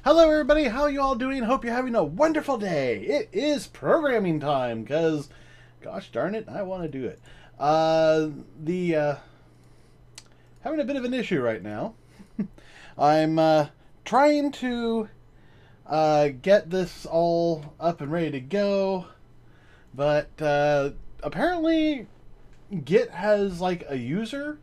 Hello everybody, how you all doing? Hope you're having a wonderful day. It is programming time, because, gosh darn it, I want to do it. The having a bit of an issue right now. I'm trying to get this all up and ready to go, but apparently Git has like a user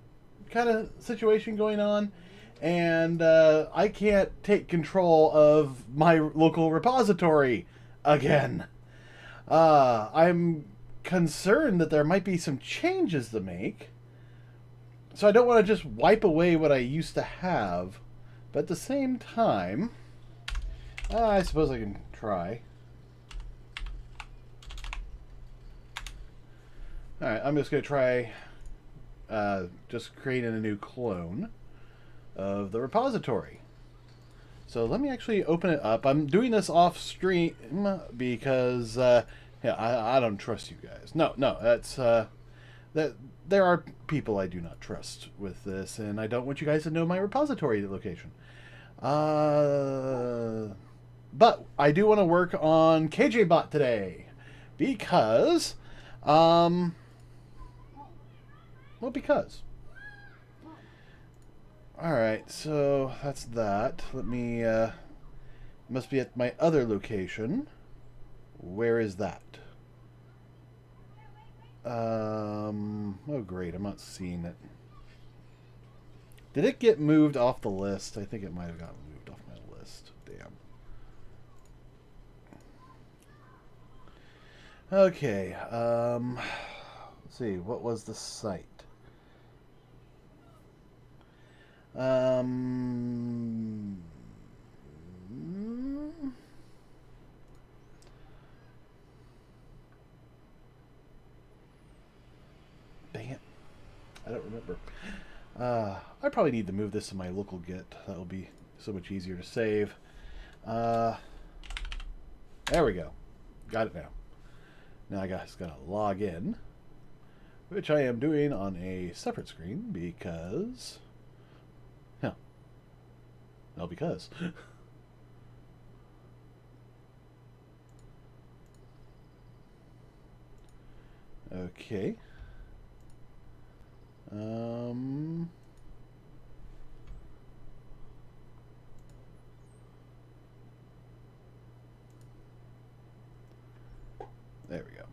kind of situation going on, and I can't take control of my local repository again. I'm concerned that there might be some changes to make, so I don't want to just wipe away what I used to have, but at the same time, I suppose I can try. Alright, I'm just going to try just creating a new clone of the repository. So let me actually open it up. I'm doing this off stream because yeah, I don't trust you guys. No, that's that there are people I do not trust with this, and I don't want you guys to know my repository location. But I do want to work on KJBot today because well, because. Alright, so that's that. Let me, must be at my other location. Where is that? Oh great, I'm not seeing it. Did it get moved off the list? I think it might have gotten moved off my list. Damn. Okay, let's see, what was the site? Dang it. I don't remember. I probably need to move this to my local Git. That'll be so much easier to save. There we go. Got it now. Now I just gotta log in, which I am doing on a separate screen because... Well, because. Okay. There we go.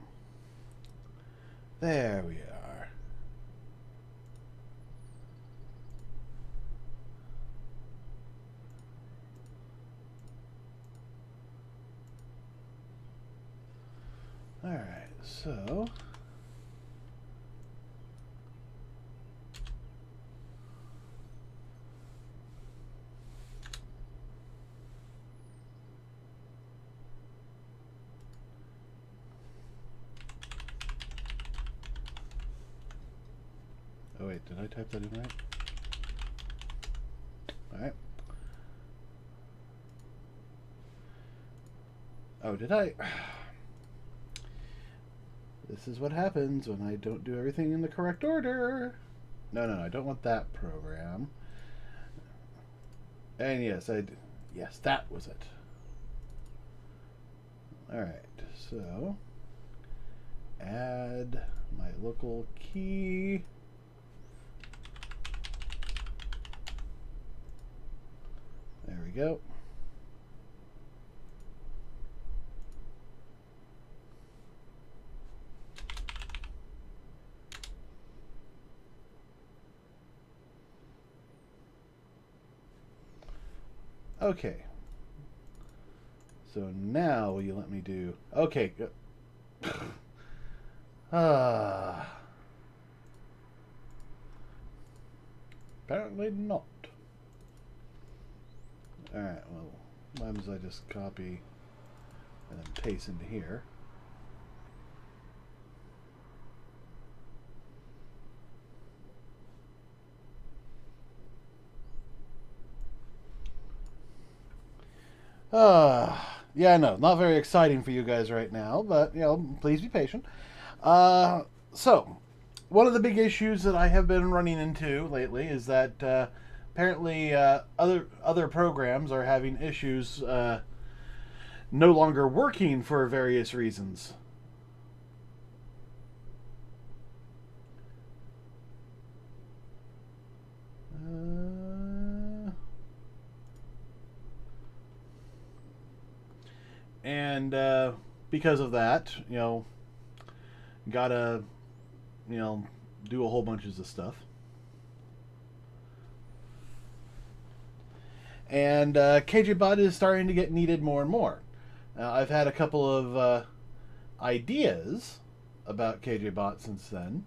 There we are. Alright, so... Oh wait, did I type that in right? Alright. Oh, did I? This is what happens when I don't do everything in the correct order. No, I don't want that program. And yes, yes, that was it. Alright, so add my local key. There we go. Okay. So now will you let me do... Okay. Apparently not. Alright, well, might as well just copy and then paste into here. Yeah, I know, not very exciting for you guys right now, but, you know, please be patient. So, one of the big issues that I have been running into lately is that apparently other programs are having issues no longer working for various reasons. And because of that, gotta, do a whole bunch of stuff. And KJBot is starting to get needed more and more. I've had a couple of ideas about KJBot since then.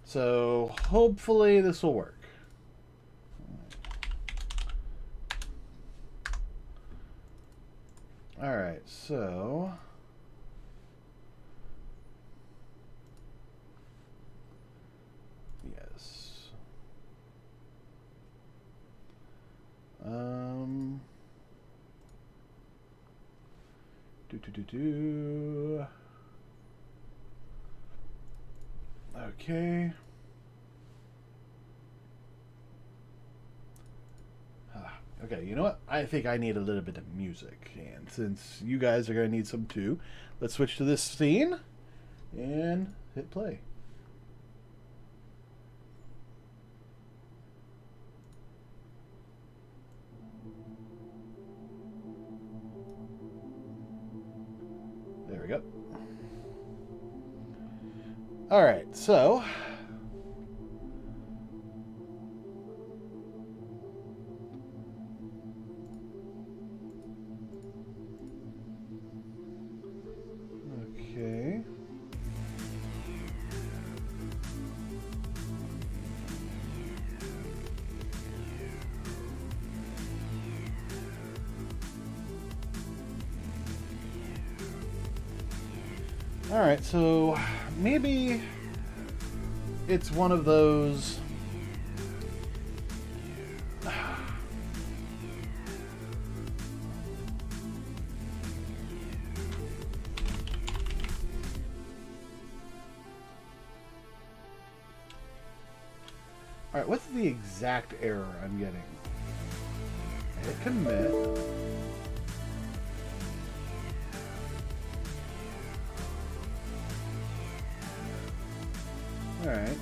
So hopefully this will work. Alright, so... Yes. Okay. Okay, you know what? I think I need a little bit of music. And since you guys are going to need some too, let's switch to this scene and hit play. There we go. All right, so okay. All right, so maybe it's one of those all right, what's the exact error I'm getting? Hit commit. All right.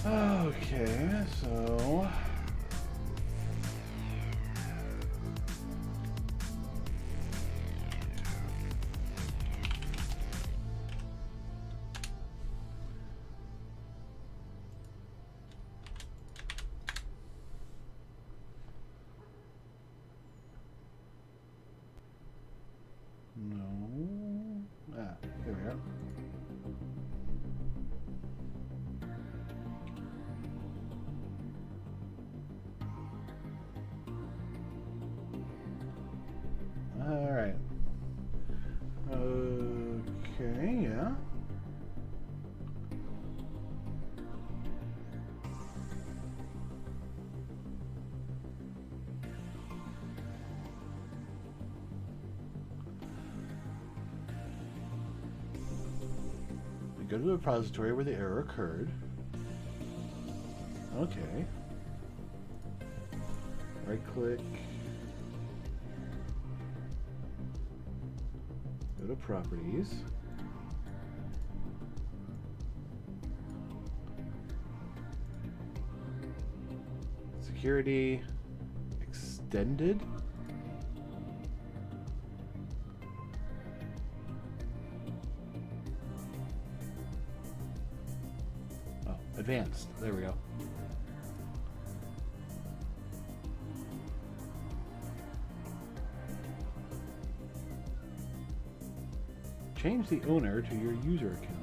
Okay, so here we go. All right. Okay, yeah. We go to the repository where the error occurred. Okay. Right click. Go to properties. Security extended. Oh, advanced. There we go. Change the owner to your user account.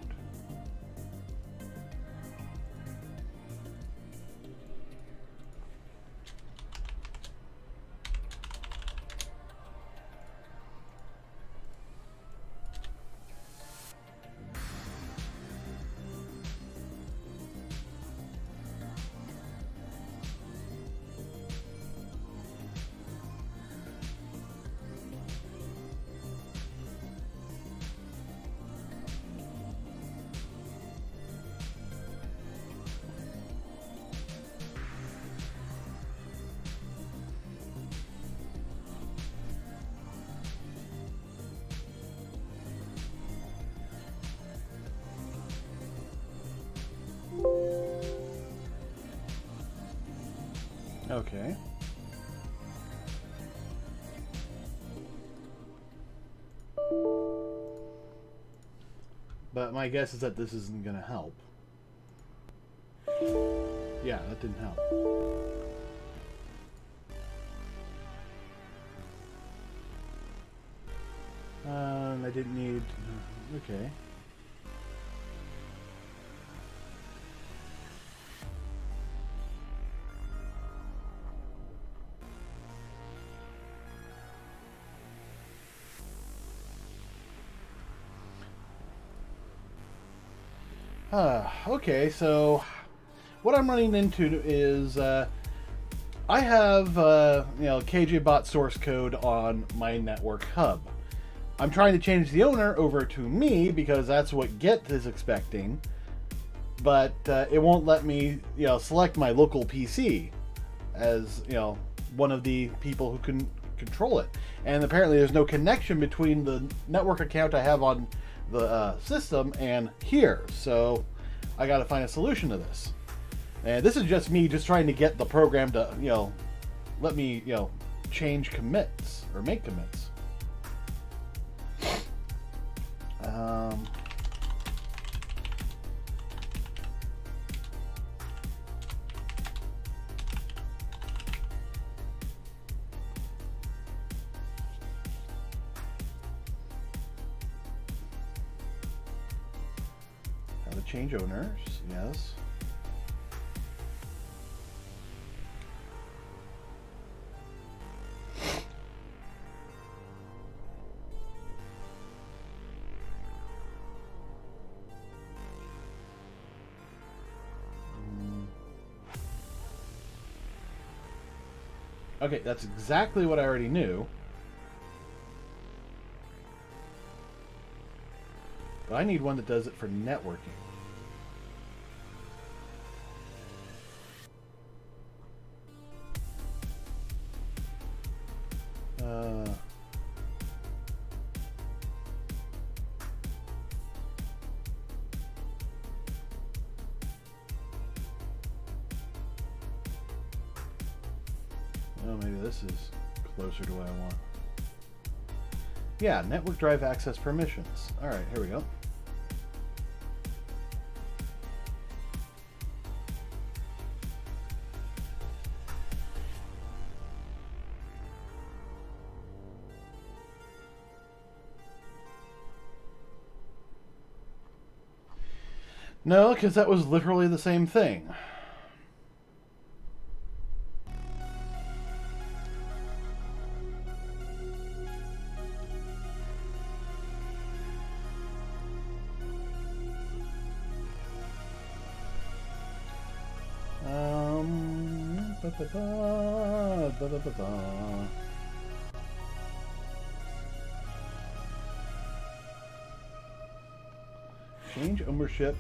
Okay. But my guess is that this isn't going to help. Yeah, that didn't help. I didn't need... Okay. Okay, so what I'm running into is I have KJBot source code on my network hub. I'm trying to change the owner over to me because that's what Get is expecting, but it won't let me select my local PC as one of the people who can control it. And apparently there's no connection between the network account I have on the system and here, so I got to find a solution to this. And this is just me trying to get the program to let me change commits or make commits. Change owners, yes. Okay, that's exactly what I already knew. But I need one that does it for networking. Oh, maybe this is closer to what I want. Yeah, network drive access permissions. All right, here we go. No, because that was literally the same thing. Change ownership.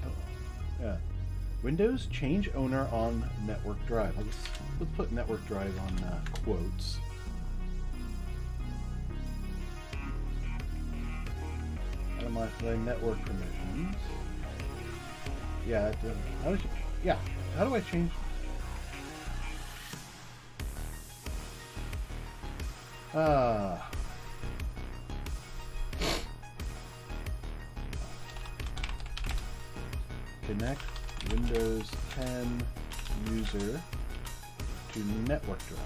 Yeah. Windows change owner on network drive. Let's put network drive on quotes. Modify network permissions. Yeah. How do I change? Connect Windows 10 user to network drive.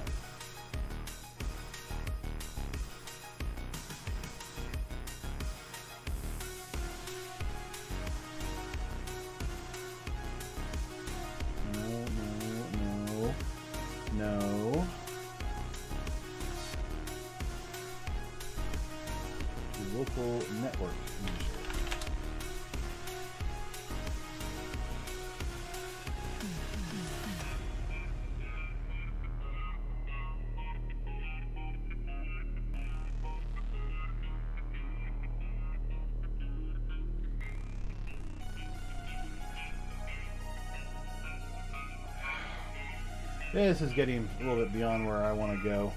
network user. This is getting a little bit beyond where I want to go.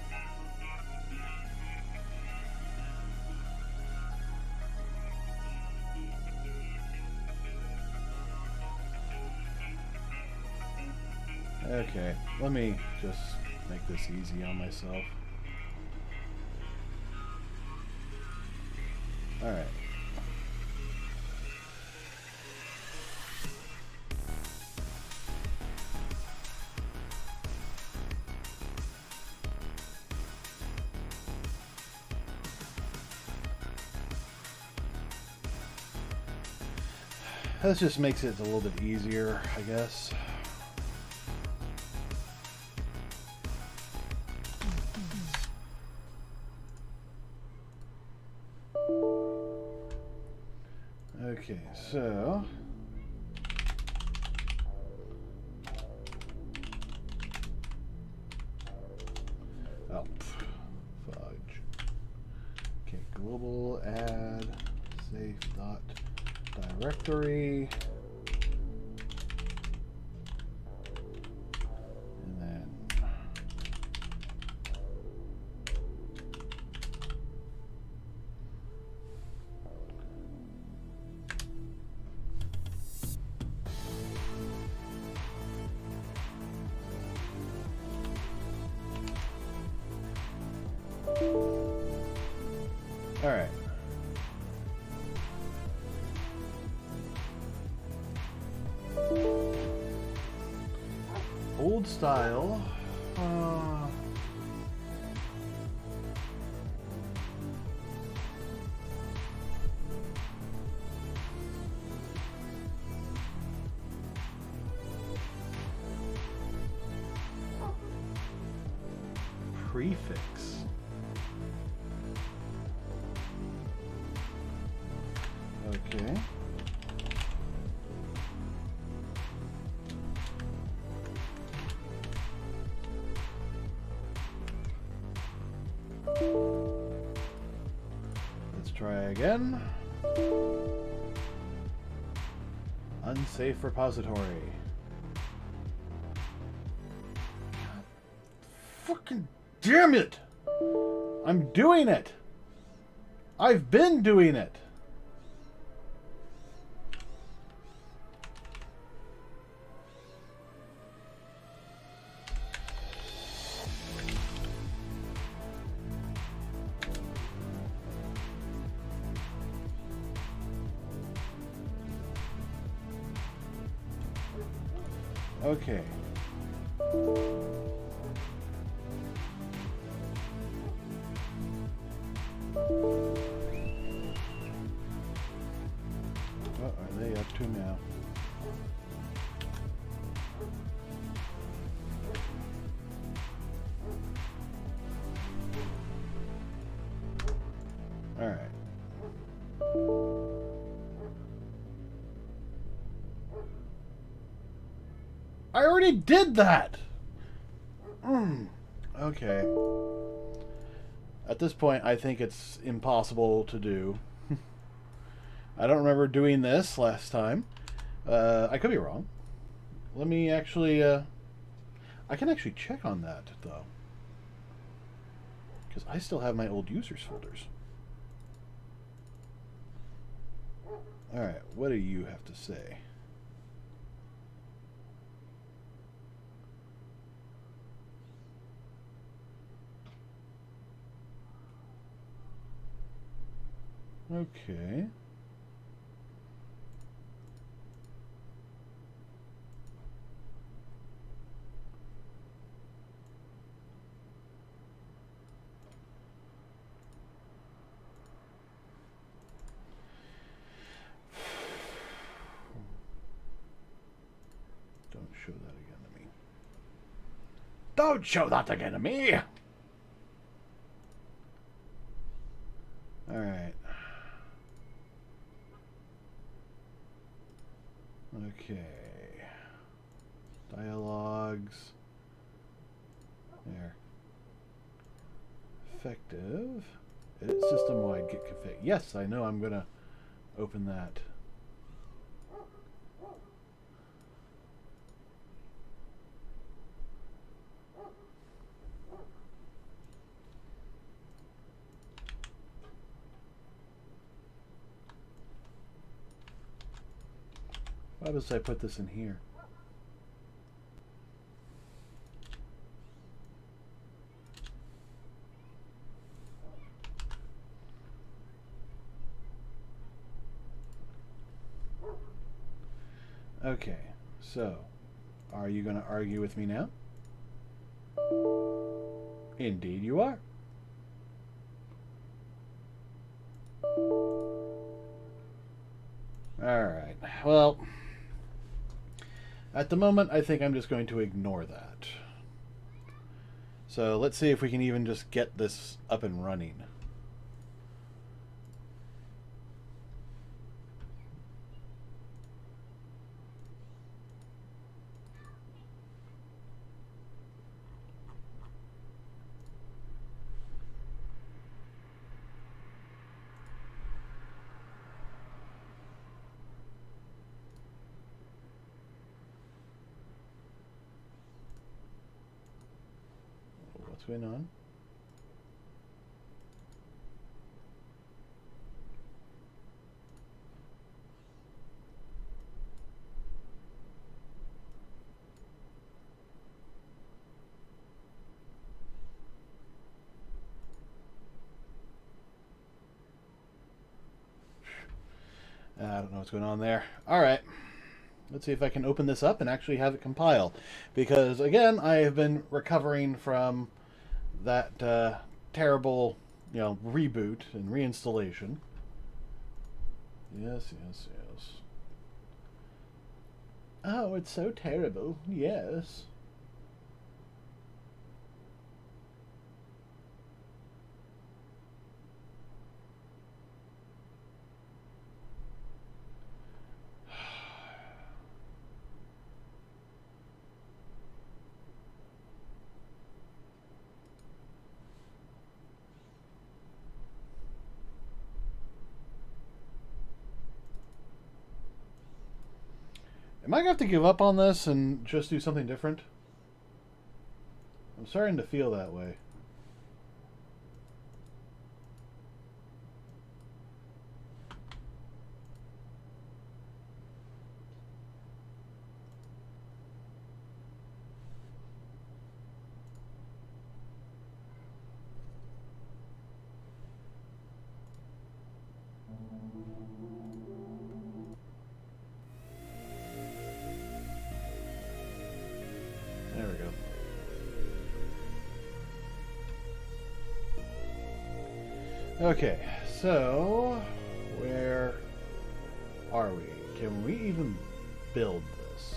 Okay, let me just make this easy on myself. Alright. This just makes it a little bit easier, I guess. Okay, so fudge. Okay, global add safe dot directory, and then all right. Old style. Prefix. Okay. Let's try again. Unsafe repository. Fucking damn it! I'm doing it! I've been doing it! Okay. What are they up to now? All right. I already did that! Okay. At this point, I think it's impossible to do. I don't remember doing this last time. I could be wrong. Let me actually... I can actually check on that, though. Because I still have my old users folders. Alright, what do you have to say? Okay. Don't show that again to me. Don't show that again to me! Alright. Okay. Dialogues. There. Effective. Edit system-wide get config. Yes, I know I'm going to open that. Why was I put this in here? Okay, so are you going to argue with me now? Indeed you are. Alright, well, at the moment I think I'm just going to ignore that. So let's see if we can even just get this up and running. What's going on? I don't know what's going on there. All right. Let's see if I can open this up and actually have it compile. Because, again, I have been recovering from that terrible, reboot and reinstallation. Yes, yes, yes. Oh, it's so terrible. Yes. Am I going to have to give up on this and just do something different? I'm starting to feel that way. There we go. Okay, so where are we? Can we even build this?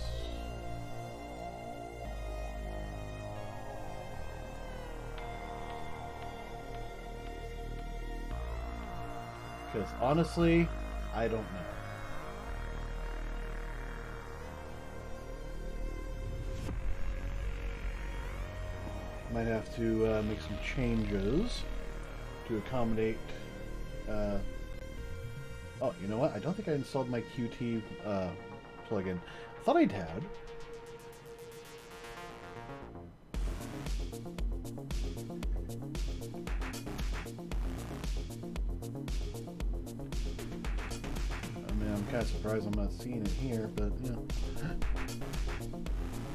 Because honestly, I don't know. Might have to make some changes to accommodate. Oh, you know what? I don't think I installed my Qt plugin. I thought I'd had. I mean, I'm kind of surprised I'm not seeing it here, but yeah.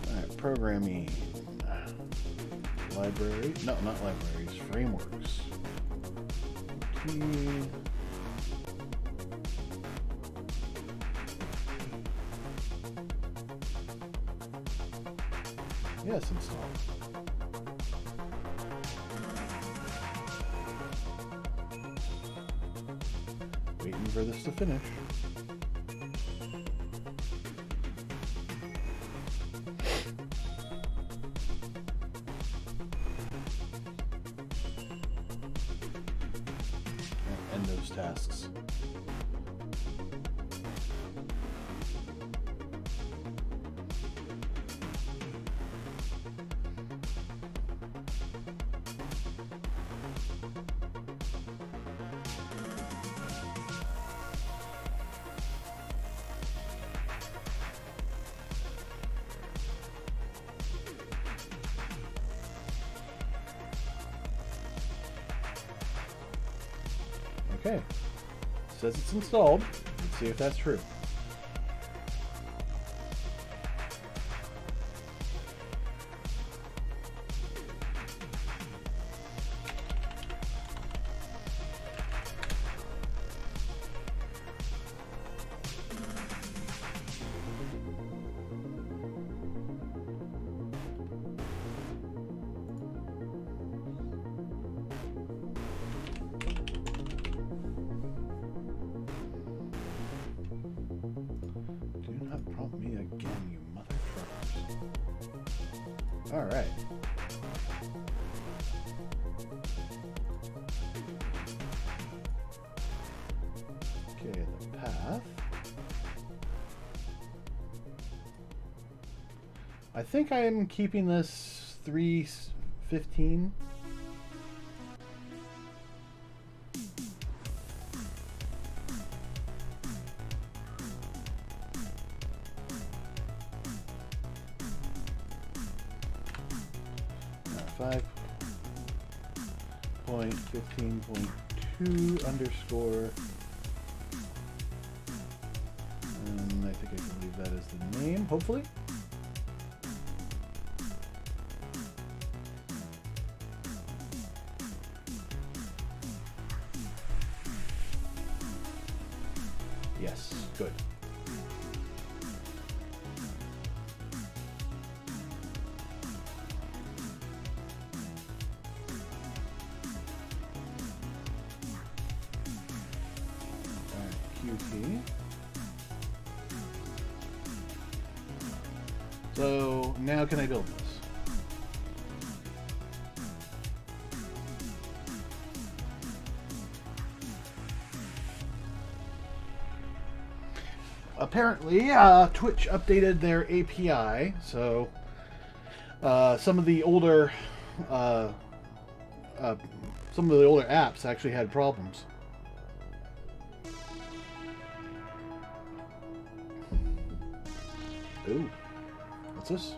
Alright, programming. Library. No, not libraries. Frameworks. Yes, install. Waiting for this to finish. End those tasks. Okay. It says it's installed. Let's see if that's true. Prompt me again, you mother truckers. Alright. Okay, the path. I think I am keeping this 3:15. Five. 15.2 underscore, and I think I can leave that as the name, hopefully. Yes, good. QT. So now can I build this? Apparently, Twitch updated their API, so some of the older apps actually had problems. Ooh, what's this?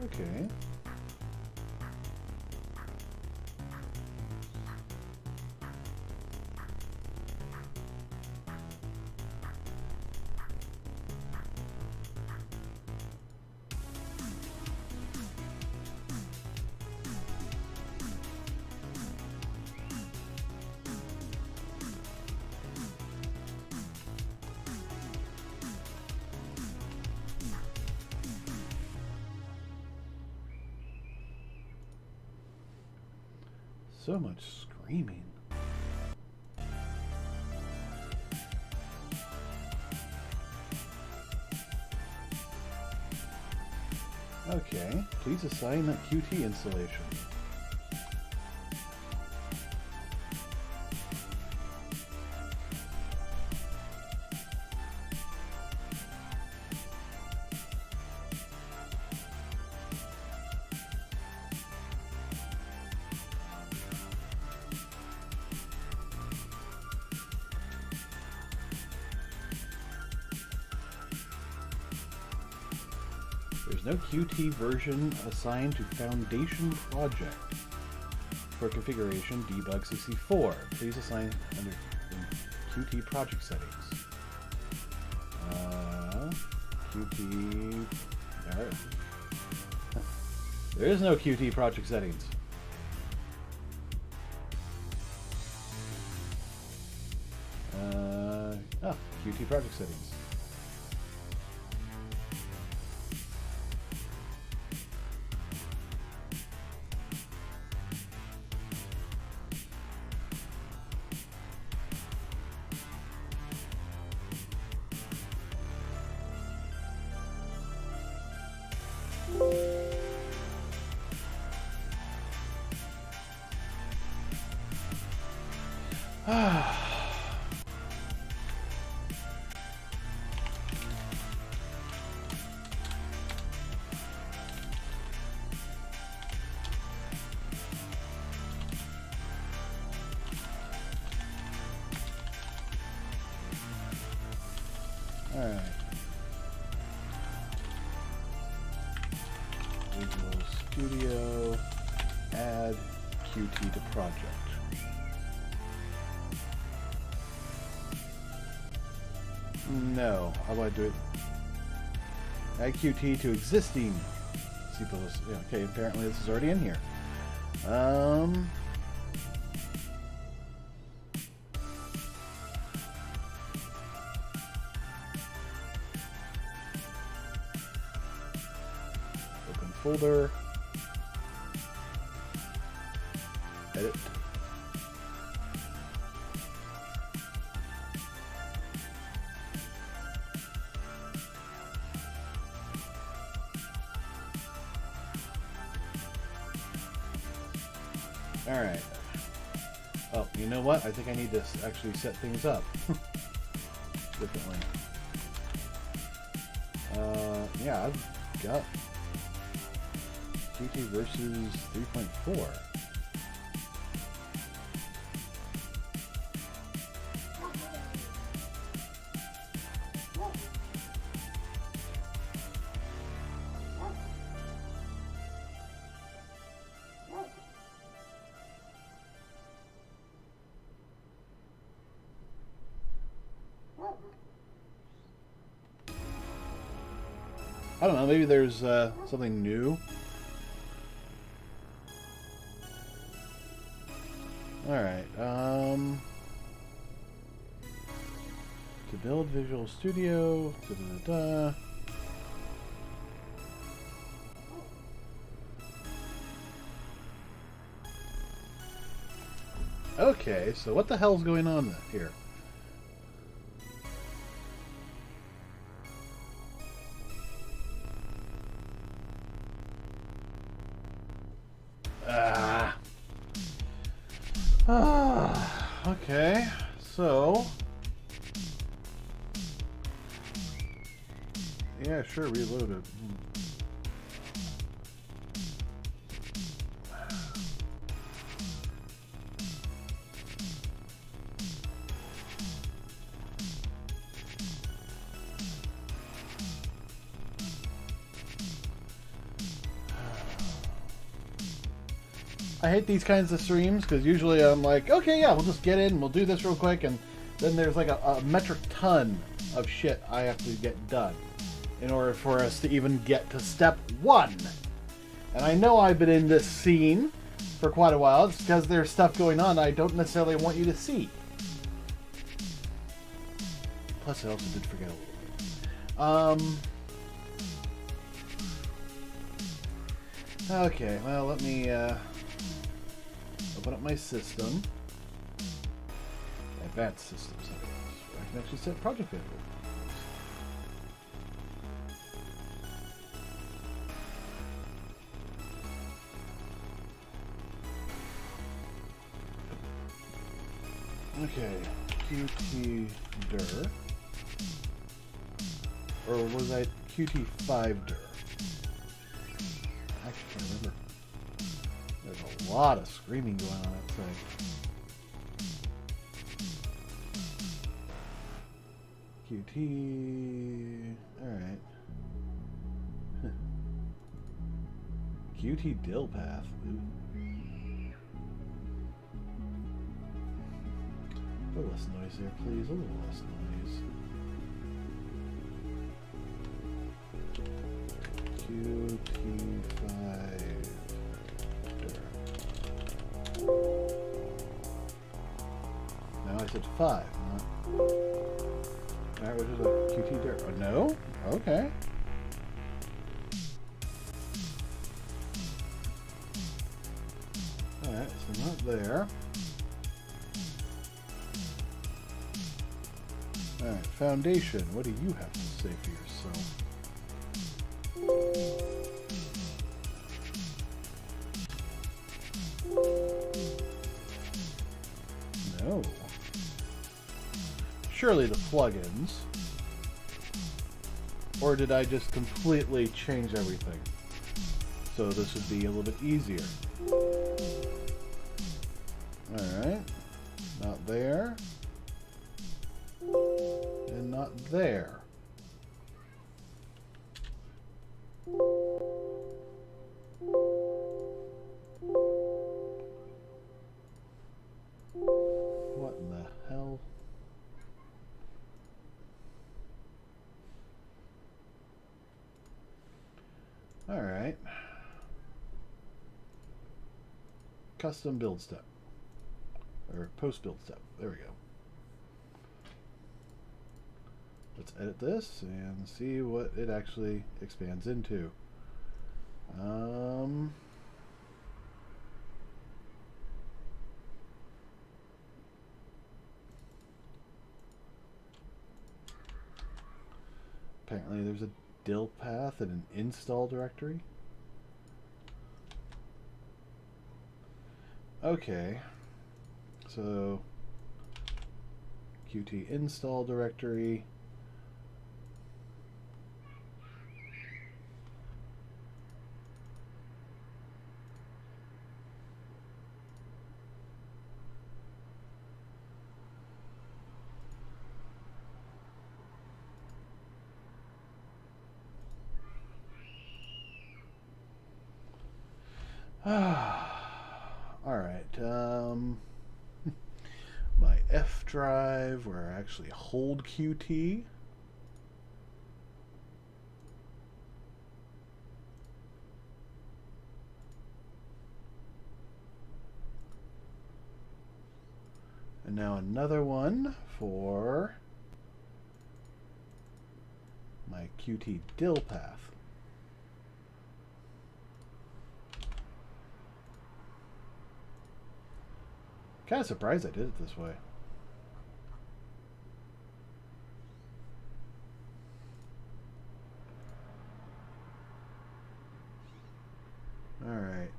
Okay. So much screaming. Okay, please assign that QT installation. There's no QT version assigned to Foundation Project. For configuration, debug 64. Please assign under QT project settings. QT. Alright. There is no QT project settings. QT project settings. Alright. Visual Studio, add Qt to project. No, how do I do it? Add Qt to existing C++. Yeah, okay, apparently this is already in here. Open folder. Edit. Alright. Oh, you know what? I think I need to actually set things up differently. Yeah, I've got Qt versus 3.4. I don't know, maybe there's something new. Alright, to build Visual Studio, da-da-da-da. Okay, so what the hell's going on here? Okay, so yeah, sure, reload it. I hate these kinds of streams because usually I'm like, okay, yeah, we'll just get in, we'll do this real quick, and then there's like a metric ton of shit I have to get done in order for us to even get to step one. And I know I've been in this scene for quite a while. It's because there's stuff going on I don't necessarily want you to see. Plus, I also did forget a little bit. Okay, well, let me open up my system. Advanced systems. I can actually set project variable. Okay, Qt dir. Or was I Qt5 dir? I actually can't remember. There's a lot of screaming going on outside. Qt... Alright. Qt dill path. Ooh. A little less noise there, please. A little less noise. Qt5. No, I said 5. Alright, which is a Qt dir. Oh, no? Okay. Alright, so not there. Alright, foundation. What do you have to say for yourself? No. Surely the plugins. Or did I just completely change everything? So this would be a little bit easier. Alright. Not there. And not there. All right. Custom build step. Or post build step. There we go. Let's edit this and see what it actually expands into. Apparently there's a dill path and an install directory. Okay, so Qt install directory. All right. My F drive, where I actually hold Qt. And now another one for my Qt dill path. Kind of surprised I did it this way. All right.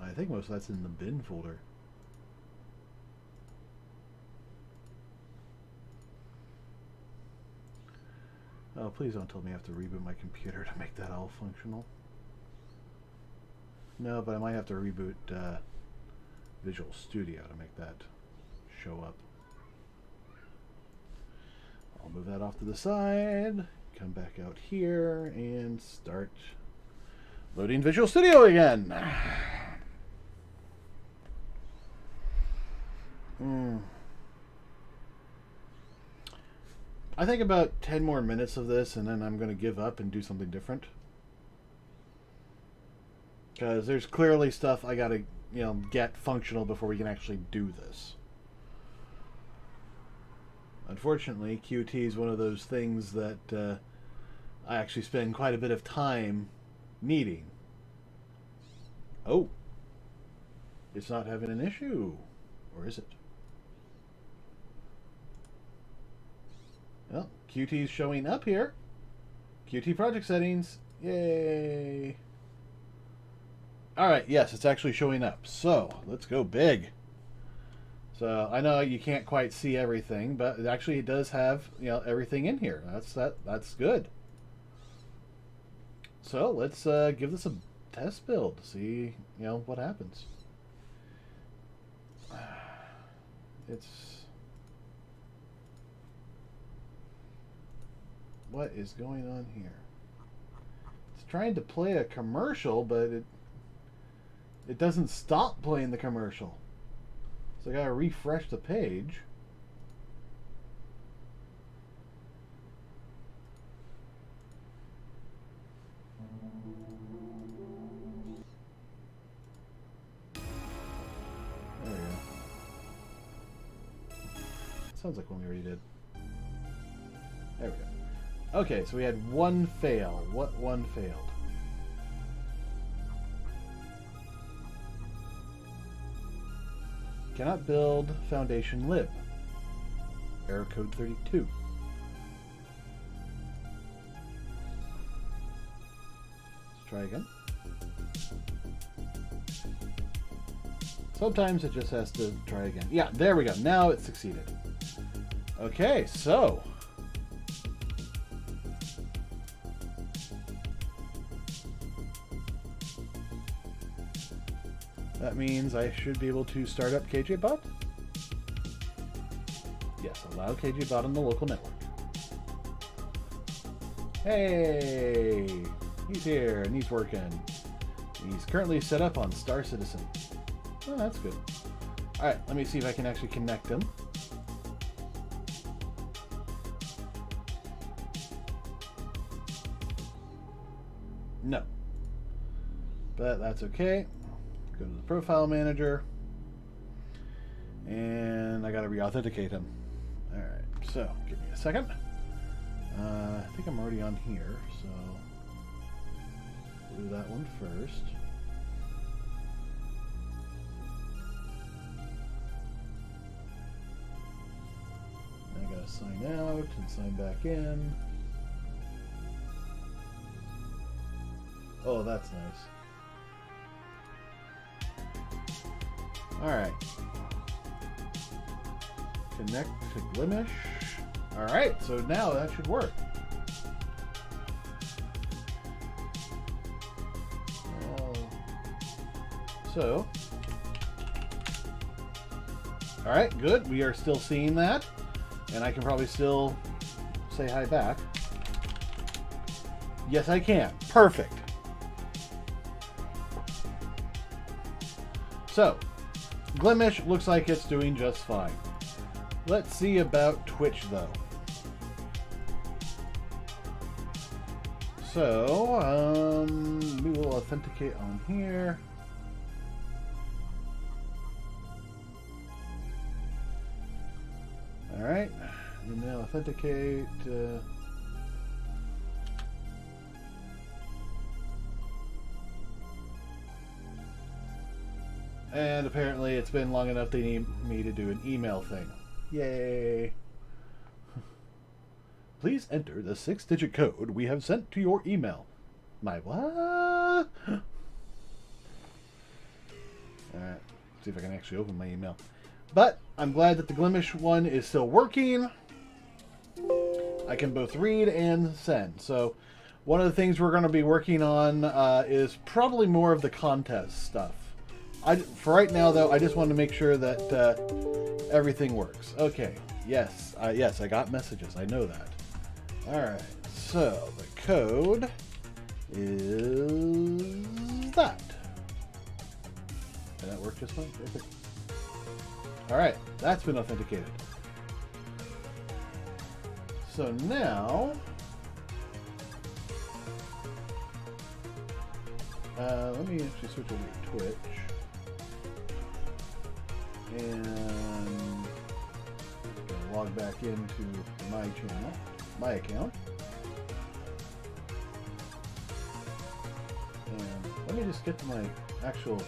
I think most of that's in the bin folder. Oh, please don't tell me I have to reboot my computer to make that all functional. No, but I might have to reboot Visual Studio to make that show up. I'll move that off to the side, come back out here, and start loading Visual Studio again. I think about 10 more minutes of this, and then I'm going to give up and do something different. Because there's clearly stuff I gotta, get functional before we can actually do this. Unfortunately, Qt is one of those things that I actually spend quite a bit of time needing. Oh, it's not having an issue, or is it? Well, Qt is showing up here. Qt project settings, yay! Alright, yes, it's actually showing up. So, let's go big. So, I know you can't quite see everything, but it actually does have, everything in here. That's good. So, let's give this a test build to see, what happens. What is going on here? It's trying to play a commercial, but it doesn't stop playing the commercial. So I gotta refresh the page. There we go. Sounds like one we already did. There we go. Okay, so we had one fail. What one failed? Cannot build foundation lib. Error code 32. Let's try again. Sometimes it just has to try again. Yeah, there we go. Now it succeeded. Okay, so that means I should be able to start up KJBot. Yes, allow KJBot on the local network. Hey, he's here and he's working. He's currently set up on Star Citizen. Oh, that's good. All right, let me see if I can actually connect him. No. But that's okay. Go to the profile manager. And I got to re-authenticate him. Alright, so give me a second. I think I'm already on here, so we'll do that one first. I gotta sign out and sign back in. Oh, that's nice. Alright. Connect to Glimish. Alright, so now that should work. So. Alright, good. We are still seeing that. And I can probably still say hi back. Yes, I can. Perfect. So, Glimish looks like it's doing just fine. Let's see about Twitch, though. So, we will authenticate on here. Alright, and now authenticate. And apparently it's been long enough they need me to do an email thing. Yay! Please enter the 6-digit code we have sent to your email. My what? Alright, see if I can actually open my email. But I'm glad that the Glimish one is still working. I can both read and send. So one of the things we're going to be working on is probably more of the contest stuff. For right now, though, I just want to make sure that everything works. Okay. Yes. Yes, I got messages. I know that. All right. So the code is that. Did that work just fine? Perfect. All right. That's been authenticated. So now, let me actually switch over to Twitch. And log back into my channel, my account. And let me just get to my actual,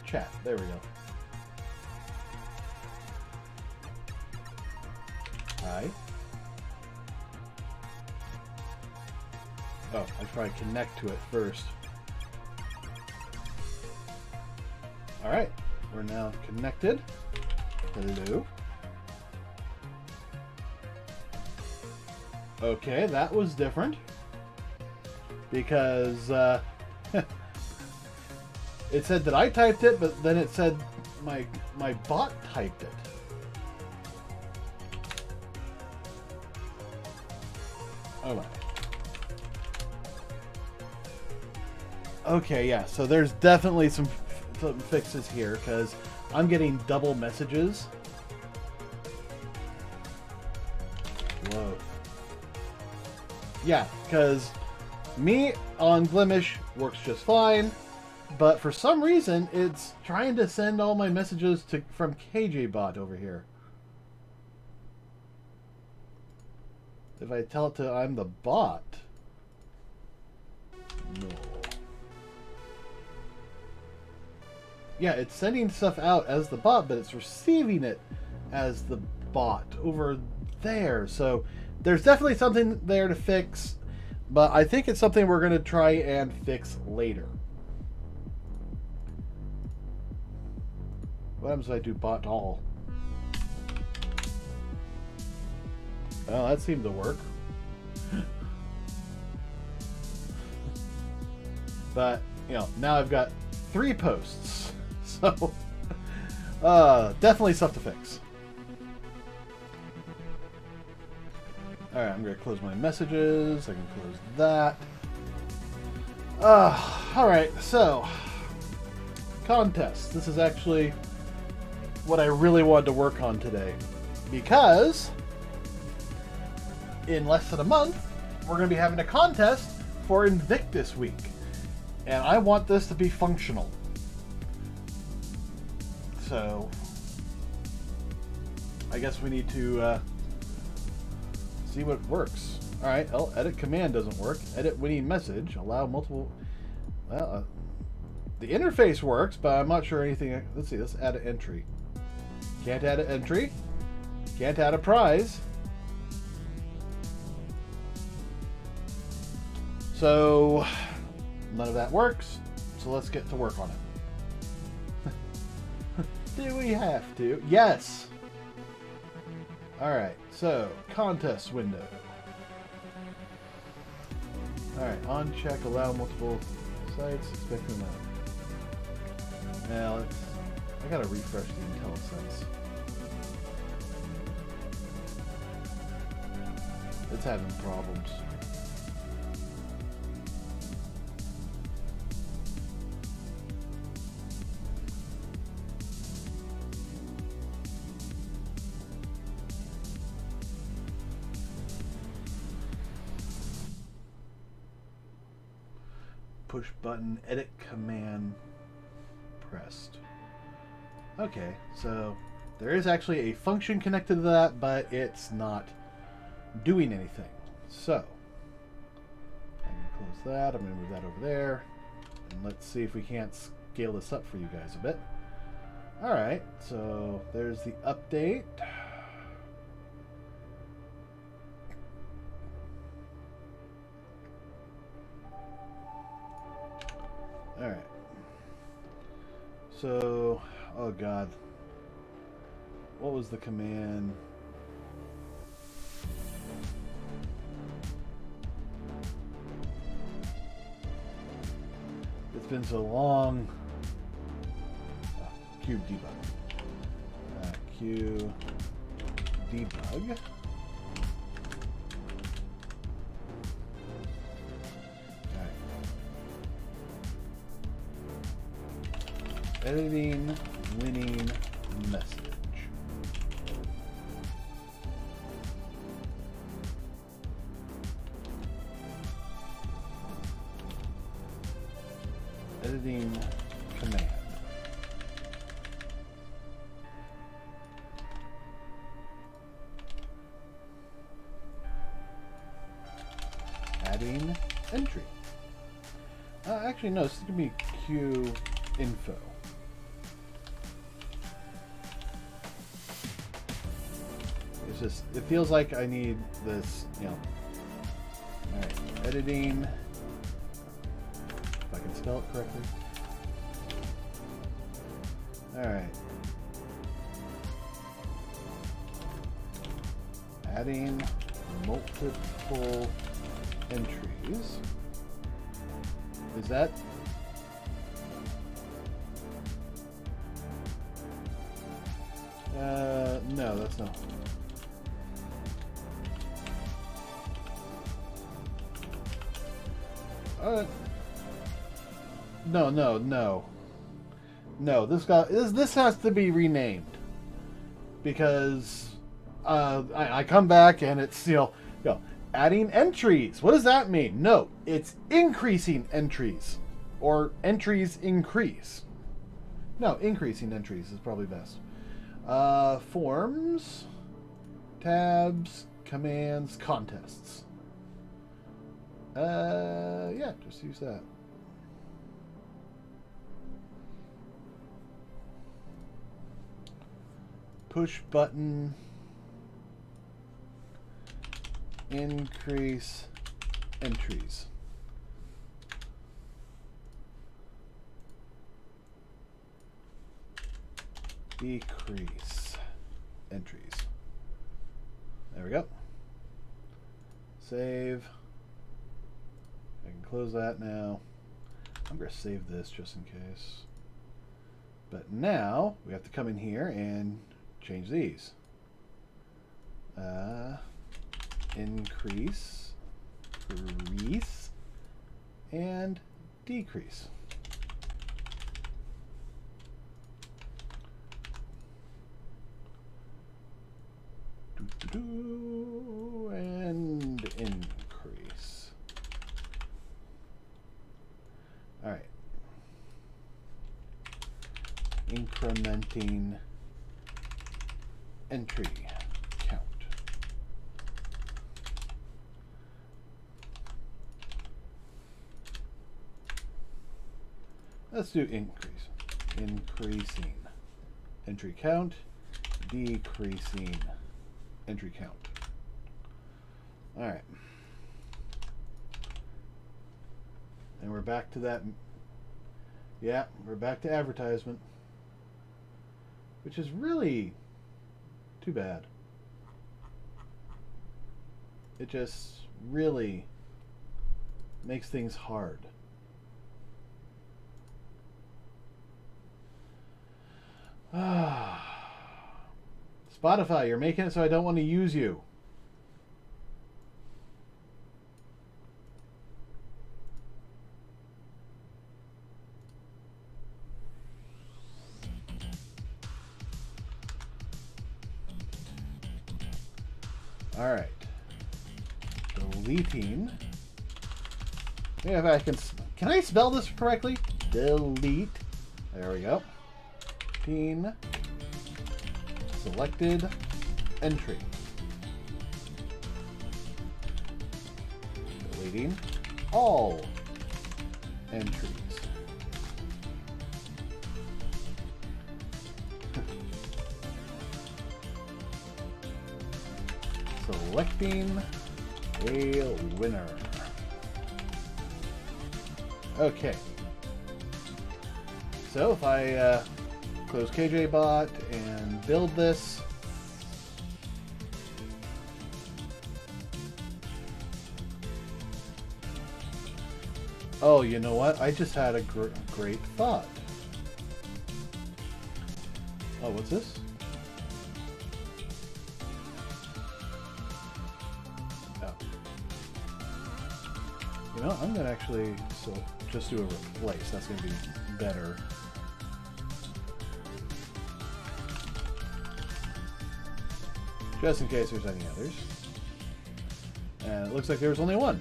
chat, there we go. Hi. Oh, I should probably connect to it first. Alright, we're now connected. Hello. Okay, that was different. Because, it said that I typed it, but then it said my bot typed it. Oh my. Okay, yeah, so there's definitely some fixes here, because I'm getting double messages. Whoa. Yeah, because me on Glimish works just fine, but for some reason, it's trying to send all my messages from KJBot over here. If I tell it to I'm the bot... No. Yeah, it's sending stuff out as the bot, but it's receiving it as the bot over there. So there's definitely something there to fix, but I think it's something we're going to try and fix later. What happens if I do bot all? Well, that seemed to work. But, you know, now I've got 3 posts. So, definitely stuff to fix. Alright, I'm going to close my messages. I can close that. Alright, so, contests. This is actually what I really wanted to work on today. Because in less than a month, we're going to be having a contest for Invictus Week. And I want this to be functional. So, I guess we need to see what works. Alright, edit command doesn't work. Edit winning message. Allow multiple... Well, the interface works, but I'm not sure anything... Let's see, let's add an entry. Can't add an entry. Can't add a prize. So, none of that works. So let's get to work on it. Do we have to? Yes! Alright, so, contest window. Alright, on check, allow multiple sites, expecting that. Now, I gotta refresh the IntelliSense. It's having problems. Push button, edit command pressed. Okay, so there is actually a function connected to that, but it's not doing anything. So I'm going to close that. I'm going to move that over there. And let's see if we can't scale this up for you guys a bit. Alright, so there's the update. Alright. So, oh god. What was the command? It's been so long. Q debug. Q debug. Editing winning message. Editing command. Adding entry. Actually, no, this is going to be Q info. It's just, it feels like I need this, you know. Alright, editing. If I can spell it correctly. Alright. Adding multiple entries. Is that? No, that's not. No. This has to be renamed because I come back and it's adding entries. What does that mean? No, it's increasing entries or entries increase. No, increasing entries is probably best. Forms, tabs, commands, contests. Yeah, just use that. Push button. Increase entries. Decrease entries. There we go. Save. I can close that now. I'm going to save this just in case. But now we have to come in here and change these. Increase, increase, and decrease. And increase. All right. Incrementing entry count. Let's do increase. Increasing entry count, decreasing entry count. All right. And we're back to that. Yeah, we're back to advertisement, which is really too bad. It just really makes things hard. Spotify, you're making it so I don't want to use you. All right. Deleting. Yeah, if I can I spell this correctly? Delete. There we go. Selected entry. Deleting all entries. Selecting a winner. Okay. So if I close KJBot and build this, oh, you know what? I just had a great thought. Oh, what's this? Oh. You know, I'm gonna actually just do a replace. That's gonna be better. Just in case there's any others. And it looks like there's only one.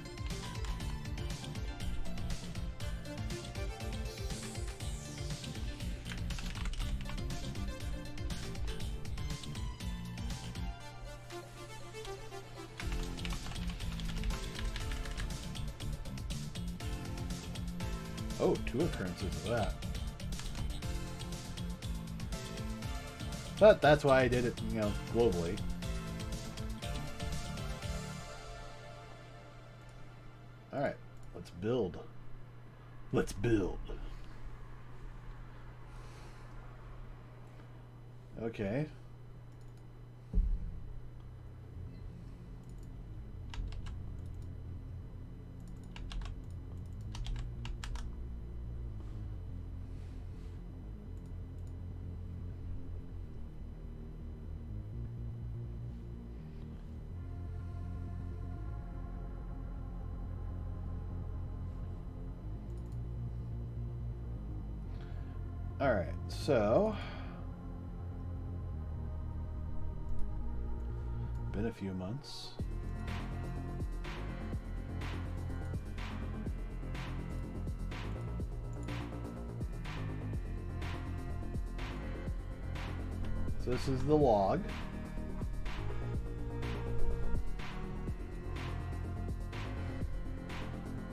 Oh, 2 occurrences of that. But that's why I did it, you know, globally. Alright, let's build. Let's build. Okay. All right, so been a few months. So this is the log.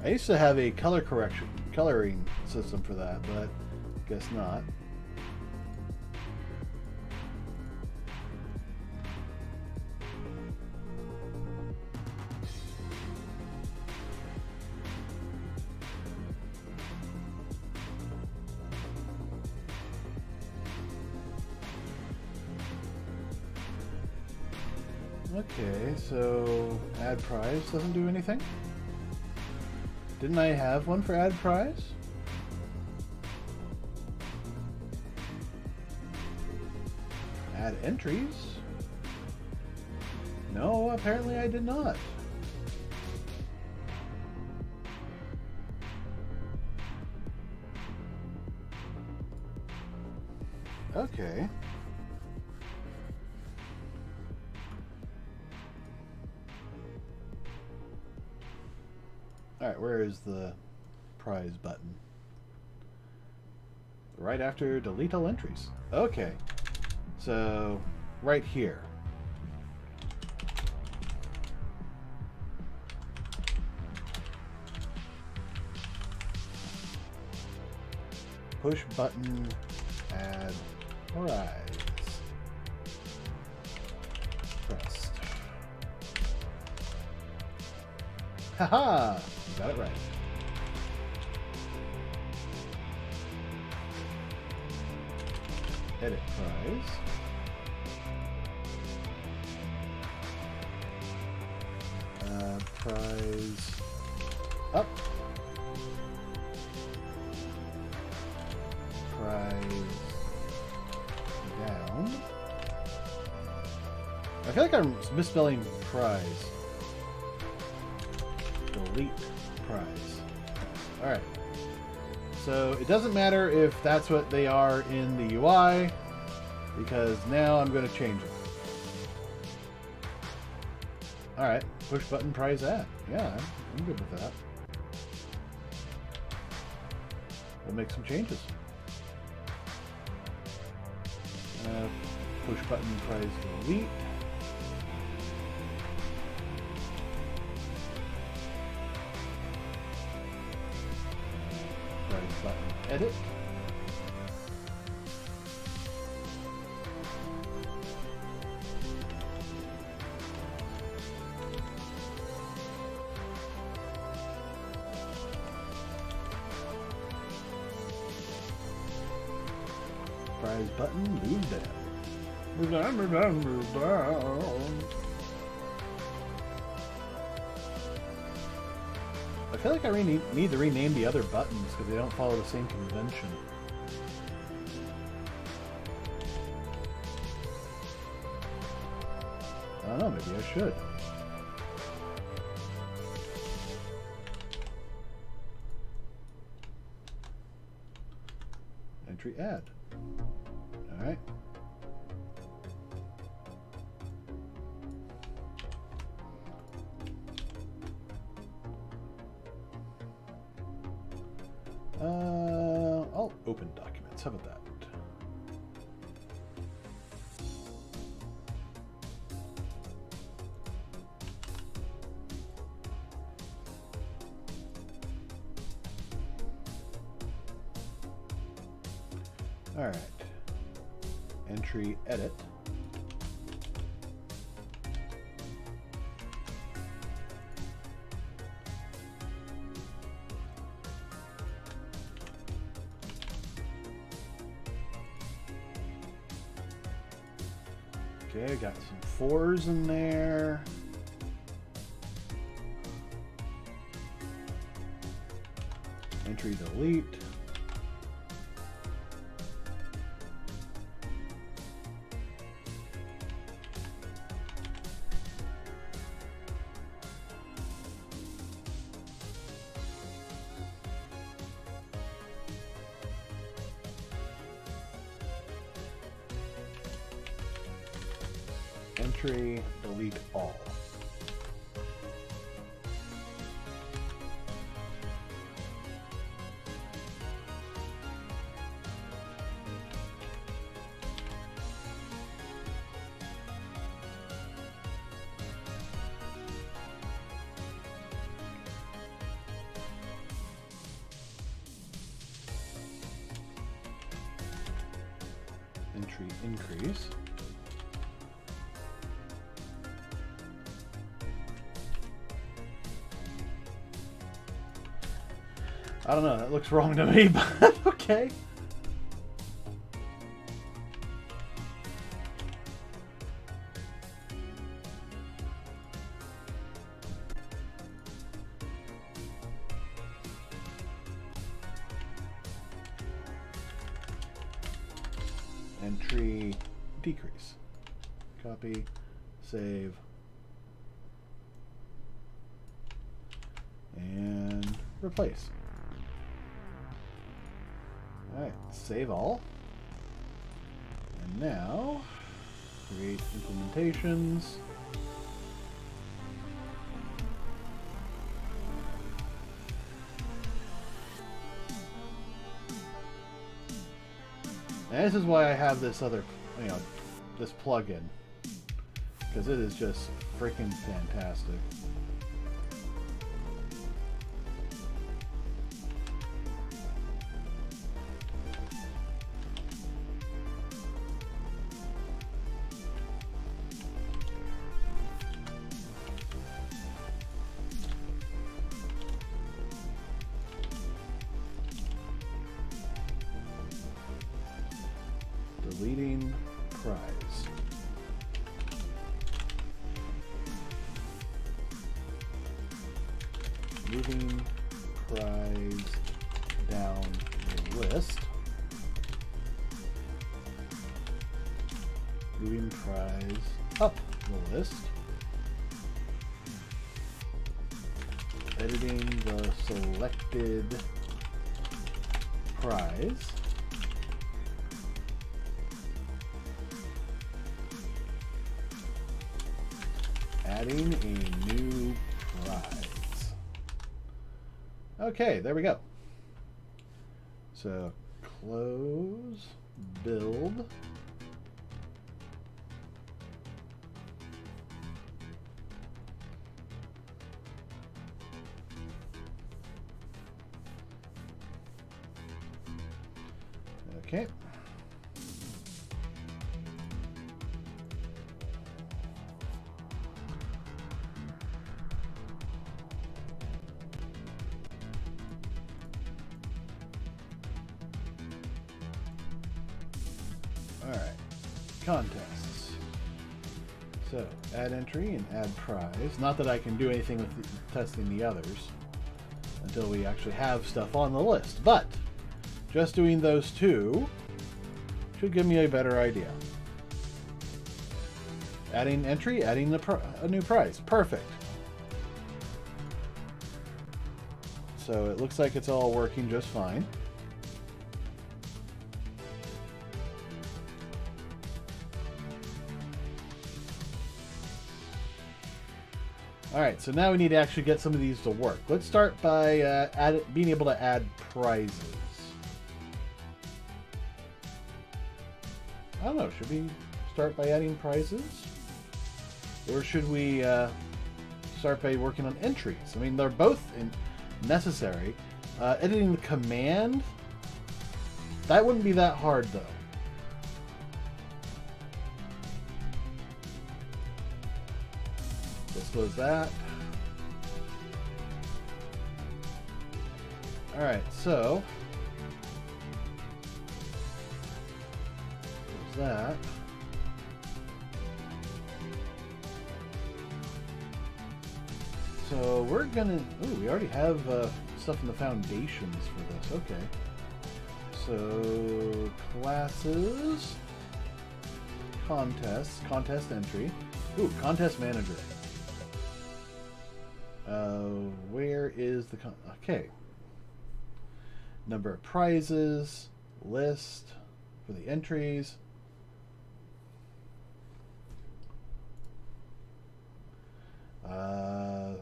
I used to have a coloring system for that, but guess not. Okay, so add prize doesn't do anything? Didn't I have one for add prize? Add entries? No, apparently I did not. Okay. Alright, where is the prize button? Right after delete all entries. Okay. So, right here. Push button, add prize. Pressed. Haha! You got it right. Edit prize. Prize up. Prize down. I feel like I'm misspelling prize. Delete prize. Alright. So it doesn't matter if that's what they are in the UI, because now I'm going to change it. Alright. Push button prize add. Yeah, I'm good with that. We'll make some changes. Push button prize delete. Prize button edit. Prize button move down. Move down, move down, move down. I feel like I need to rename the other buttons because they don't follow the same convention. I don't know, maybe I should. Entry add. Alright. I'll open documents. How about that? Alright. Entry edit. Okay, got some 4s in there. Entry delete. Entry delete all. Entry increase. I don't know, that looks wrong to me, but okay. Entry decrease. Copy, save, and replace. Alright, save all. And now, create implementations. And this is why I have this other, this plugin. Because it is just freaking fantastic. Deleting prize. Moving prize down the list. Moving prize up the list. Editing the selected prize. Adding a new prize. Okay, there we go. So, close, build. Okay. Alright, contests. So, add entry and add prize. Not that I can do anything with testing the others until we actually have stuff on the list, but just doing those two should give me a better idea. Adding entry, adding a new prize. Perfect. So it looks like it's all working just fine. Alright, so now we need to actually get some of these to work. Let's start by being able to add prizes. I don't know, should we start by adding prizes? Or should we start by working on entries? I mean, they're both necessary. Editing the command, that wouldn't be that hard though. Let's close that. Alright, so close that. So we're gonna, we already have stuff in the foundations for this. Okay. So classes, contests, contest entry. Ooh, contest manager. Where is the okay. Number of prizes, list for the entries. A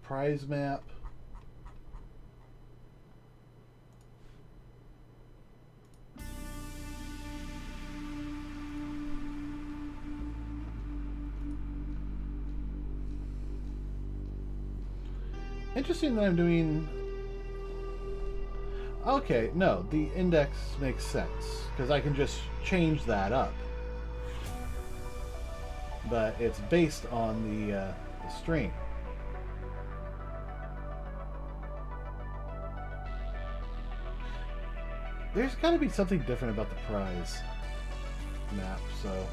prize map. Interesting that I'm doing... Okay, no, the index makes sense, because I can just change that up. But it's based on the string. There's got to be something different about the prize map, so...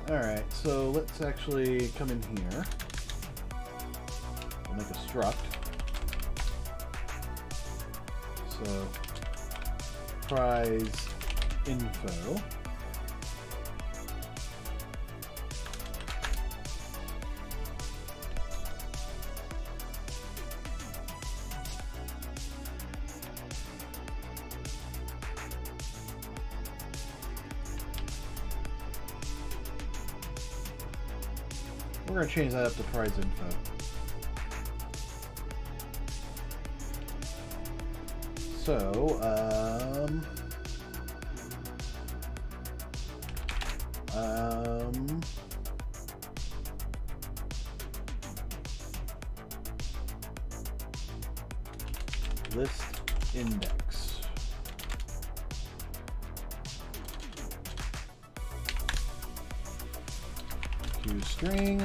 Alright, so let's actually come in here. We'll make a struct. So, prize info. We're going to change that up to prize info. So, list index. String,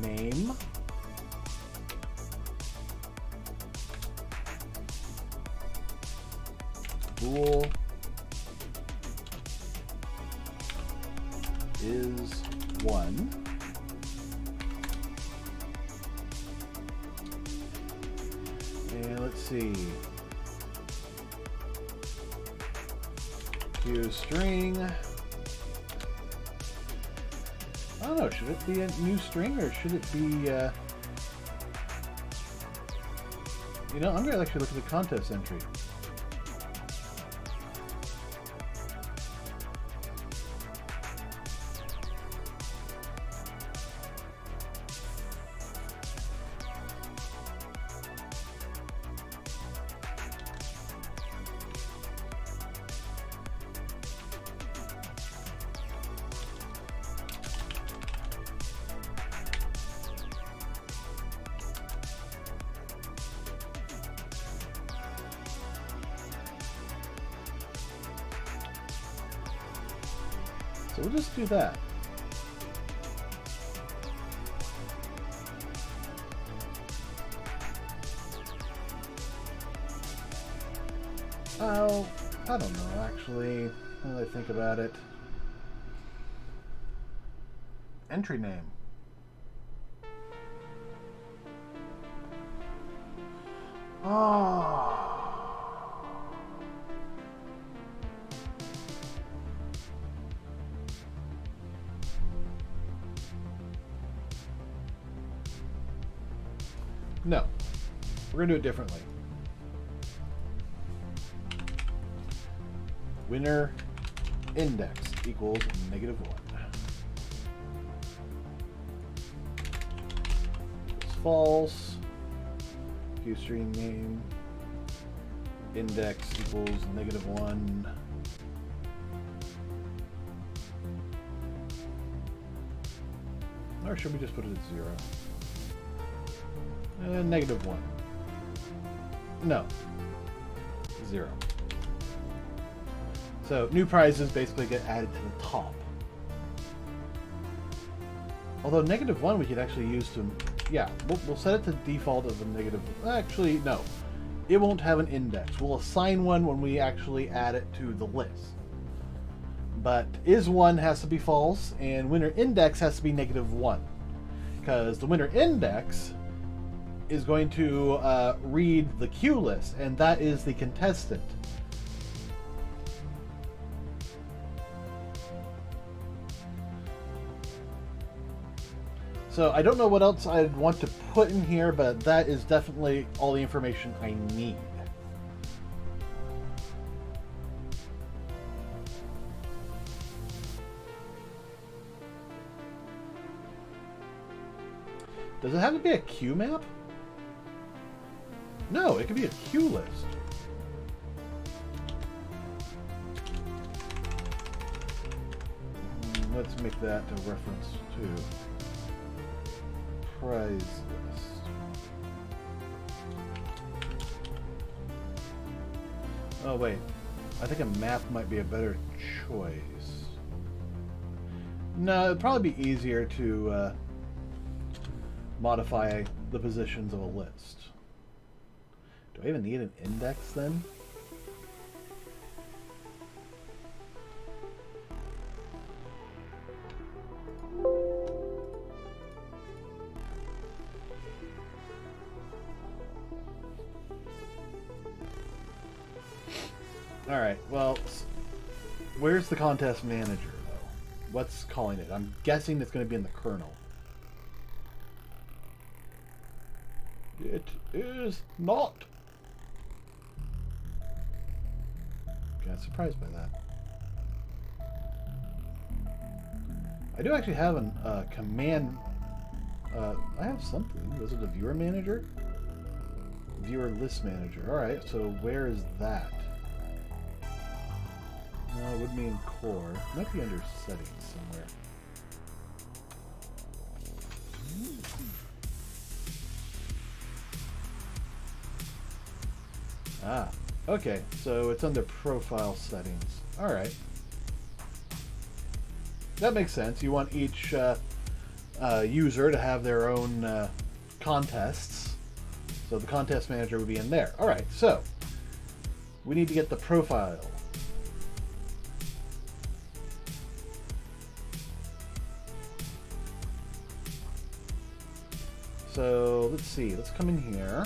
name, bool is 1. And let's see. String. I don't know, should it be a new string or should it be, you know, I'm going to actually look at the contest entry. So we'll just do that. Oh, I don't know, actually, now that I think about it. Entry name. Oh. No, we're gonna do it differently. Winner index equals -1. It's false. String name index equals -1. Or should we just put it at 0? -1. No. 0. So new prizes basically get added to the top. Although -1 we could actually use to, yeah, we'll set it to default of a negative. Actually, no. It won't have an index. We'll assign one when we actually add it to the list. But is1 has to be false, and winner index has to be -1. Because the winner index is going to read the queue list, and that is the contestant. So I don't know what else I'd want to put in here, but that is definitely all the information I need. Does it have to be a queue map? No, it could be a queue list. Let's make that a reference to prize list. Oh wait, I think a map might be a better choice. No, it'd probably be easier to modify the positions of a list. Do I even need an index then? Alright, well, where's the contest manager, though? What's calling it? I'm guessing it's going to be in the kernel. It is not. Got surprised by that. I do actually have a command. I have something. Was it a viewer manager? Viewer list manager. Alright, so where is that? No, it would be in core. It might be under settings somewhere. Ah, okay. So it's under profile settings. Alright. That makes sense. You want each user to have their own contests. So the contest manager would be in there. Alright, so we need to get the profile. So let's see. Let's come in here.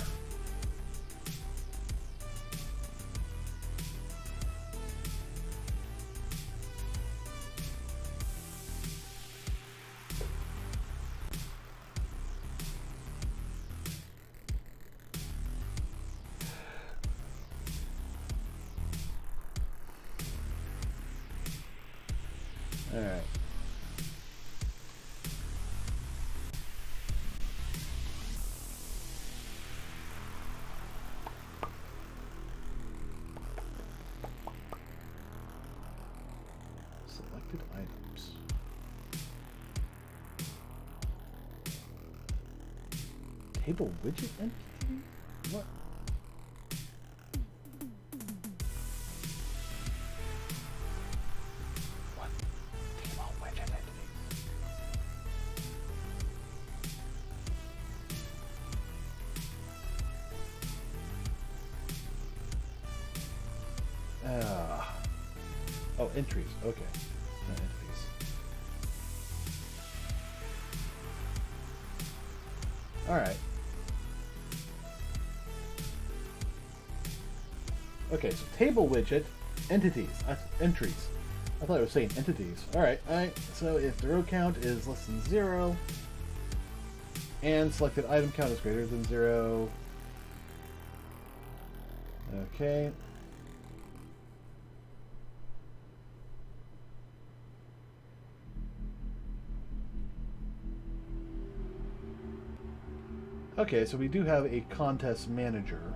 All right. Selected items. Table widget entity? What? What? Table widget entity? Oh, entries. Okay. Not entities. All right. Okay, so table widget, entities, entries. I thought it was saying entities. All right. So if the row count is less than 0 and selected item count is greater than 0. Okay. Okay, so we do have a contest manager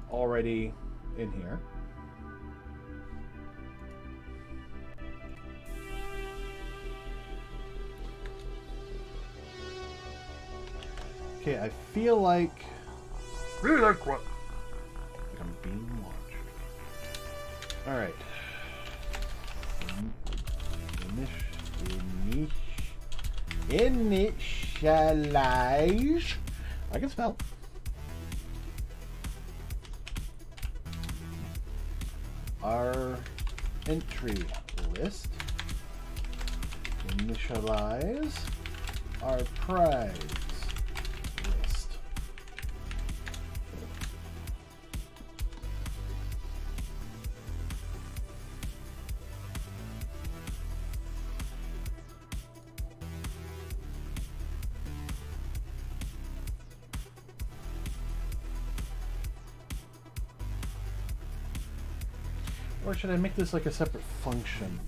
already in here. Okay, I feel like... Really like what? Like I'm being watched. Alright. Initialize. I can spell. Our entry list. Initialize our prize list. Or should I make this like a separate function?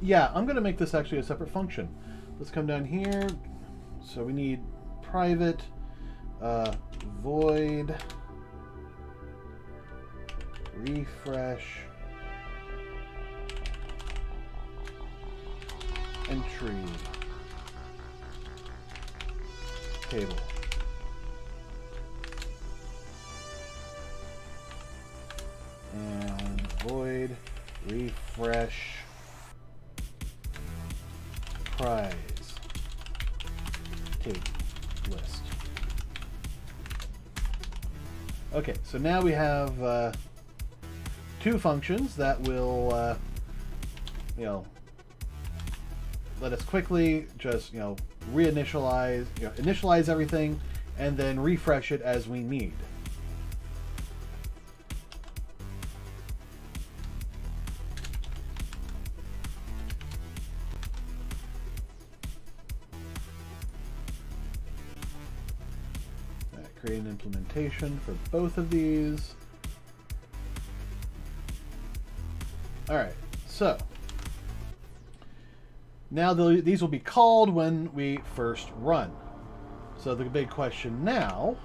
Yeah, I'm going to make this actually a separate function. Let's come down here. So we need private void refresh entry table. And void refresh prize table list. Okay, so now we have two functions that will, let us quickly just, reinitialize, initialize everything, and then refresh it as we need. Create an implementation for both of these. All right, so Now these will be called when we first run. So the big question now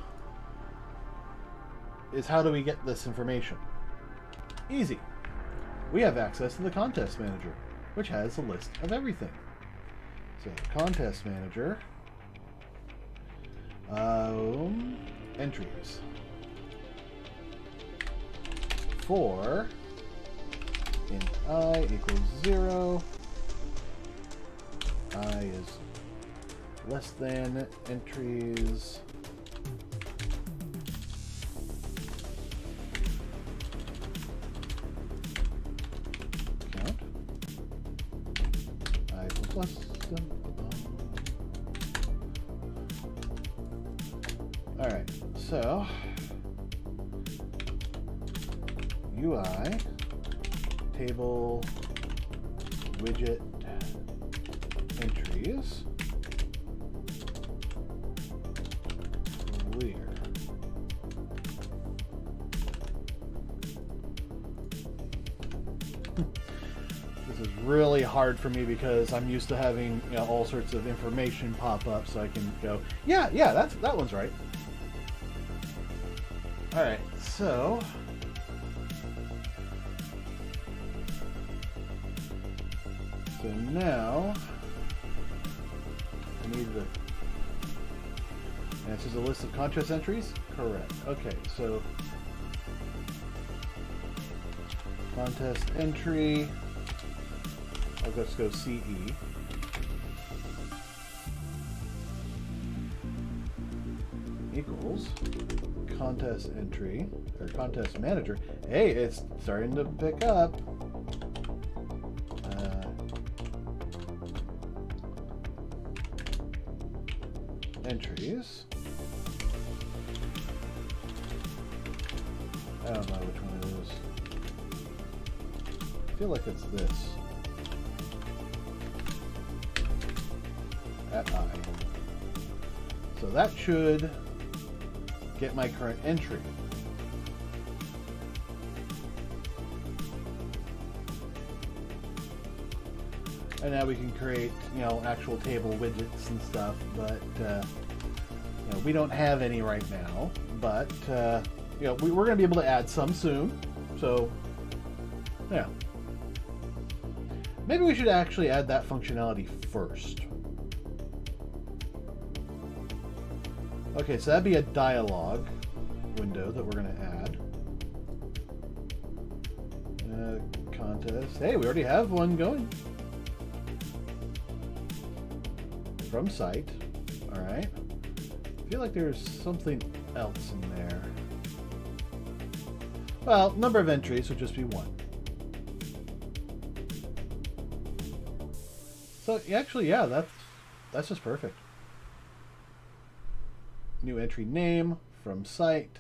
is, how do we get this information? Easy. We have access to the Contest Manager, which has a list of everything. So Contest Manager, entries for int I equals 0, I is less than entries count, I equals less than. Alright, so UI table widget entries clear. This is really hard for me because I'm used to having, you know, all sorts of information pop up, so I can go, yeah, that one's right. All right, so now I need the. And this is a list of contest entries? Correct. Okay, so contest entry. Let's go CE. Equals contest entry, or contest manager. Hey, it's starting to pick up. Entries. I don't know which one it is. I feel like it's this. At I. So that should get my current entry. And now we can create, you know, actual table widgets and stuff, but you know, we don't have any right now. But you know, we're going to be able to add some soon. So yeah, maybe we should actually add that functionality first. Okay, so that'd be a dialogue window that we're going to add. Contest. Hey, we already have one going. From site. Alright. I feel like there's something else in there. Well, number of entries would just be 1. So actually, yeah, that's just perfect. New entry name from site.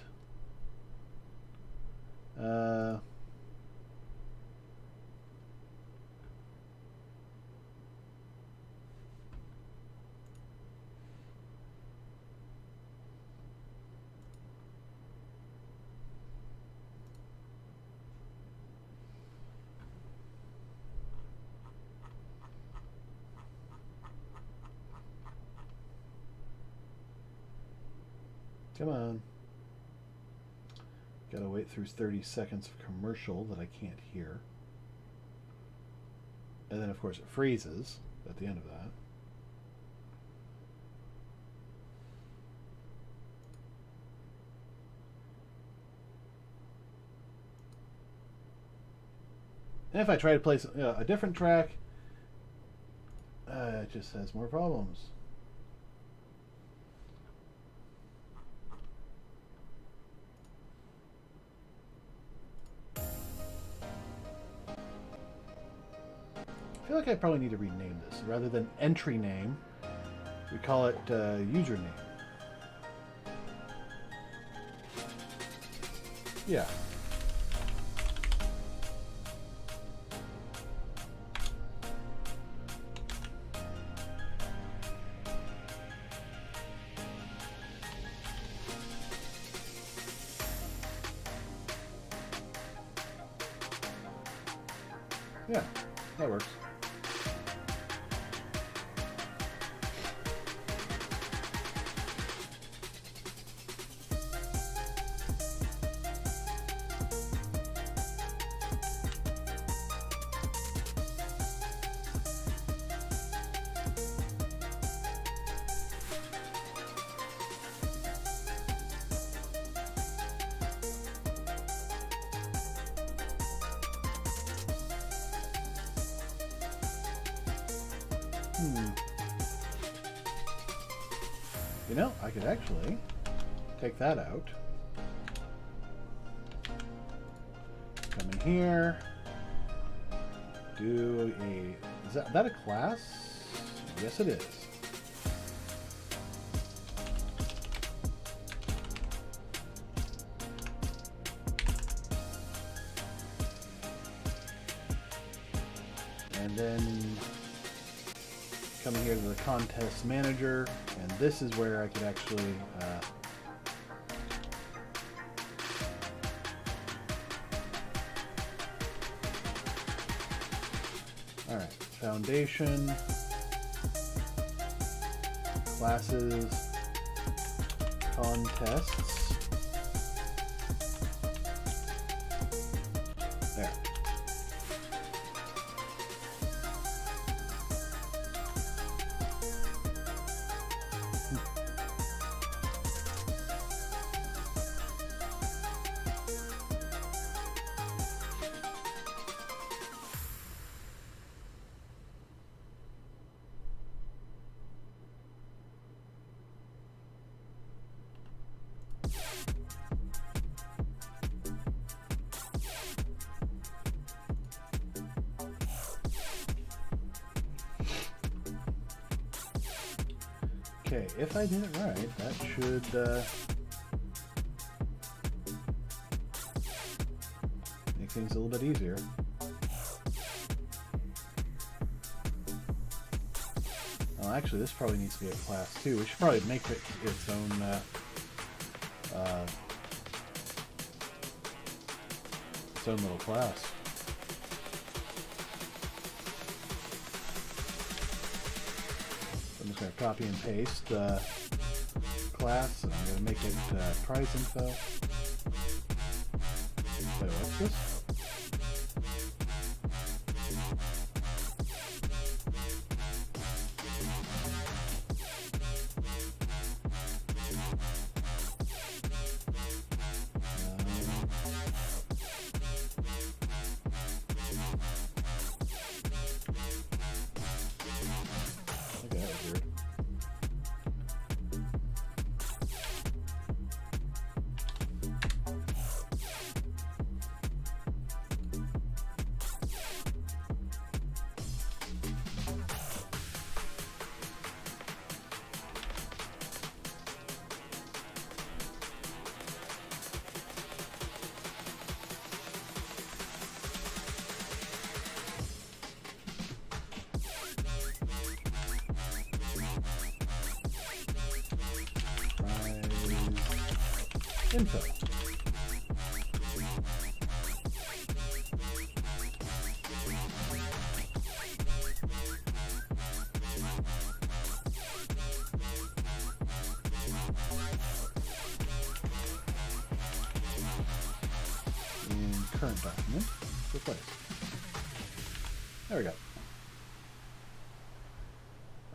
Come on. Gotta wait through 30 seconds of commercial that I can't hear. And then, of course, it freezes at the end of that. And if I try to play a different track, it just has more problems. I feel like I probably need to rename this. Rather than entry name, we call it username. Yeah. Yeah, that works. You know, I could actually take that out. Come in here. Do a... Is that a class? Yes, it is. And then come here to the contest manager, and this is where I could actually all right, foundation, classes, contests. There. Okay, if I did it right, that should make things a little bit easier. Well, actually, this probably needs to be a class too. We should probably make it its own little class. I'm just going to copy and paste the class, and I'm going to make it prize info. Wait, what's this? Okay, that was weird. Info. And current document. Replace. There we go.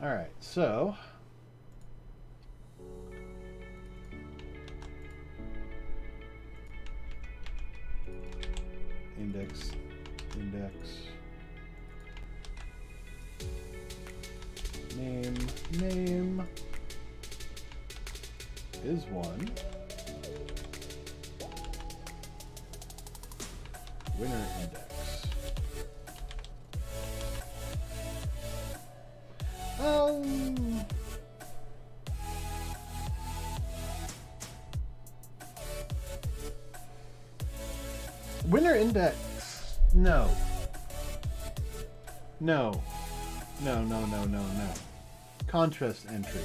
All right, so index, name is one, winner index. Winner index. No. Contrast entry.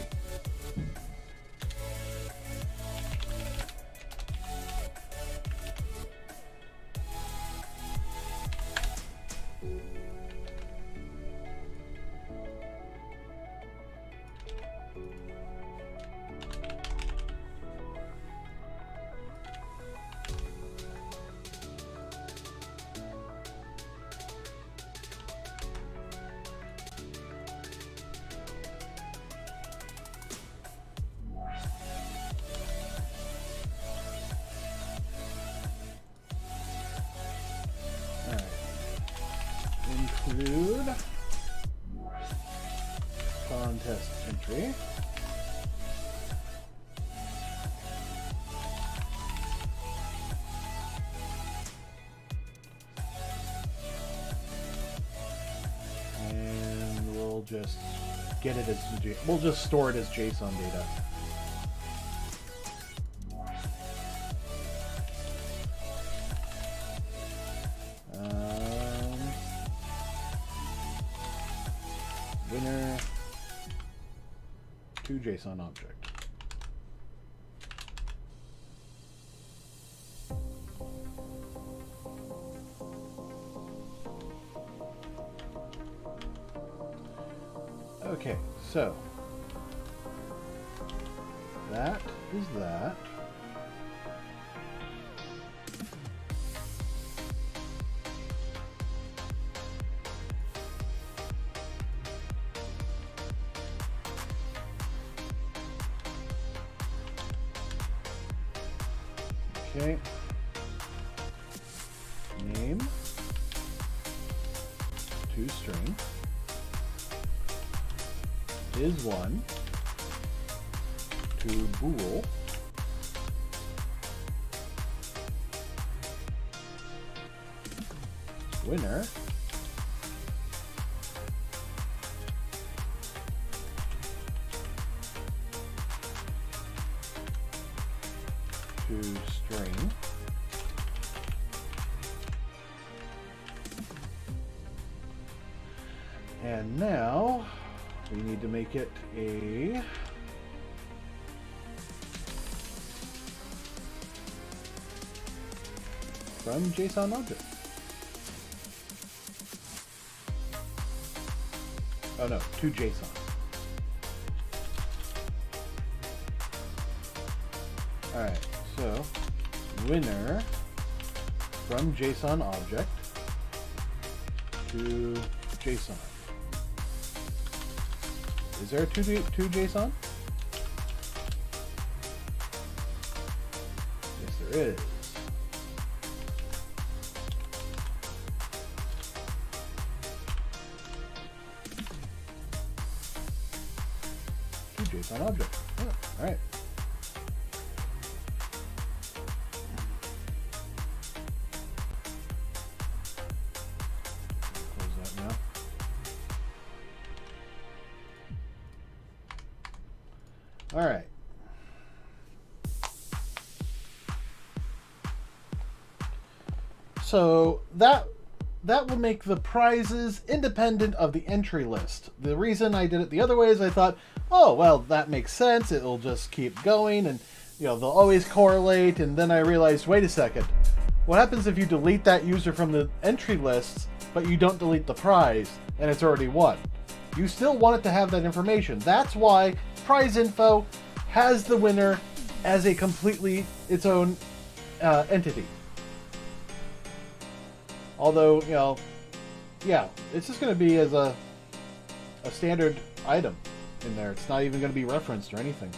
just get it as we'll just store it as JSON data. Winner to JSON object. Okay, so that is that. Okay. Name to string is 1 to bool winner to string and now we need to make it a from JSON object. Oh no, to JSON. Alright, so winner from JSON object to JSON. Is there a to JSON? Yes, there is. To JSON object. Oh, all right. Close that now. All right. So that will make the prizes independent of the entry list. The reason I did it the other way is I thought, oh, well, that makes sense. It'll just keep going and, you know, they'll always correlate. And then I realized, wait a second. What happens if you delete that user from the entry lists, but you don't delete the prize and it's already won? You still want it to have that information. That's why prize info has the winner as a completely its own entity. Although, you know, yeah, it's just going to be as a standard item in there. It's not even going to be referenced or anything.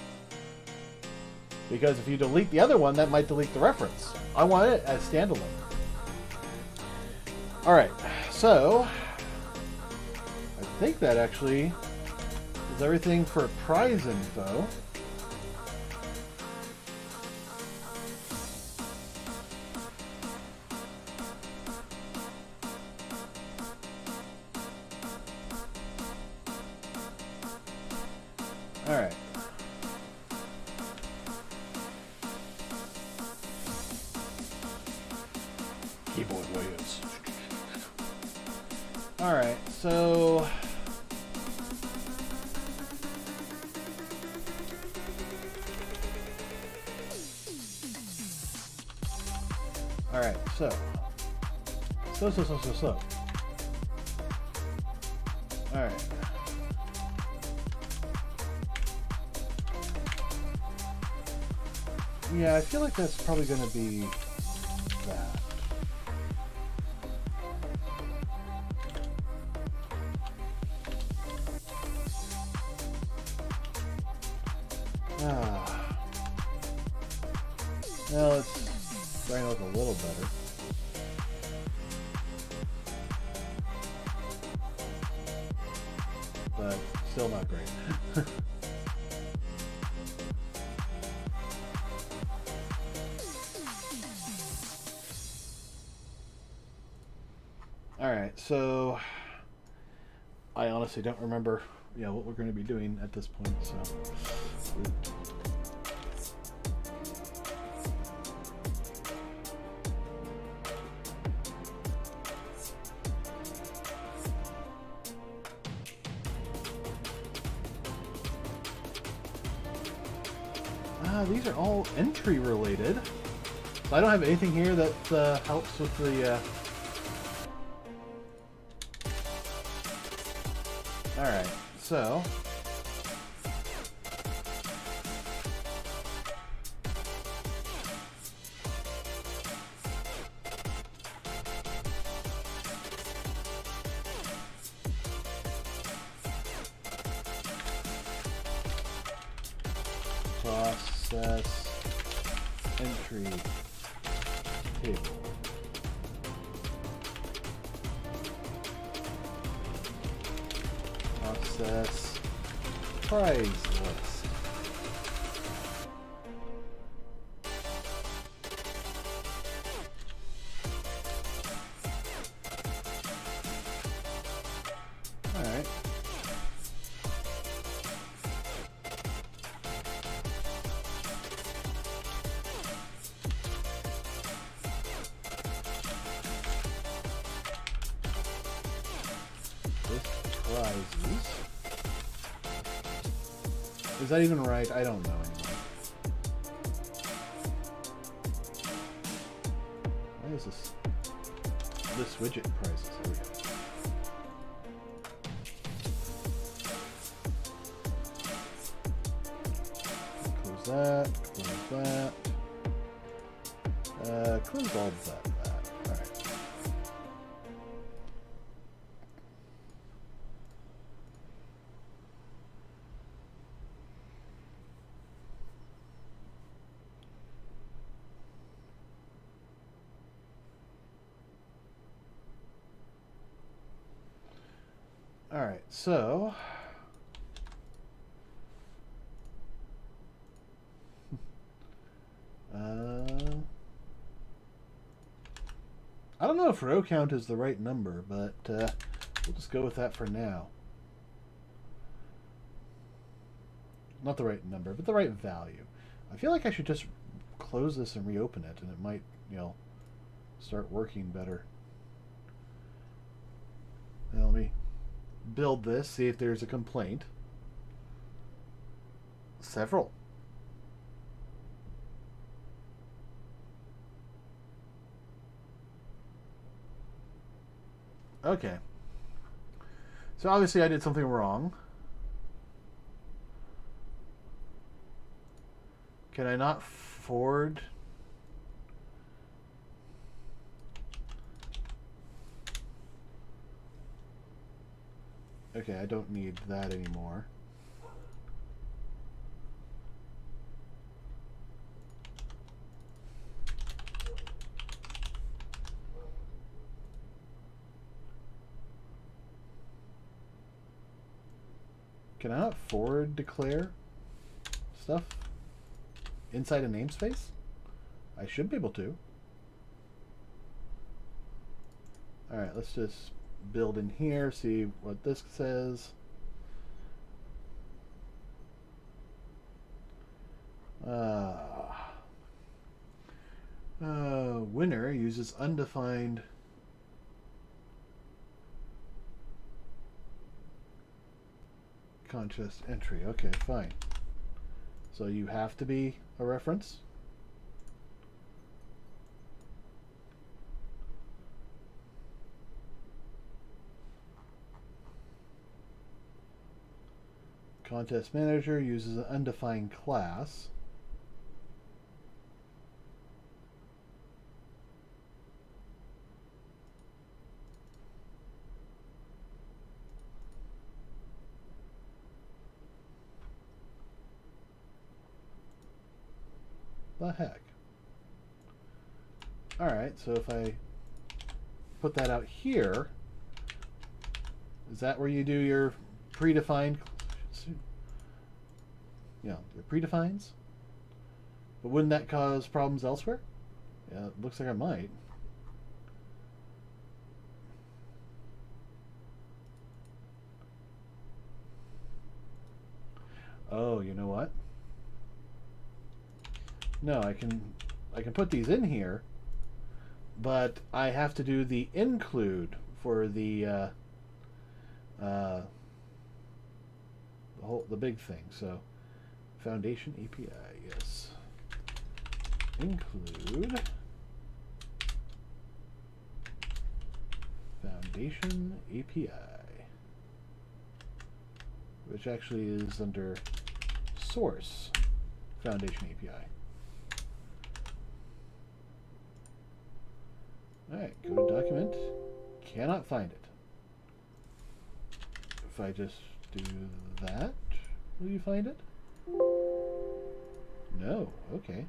Because if you delete the other one, that might delete the reference. I want it as standalone. Alright, so I think that actually is everything for prize info. Alright. Keyboard warriors. Alright, so alright, so alright. Yeah, I feel like that's probably going to be that. Well, it's starting to look a little better. But still not great. Alright, so I honestly don't remember, what we're going to be doing at this point. So, these are all entry related. So I don't have anything here that helps with the. All right, so. Process entry table. Process prize list. All right. Prizes. Is that even right? I don't know anymore. Why is this widget prizes? There we go. Close that. Close that. Close all of that. All right. All right, so I don't know if row count is the right number, but we'll just go with that for now. Not the right number, but the right value. I feel like I should just close this and reopen it, and it might, start working better. Now let me build this, see if there's a complaint. Several. Okay. So obviously I did something wrong. Can I not forward? Okay, I don't need that anymore. Can I not forward declare stuff inside a namespace? I should be able to. Alright, let's just build in here, see what this says. Winner uses undefined contest entry. Okay, fine. So you have to be a reference. Contest manager uses an undefined class. The heck? Alright, so if I put that out here, is that where you do your predefined, your predefines? But wouldn't that cause problems elsewhere? Yeah, it looks like I might. Oh, you know what? No, I can put these in here, but I have to do the include for the big thing. So foundation API, yes. Include foundation API, which actually is under source foundation API. Alright, go to document. Cannot find it. If I just do that, will you find it? No, okay.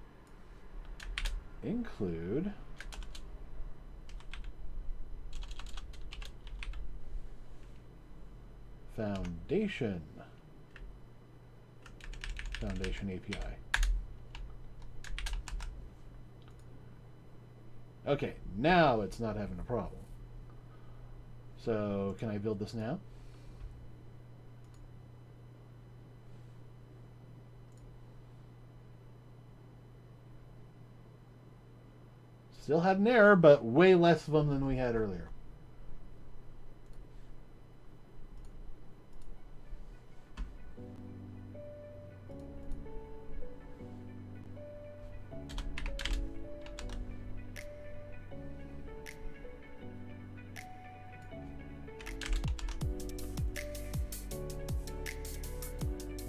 Include foundation API. Okay, now it's not having a problem. So can I build this now? Still had an error, but way less of them than we had earlier.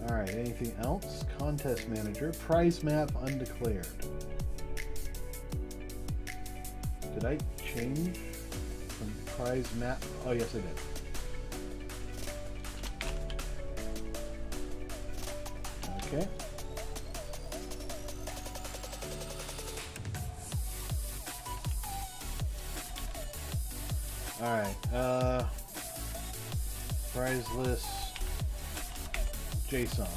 Alright, anything else? Contest manager, prize map undeclared. Did I change from prize map? Oh, yes, I did. Okay. Alright, prize list JSON.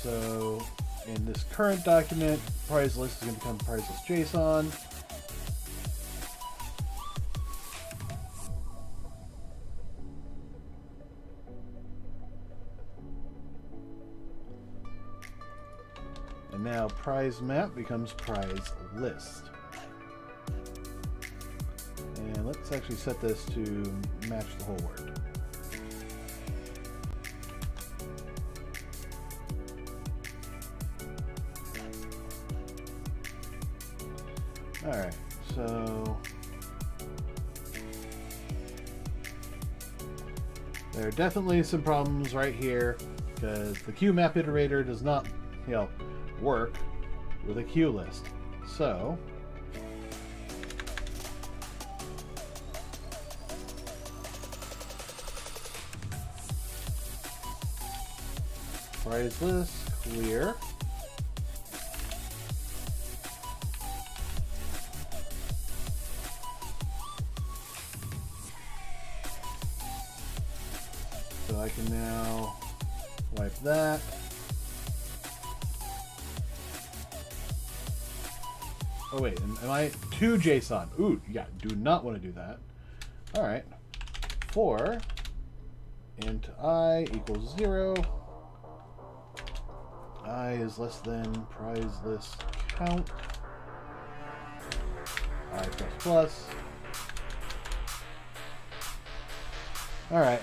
So in this current document, prize list is going to become prize list JSON. And now prize map becomes prize list. And let's actually set this to match the whole word. Alright, so there are definitely some problems right here because the QMap iterator does not, work with a queue list. So prize list clear. So I can now wipe that. Oh wait, am I to JSON? Ooh, yeah, do not want to do that. All right, for int I equals 0. I is less than prize list count. I plus plus. All right.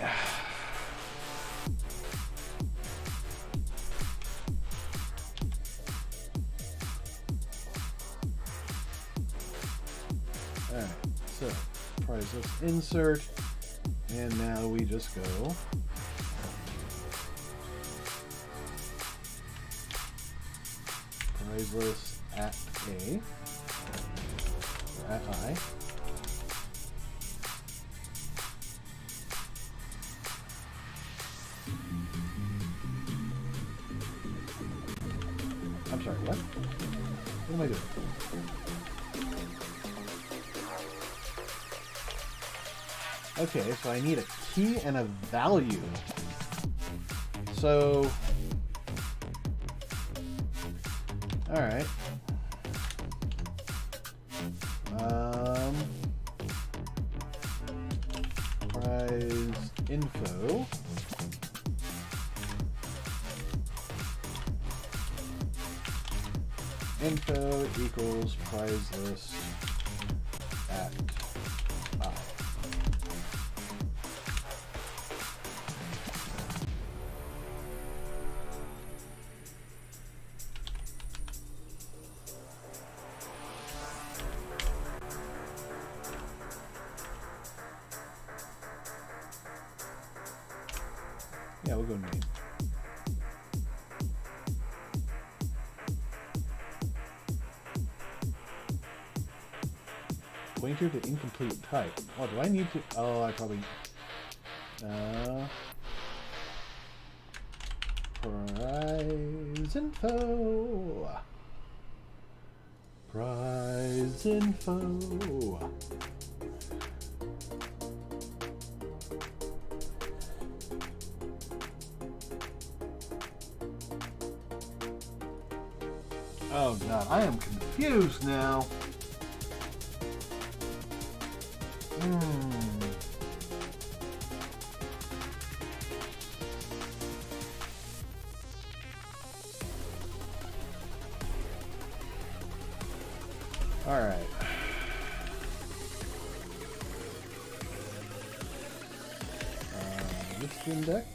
Alright, so prize list insert, and now we just go prize list at A, or at I. I'm sorry, what? What am I doing? Okay, so I need a key and a value. So, all right. info. Info equals prize list at I. Yeah, we'll go name. Pointer to incomplete type. Oh, do I need to? Oh, I probably. Prize info. Prize info. Oh god, I am confused now. All right. List index.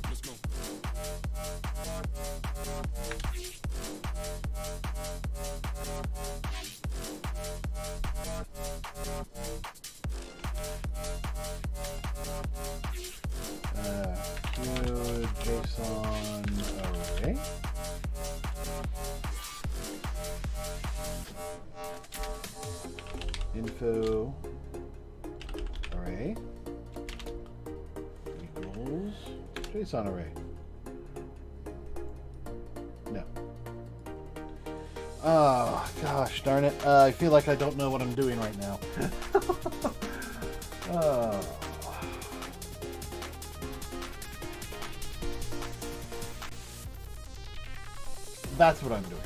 Let's go. New JSON array. Info array equals JSON array. No. Oh, gosh darn it. I feel like I don't know what I'm doing right now. Oh. That's what I'm doing.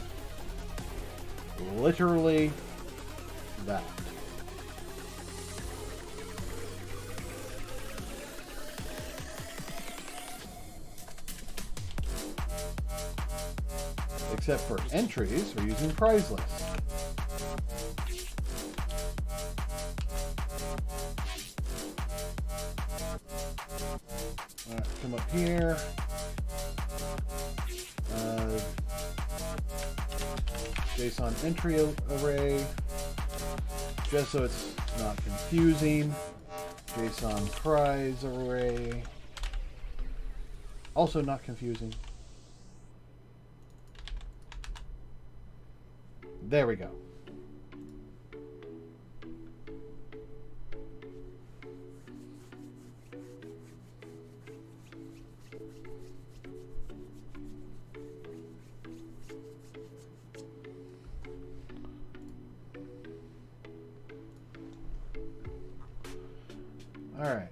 Literally that. Except for entries, we're using prize list. All right, come up here. JSON entry array, just so it's not confusing. JSON prize array, also not confusing. There we go. All right.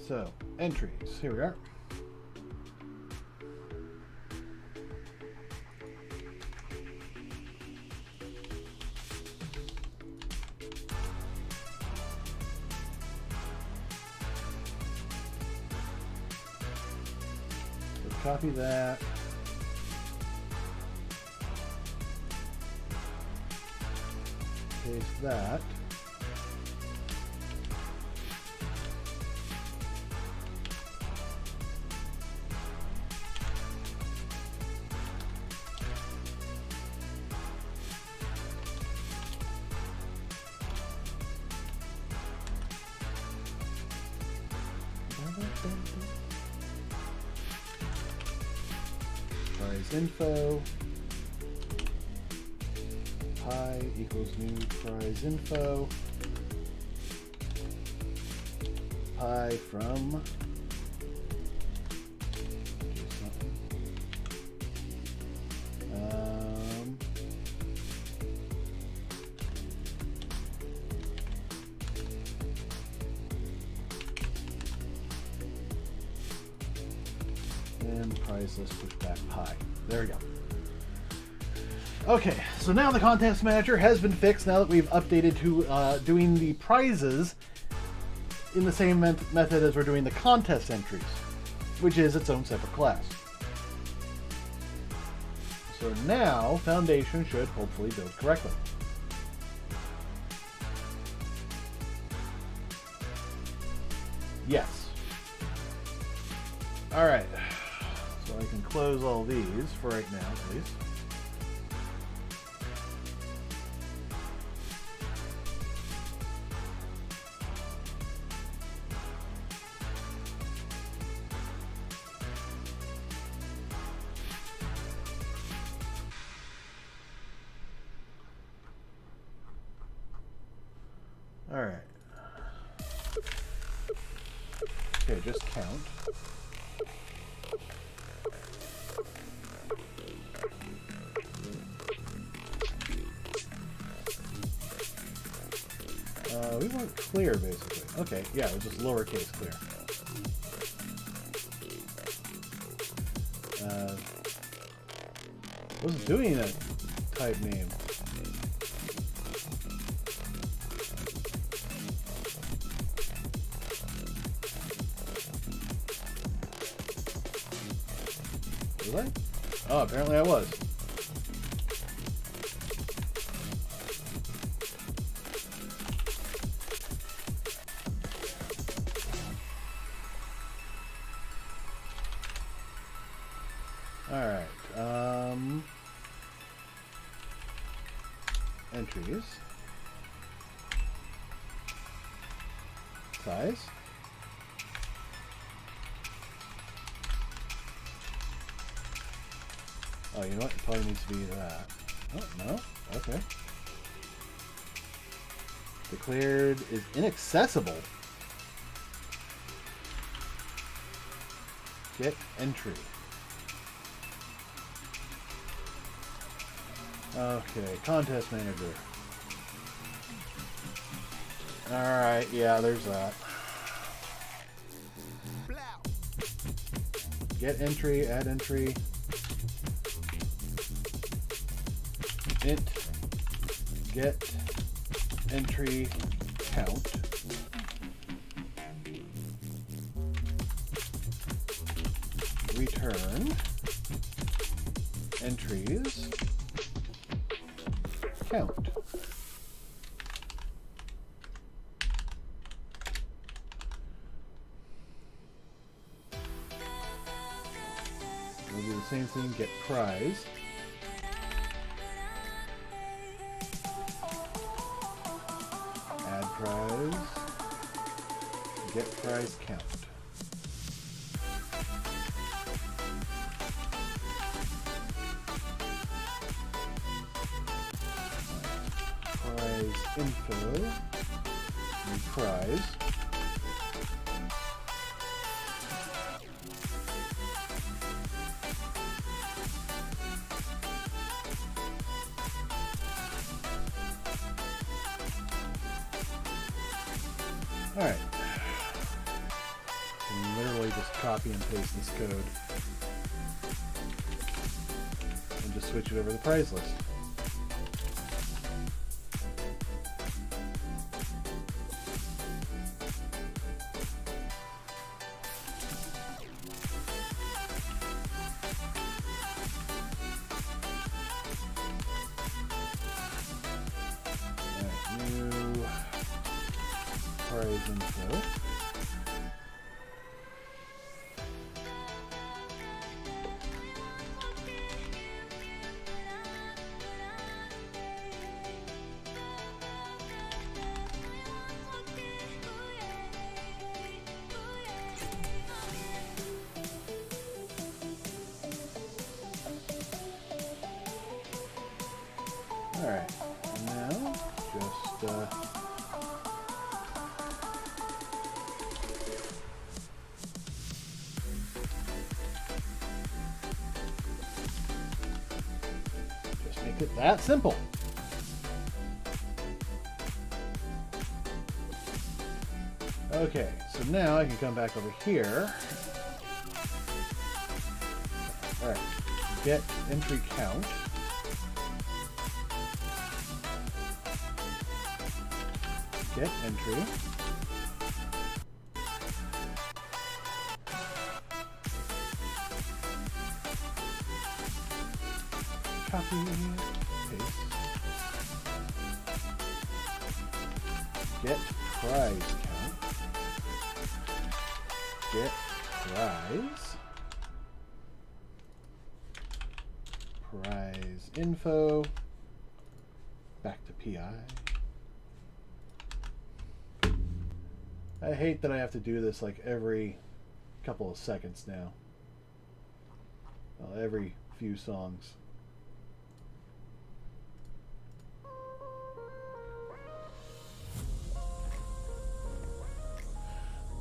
So, entries. Here we are. So copy that. Paste that. Prize info. Pi equals new prize info. Pi from and prize list push back pi. There we go. Okay, so now the contest manager has been fixed now that we've updated to doing the prizes in the same method as we're doing the contest entries, which is its own separate class. So now Foundation should hopefully build correctly. Yes. Alright. So I can close all these for right now, at least. Alright. Okay, just count. We want clear, basically. Okay, yeah, it was just lowercase clear. Wasn't doing a type name. Was I? Oh, apparently I was. Alright, entries, size, oh, you know what, it probably needs to be that. Oh, no, okay. Declared is inaccessible. Get entry. Okay, contest manager. Alright, yeah, there's that. Get entry, add entry. Int get entry count. Return entries count. We'll do the same thing, get prize. Add prize. Get prize count. Prize info. New prize. Alright. Can literally just copy and paste this code and just switch it over to the prize list. Alright, new prize info. Alright, now just make it that simple. Okay, so now I can come back over here. Alright, get entry count. Get entry. Copy. Paste. Get prize count. Get prize. Prize info. Back to PI. I hate that I have to do this like every couple of seconds now. Well, every few songs.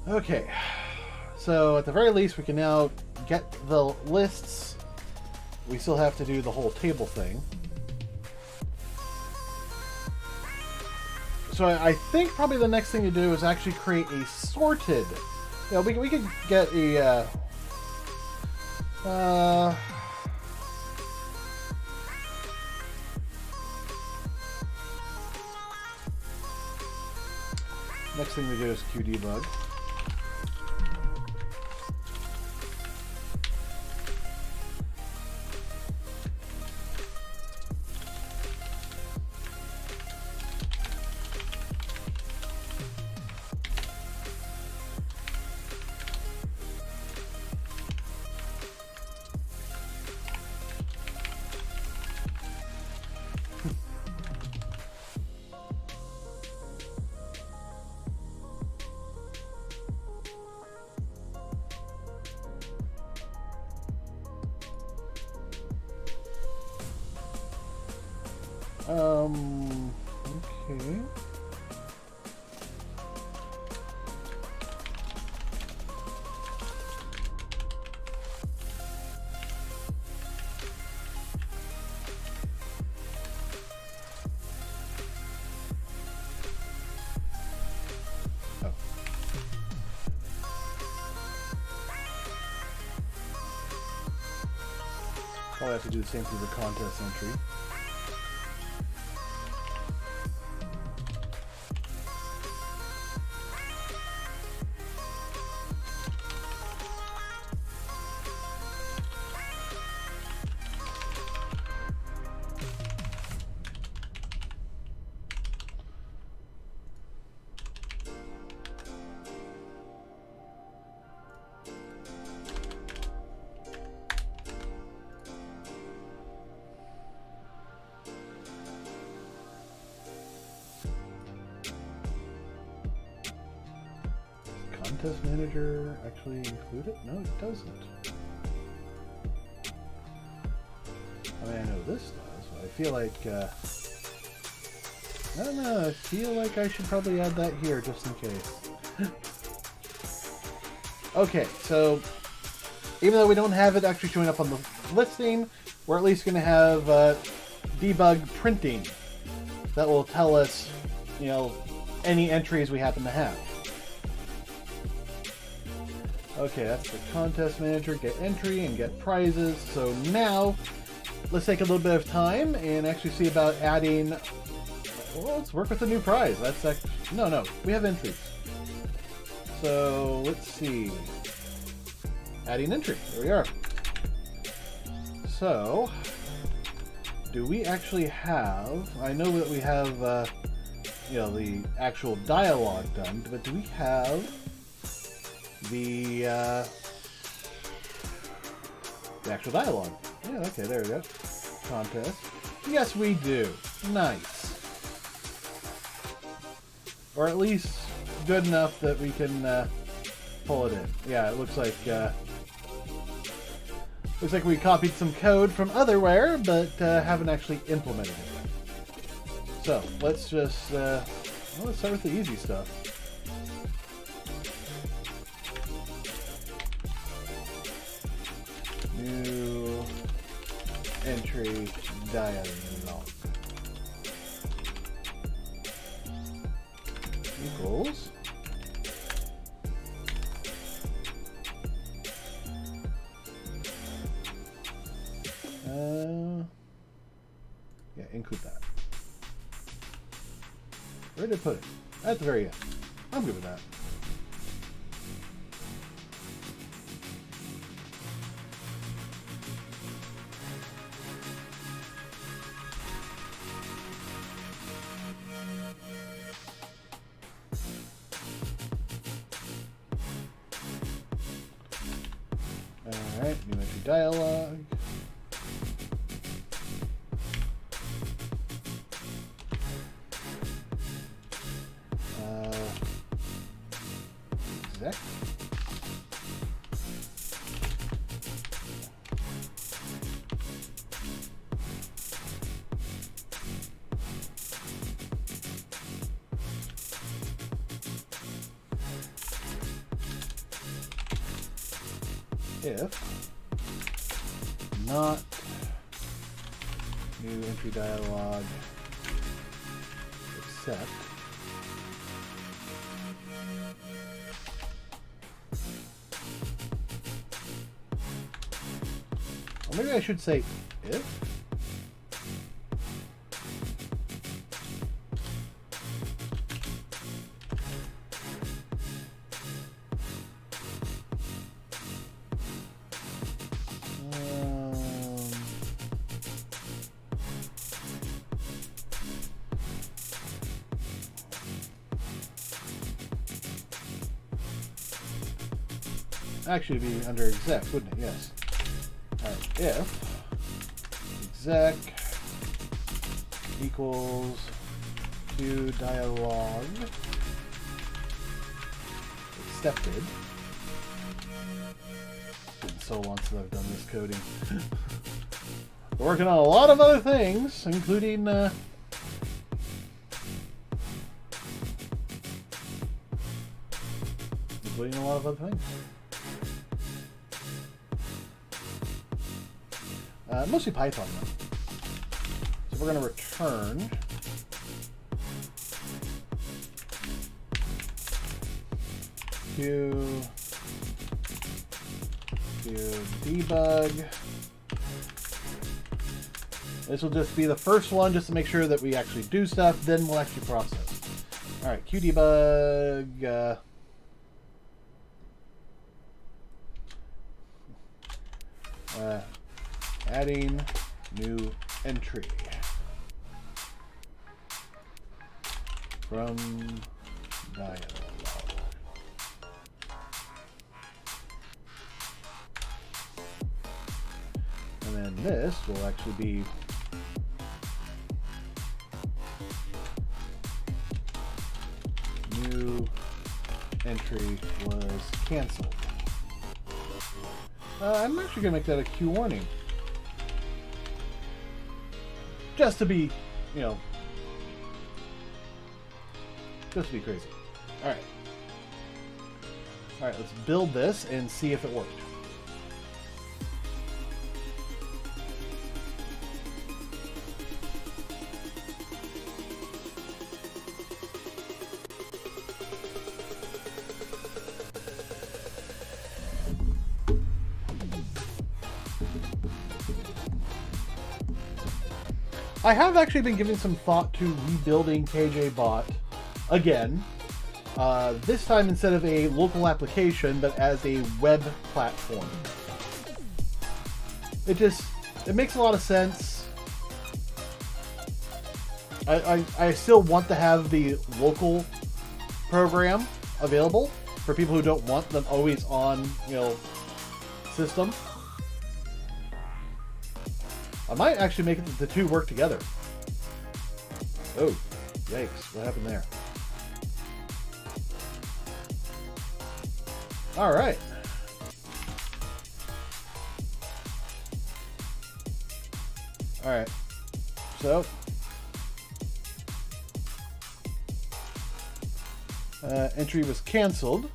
Okay, so at the very least we can now get the lists. We still have to do the whole table thing. So I think probably the next thing to do is actually create a sorted. You know, we could get a next thing we do is QDebug. Okay. Oh. Probably have to do the same thing for contest entry. Contest manager actually include it? No, it doesn't. I mean, I know this does, but I feel like, I don't know, I feel like I should probably add that here just in case. Okay, so even though we don't have it actually showing up on the listing, we're at least going to have debug printing that will tell us, you know, any entries we happen to have. Okay, that's the contest manager, get entry and get prizes. So now, let's take a little bit of time and actually see about adding, well, let's work with a new prize. That's actually, no, we have entries. So let's see, adding entry, there we are. So, do we actually have, I know that we have, you know, the actual dialogue done, but do we have the actual dialogue? Yeah, okay, there we go. Contest. Yes, we do. Nice. Or at least good enough that we can pull it in. Yeah, it looks like we copied some code from otherwhere, but haven't actually implemented it. So let's just well, let's start with the easy stuff. New entry dialogue equals yeah, include that. Where did I put it? At the very end. I'm good with that. Alright, new entry dialogue. Exec. If not new entry dialogue except or maybe I should say if. Actually, it'd be under exec, wouldn't it? Yes. Alright, if exec equals to dialogue accepted. It's been so long since I've done this coding. We're working on a lot of other things, including a lot of other things. Mostly Python though. So we're going to return to debug. This will just be the first one just to make sure that we actually do stuff, then we'll actually process. Alright, qdebug adding new entry from dialog. And then this will actually be new entry was canceled. I'm actually going to make that a Q warning. Just to be, you know, just to be crazy. Alright. Alright, let's build this and see if it worked. I have actually been giving some thought to rebuilding KJBot again. This time instead of a local application, but as a web platform. It makes a lot of sense. I still want to have the local program available for people who don't want them always on, you know, system. I might actually make it that the two work together. Oh, yikes. What happened there? Alright. Alright. So. Entry was canceled.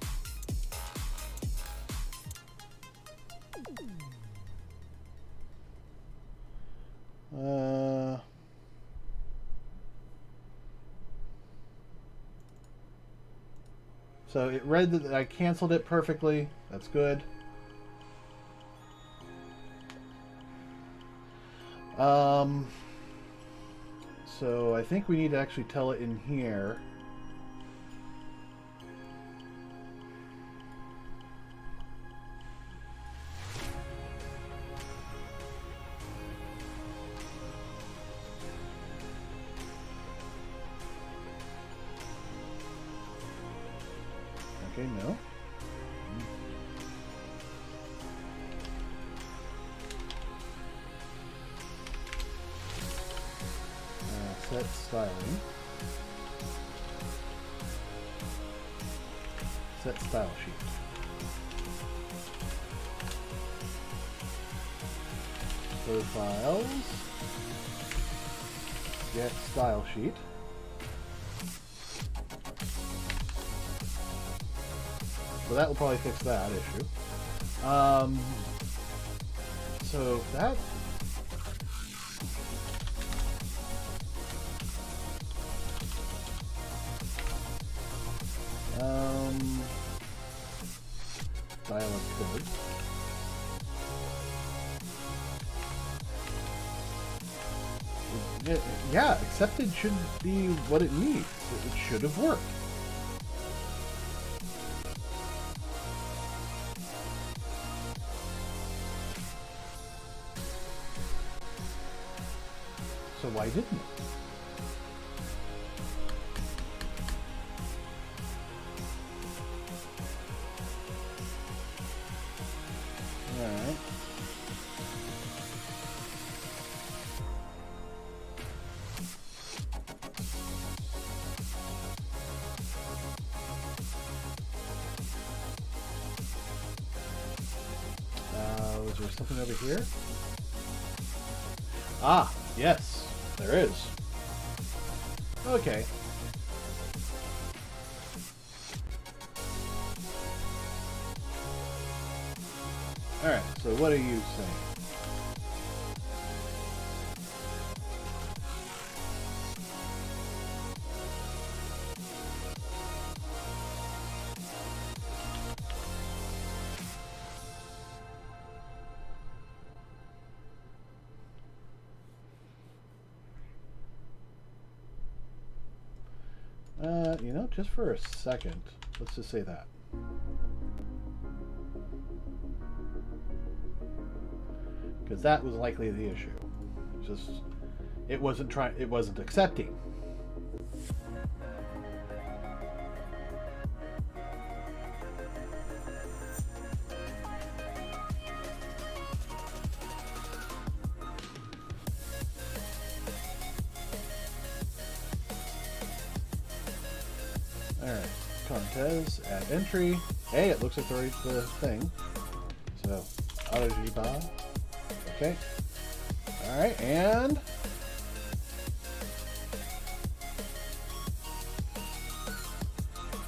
So it read that I canceled it perfectly. That's good. So I think we need to actually tell it in here Okay, no. Set styling. Set style sheet. Profiles. Get style sheet. So that will probably fix that issue. So that. Dialog code. Yeah, accepted should be what it needs. It should have worked. So why didn't it? Alright. Was there something over here? Ah, yes, there is. Okay. Alright, so what are you saying? You know, just for a second, let's just say that. Because that was likely the issue. Just, it wasn't accepting. Alright, Contestants, add entry. Hey, it looks like the right thing. So, KJBot. Okay. Alright, and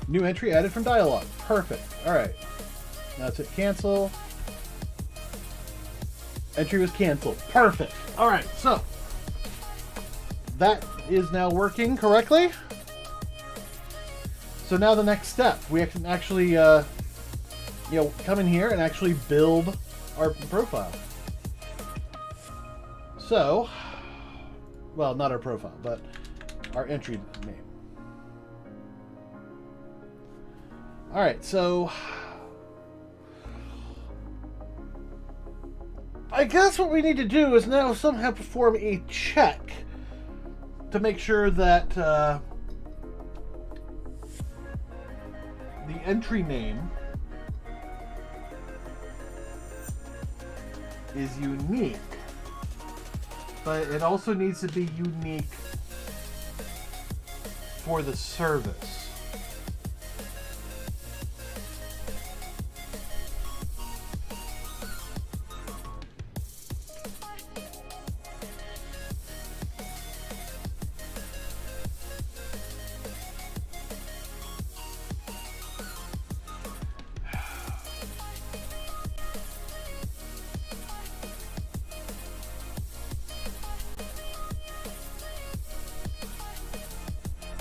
new entry added from dialog. Perfect. Alright. Now let's hit cancel. Entry was canceled. Perfect. Alright, so that is now working correctly. So now the next step, we can actually, come in here and actually build our profile. So, well, not our profile, but our entry name. All right, so I guess what we need to do is now somehow perform a check to make sure that the entry name is unique, but it also needs to be unique for the service.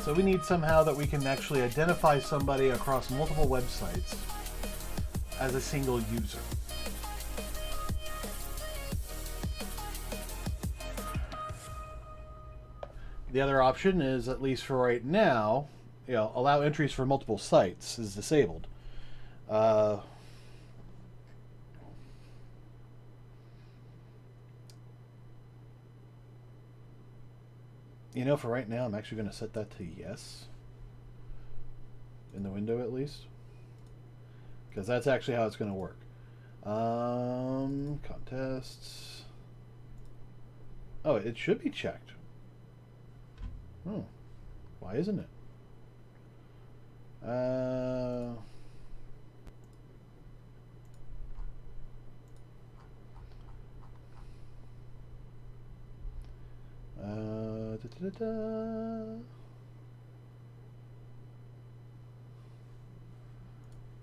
So we need somehow that we can actually identify somebody across multiple websites as a single user. The other option is, at least for right now, allow entries for multiple sites is disabled. For right now, I'm actually going to set that to yes. In the window, at least. because that's actually how it's going to work. Contests. Oh, it should be checked. Oh, why isn't it?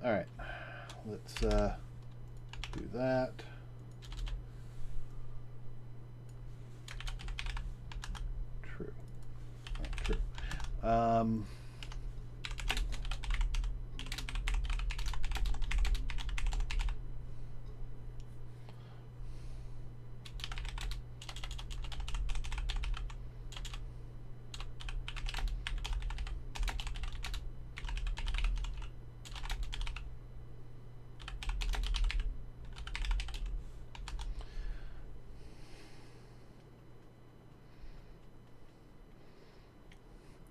All right, let's do that. True. Oh, true.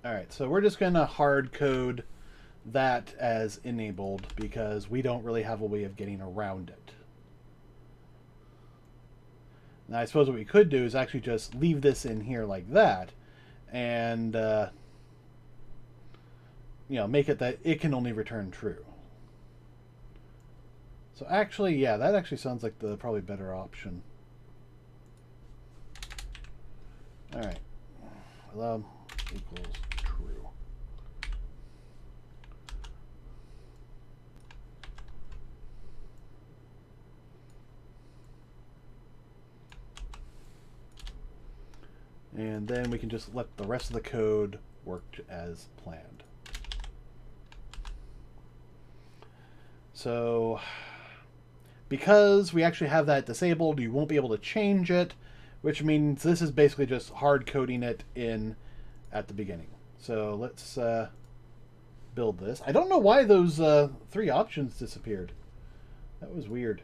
All right, so we're just going to hard code that as enabled because we don't really have a way of getting around it. Now, I suppose what we could do is actually just leave this in here like that and, make it that it can only return true. So actually, yeah, that actually sounds like the probably better option. All right, allow equals true. And then we can just let the rest of the code work as planned. So because we actually have that disabled, you won't be able to change it, which means this is basically just hard coding it in at the beginning. So let's build this. I don't know why those 3 options disappeared. That was weird.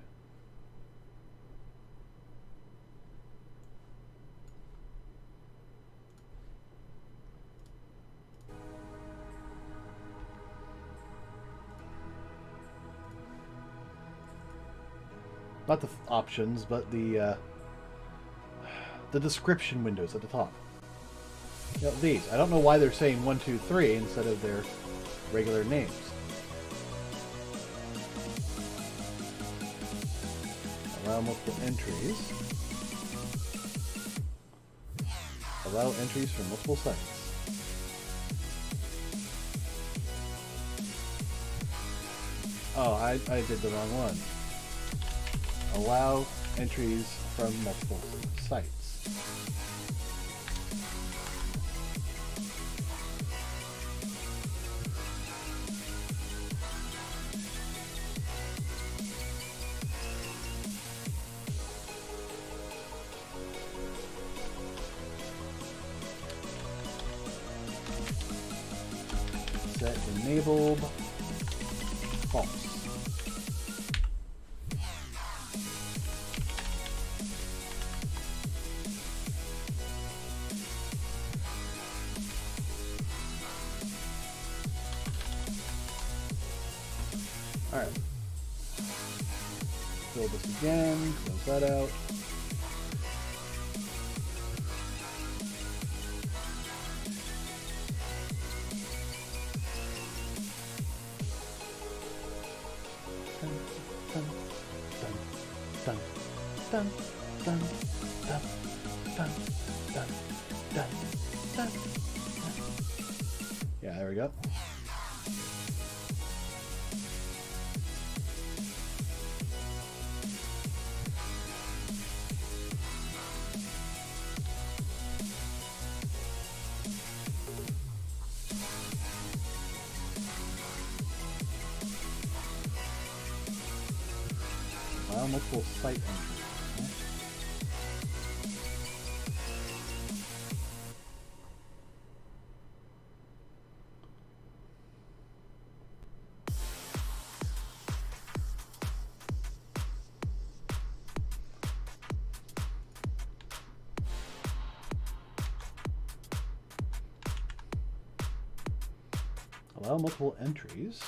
Not the options, but the description windows at the top. These. I don't know why they're saying 1, 2, 3 instead of their regular names. Allow multiple entries. Allow entries from multiple sites. Oh, I did the wrong one. Allow entries from multiple sites. Set enabled false. Alright. Fill this again, close that out. Dun, dun, dun, dun, dun, dun, dun, dun, dun. Yeah, there we go. Allow multiple site entries. Allow multiple entries.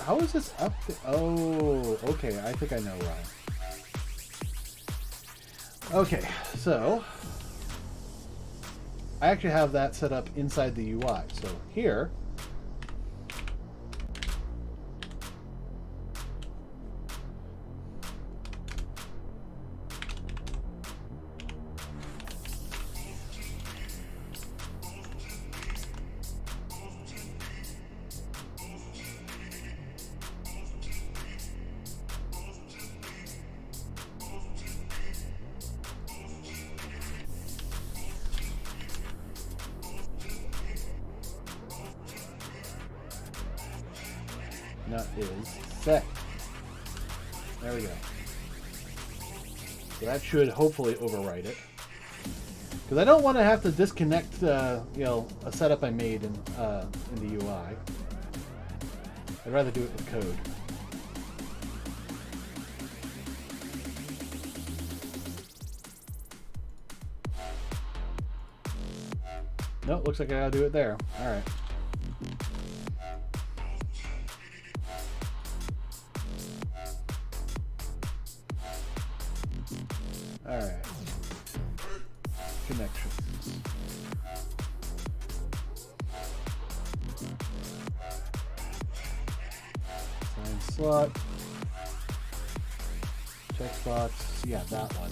How is this up? Oh, okay. I think I know why. Okay, so I actually have that set up inside the UI. So here, nut is set. There we go. So that should hopefully overwrite it. Because I don't want to have to disconnect, you know, a setup I made in the UI. I'd rather do it with code. Nope, looks like I gotta do it there. Alright. Alright. Connections. Sign slot. Checkbox. Yeah, that one.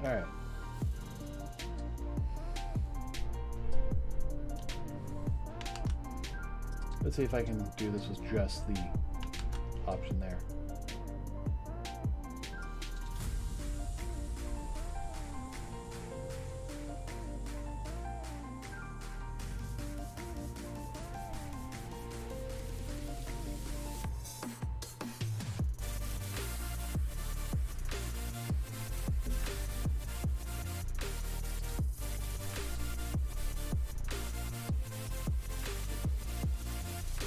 Alright. Let's see if I can do this with just the option there.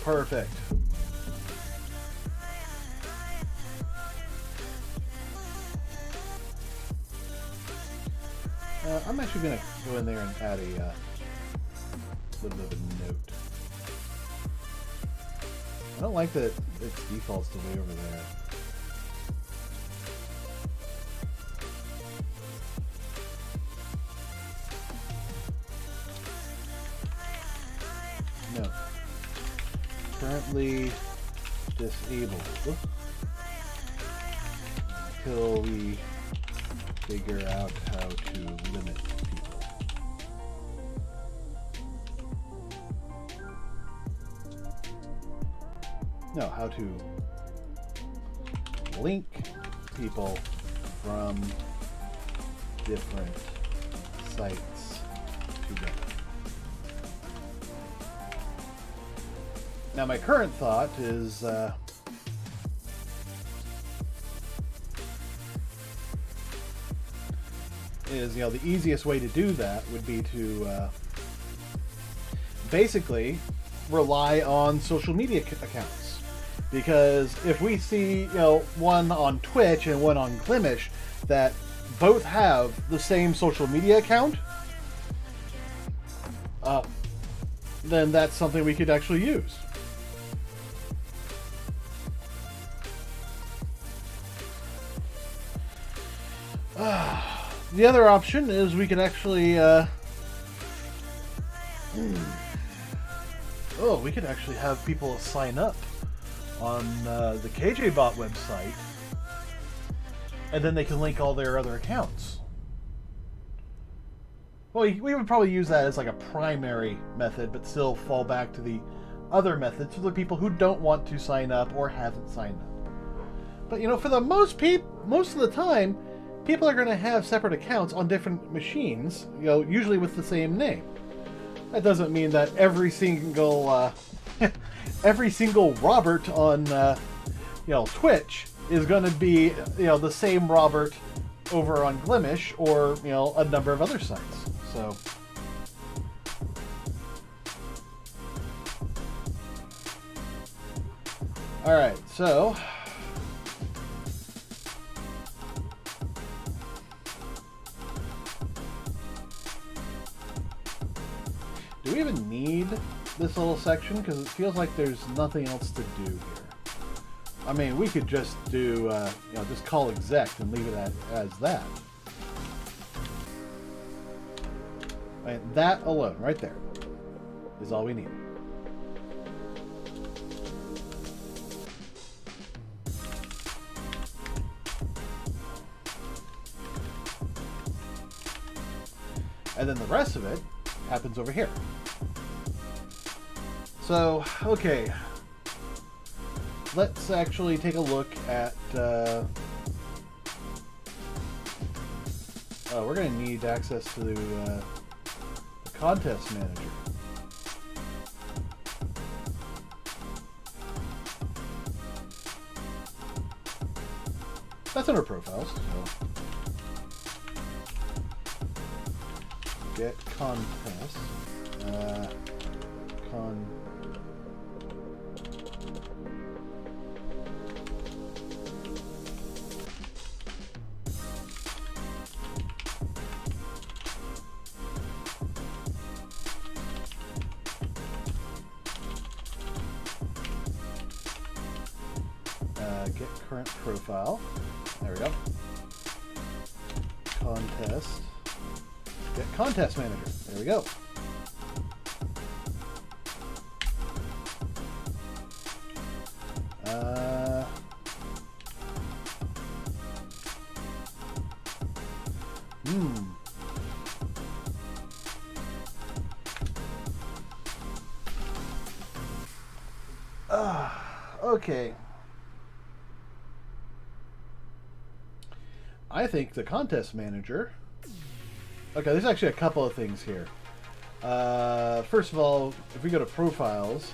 Perfect. I'm actually going to go in there and add a little bit of a note. I don't like that its default's the way over there. No. Currently disabled until we figure out how to limit people. No, how to link people from different sites together. Now, my current thought is you know, the easiest way to do that would be to basically rely on social media accounts, because if we see, you know, one on Twitch and one on Glimish that both have the same social media account, then that's something we could actually use. The other option is we can actually, we could actually have people sign up on the KJBot website, and then they can link all their other accounts. Well, we would probably use that as like a primary method, but still fall back to the other methods for the people who don't want to sign up or haven't signed up. But, you know, for the most of the time, people are going to have separate accounts on different machines, you know, usually with the same name. That doesn't mean that every single Robert on you know, Twitch is going to be, you know, the same Robert over on Glimish or, you know, a number of other sites. So all right, so Do we even need this little section? Because it feels like there's nothing else to do here. I mean, we could just do, just call exec and leave it as that. And that alone, right there, is all we need. And then the rest of it happens over here. So, okay. Let's actually take a look at... we're going to need access to the contest manager. That's under profiles. So. Get contest. Get current profile. There we go. Contest. Get contest manager. There we go. Okay. I think the contest manager... Okay, there's actually a couple of things here. First of all, if we go to profiles,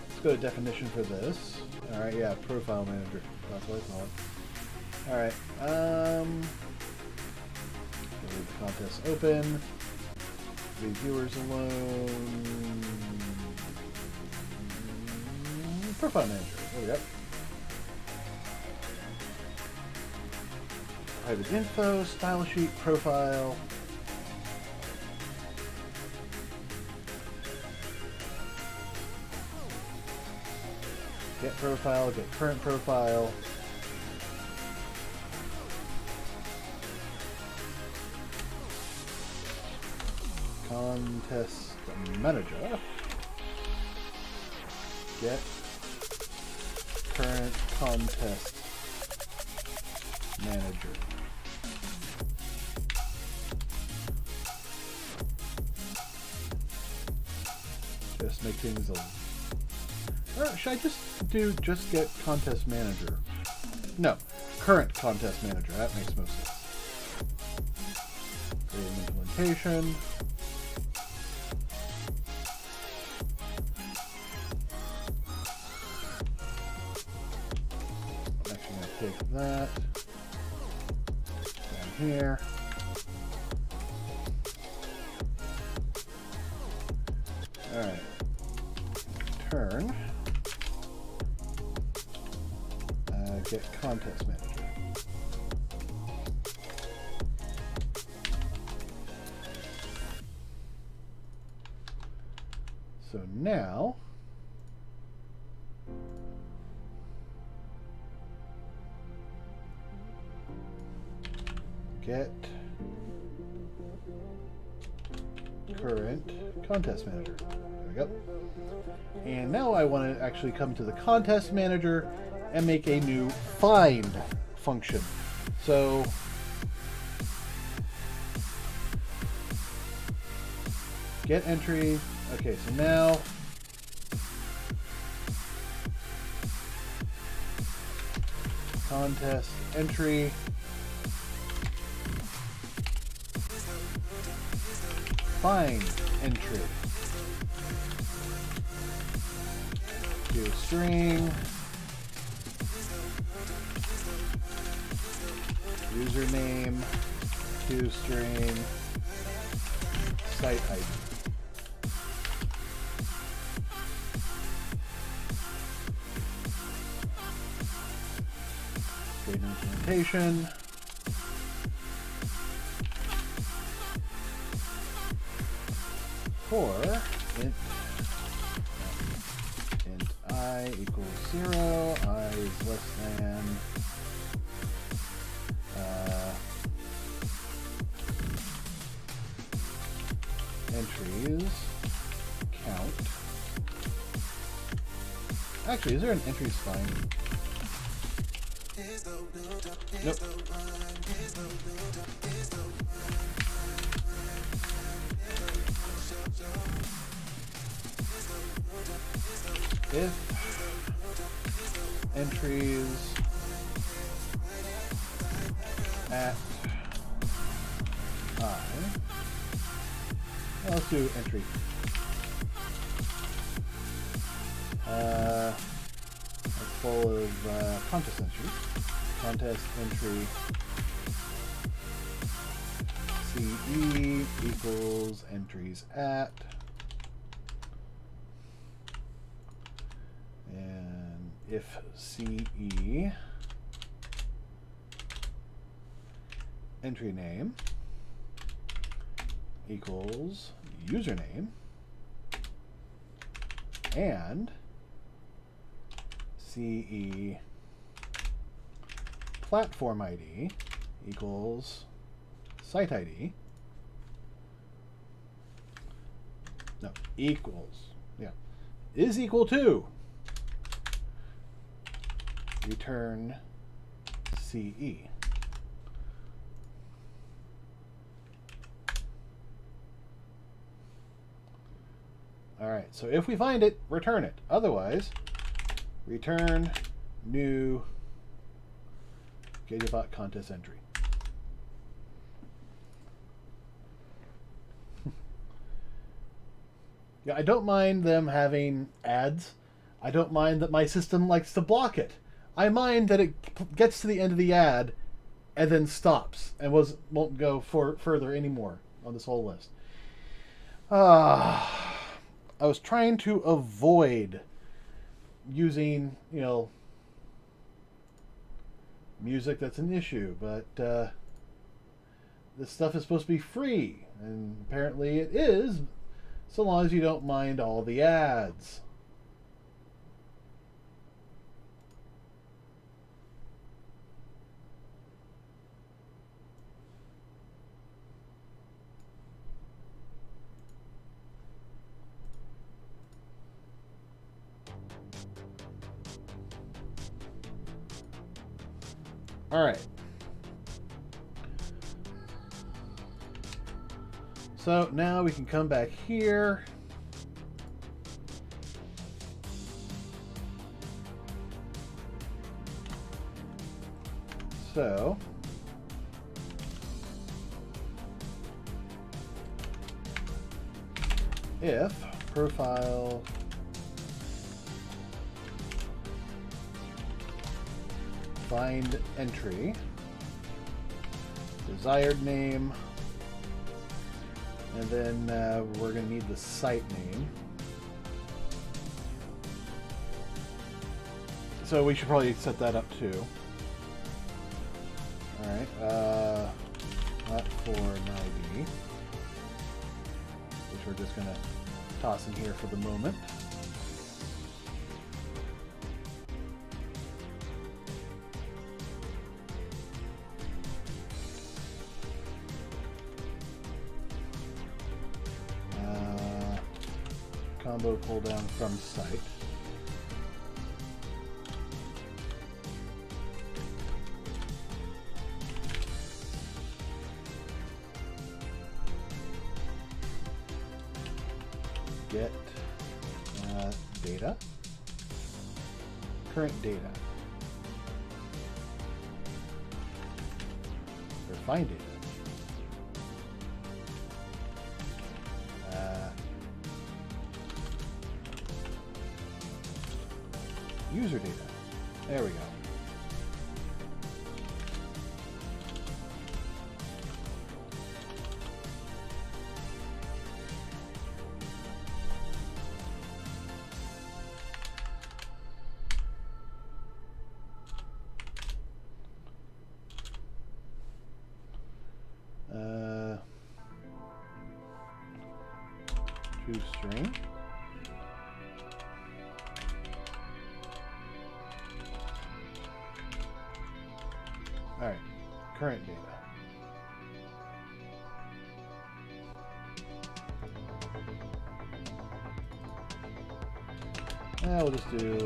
let's go to definition for this. Alright, yeah, profile manager. That's what I call it. Alright, leave the contest open. Leave viewers alone. Profile manager. There we go. Private info, style sheet, profile. Get profile, get current profile. Contest manager. Get current contest manager. Just make things a... Or should I just get contest manager? No, current contest manager. That makes most sense. Create an implementation. Actually, I'm going to take that down here. All right. Turn. Get contest manager. So now get current contest manager. There we go. And now I want to actually come to the contest manager and make a new find function. So get entry. Okay, so now contest entry. Find entry. Do string. Username, toString, site ID. Create an implementation. for int I equals 0, I is less than entries count. Actually, is there an entries find? Nope. If entries at I, well, let's do entry. That's full of contest entries. Contest entry CE equals entries at, and if CE entry name equals username and CE platform ID equals site ID. No, equals, yeah, is equal to return CE. All right, so if we find it, return it. Otherwise, return new KJBot contest entry. Yeah, I don't mind them having ads. I don't mind that my system likes to block it. I mind that it gets to the end of the ad and then stops and won't go further anymore on this whole list. I was trying to avoid using, music that's an issue, but this stuff is supposed to be free, and apparently it is, so long as you don't mind all the ads. All right. So now we can come back here. So if profile find entry, desired name, and then we're going to need the site name. So we should probably set that up too. Alright, platform ID, which we're just going to toss in here for the moment. Combo pull down from site. Get data. Current data. Or find data. User data. There we go. toString. All right, current data. Now we'll just do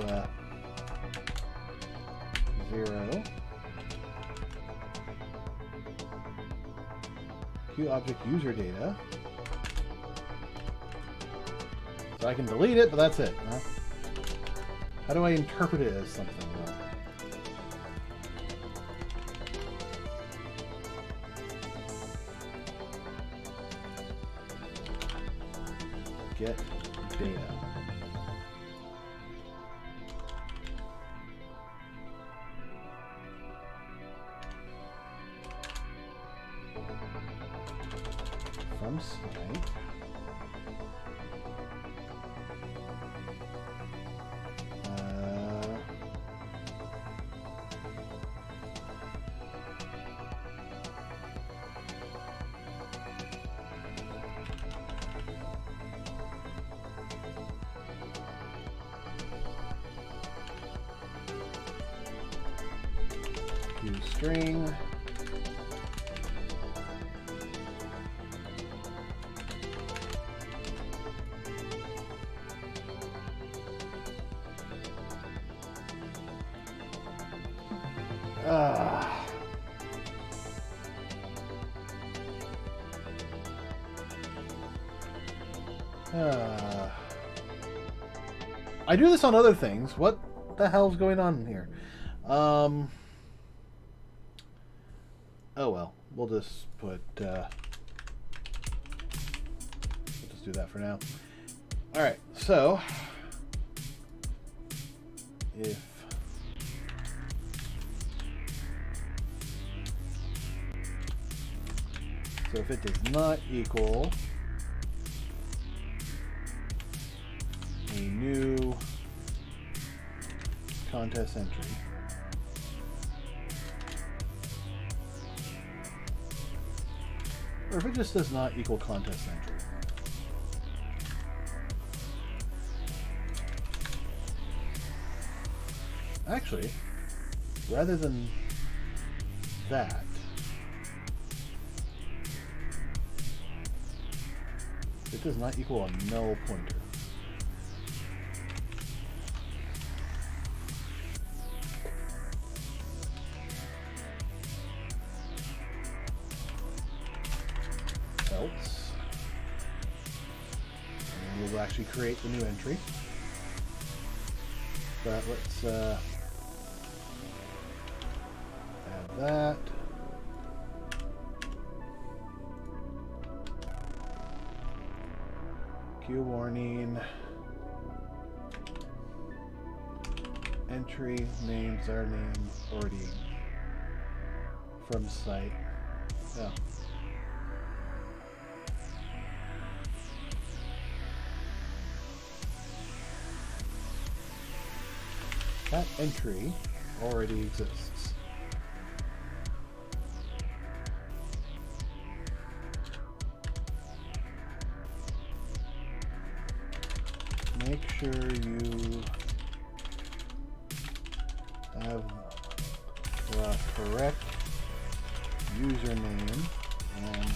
0. QObject user data. So I can delete it, but that's it. Huh? How do I interpret it as something? Get data. From site. String. I do this on other things. What the hell's going on here? Oh well, we'll just put we'll just do that for now. Alright, so if it does not equal a new contest entry, or if it just does not equal contest entry. Actually, rather than that, it does not equal a null pointer. Else, and we'll actually create the new entry. But let's add that. Q warning. Entry names our name already from site. Yeah. That entry already exists. Make sure you have the correct username and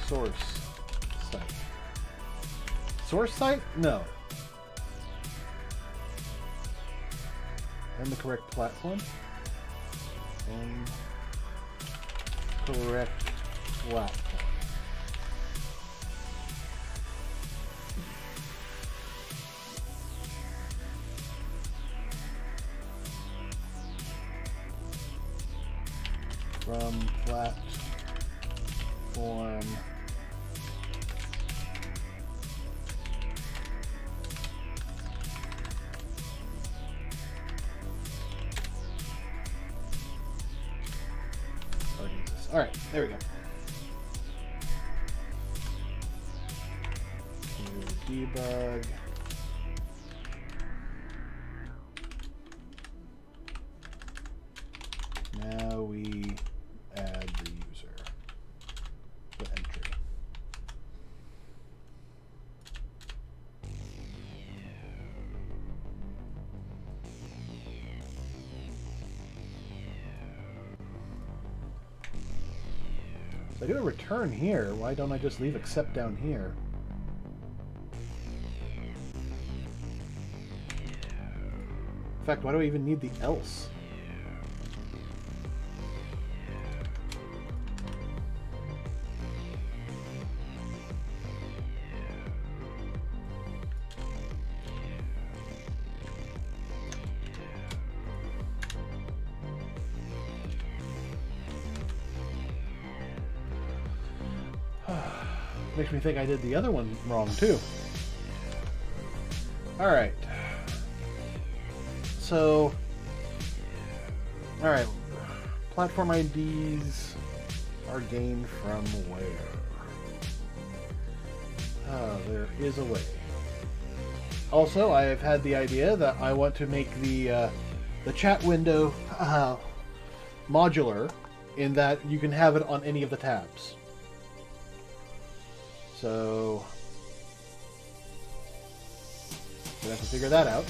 source site. Source site? No. And the correct platform. And correct platform. From platform all right, there we go. Debug. Now we add the user. So I do a return here. Why don't I just leave accept down here? In fact, why do I even need the else? Makes me think I did the other one wrong too. Alright. So, alright. Platform IDs are gained from where? There is a way. Also, I have had the idea that I want to make the chat window modular, in that you can have it on any of the tabs. So, we have to figure that out.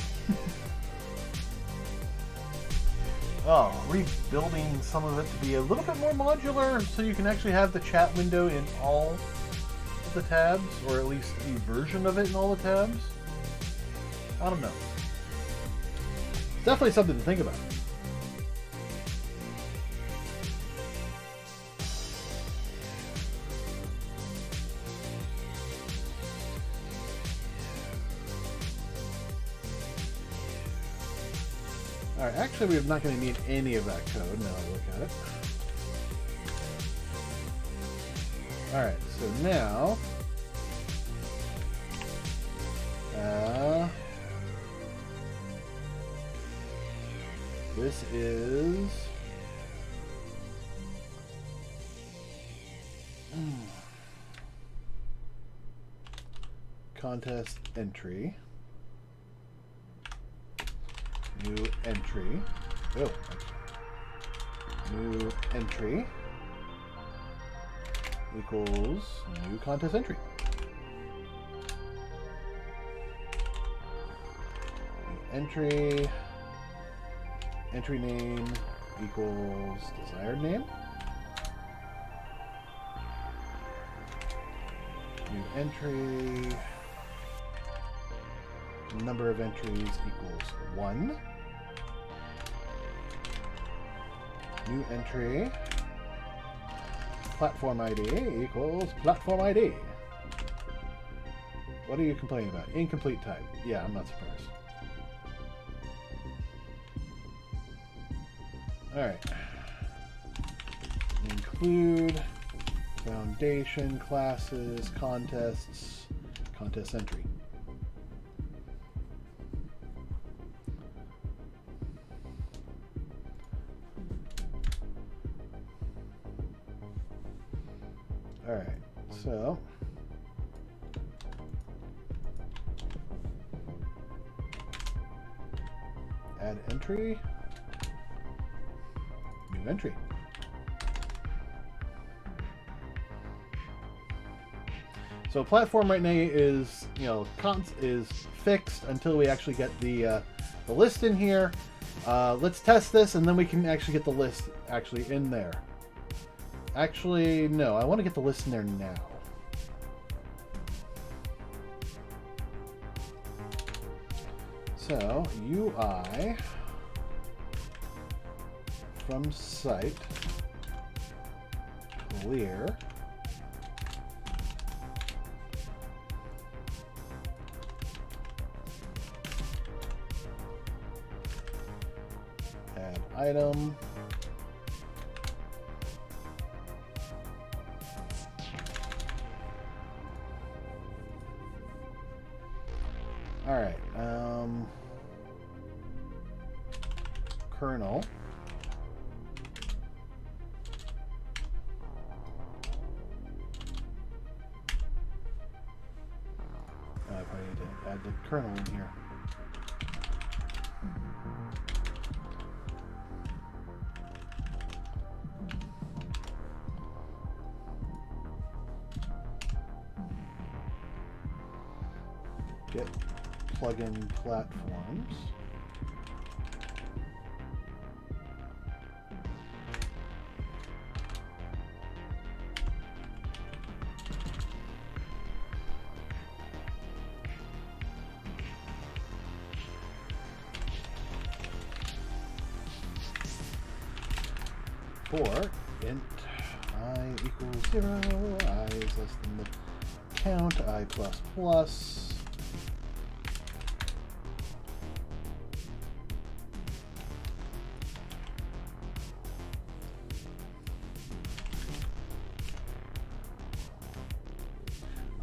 Rebuilding some of it to be a little bit more modular, so you can actually have the chat window in all of the tabs, or at least a version of it in all the tabs. I don't know. Definitely something to think about. Alright, actually we're not going to need any of that code now I look at it. Alright, so now this is contest entry. New entry. Oh, new entry equals new contest entry. New entry. Entry name equals desired name. New entry. Number of entries equals 1. New entry. Platform ID equals platform ID. What are you complaining about? Incomplete type. Yeah, I'm not surprised. Alright. Include foundation, classes, contests, contest entry. Alright, so add entry, new entry. So platform right now is, is fixed until we actually get the list in here. Let's test this, and then we can actually get the list actually in there. Actually, no, I want to get the list in there now. So, UI from site clear add item. Alright, kernel. I probably need to add the kernel in here. Get plugin platforms. for int I equals 0, I is less than the count, I plus plus.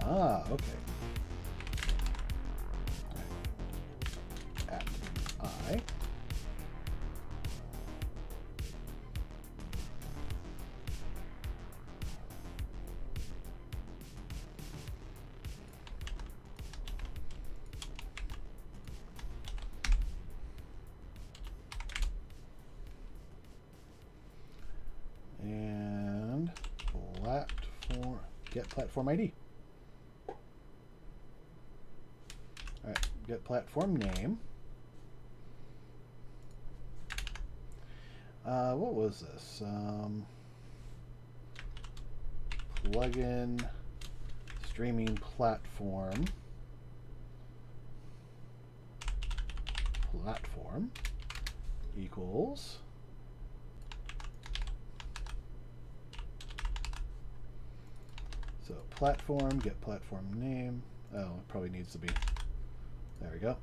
Ah, okay. At I. And platform, get platform ID. All right, get platform name. What was this? Plugin streaming platform. Platform equals so platform, get platform name. Oh, it probably needs to be. There we go.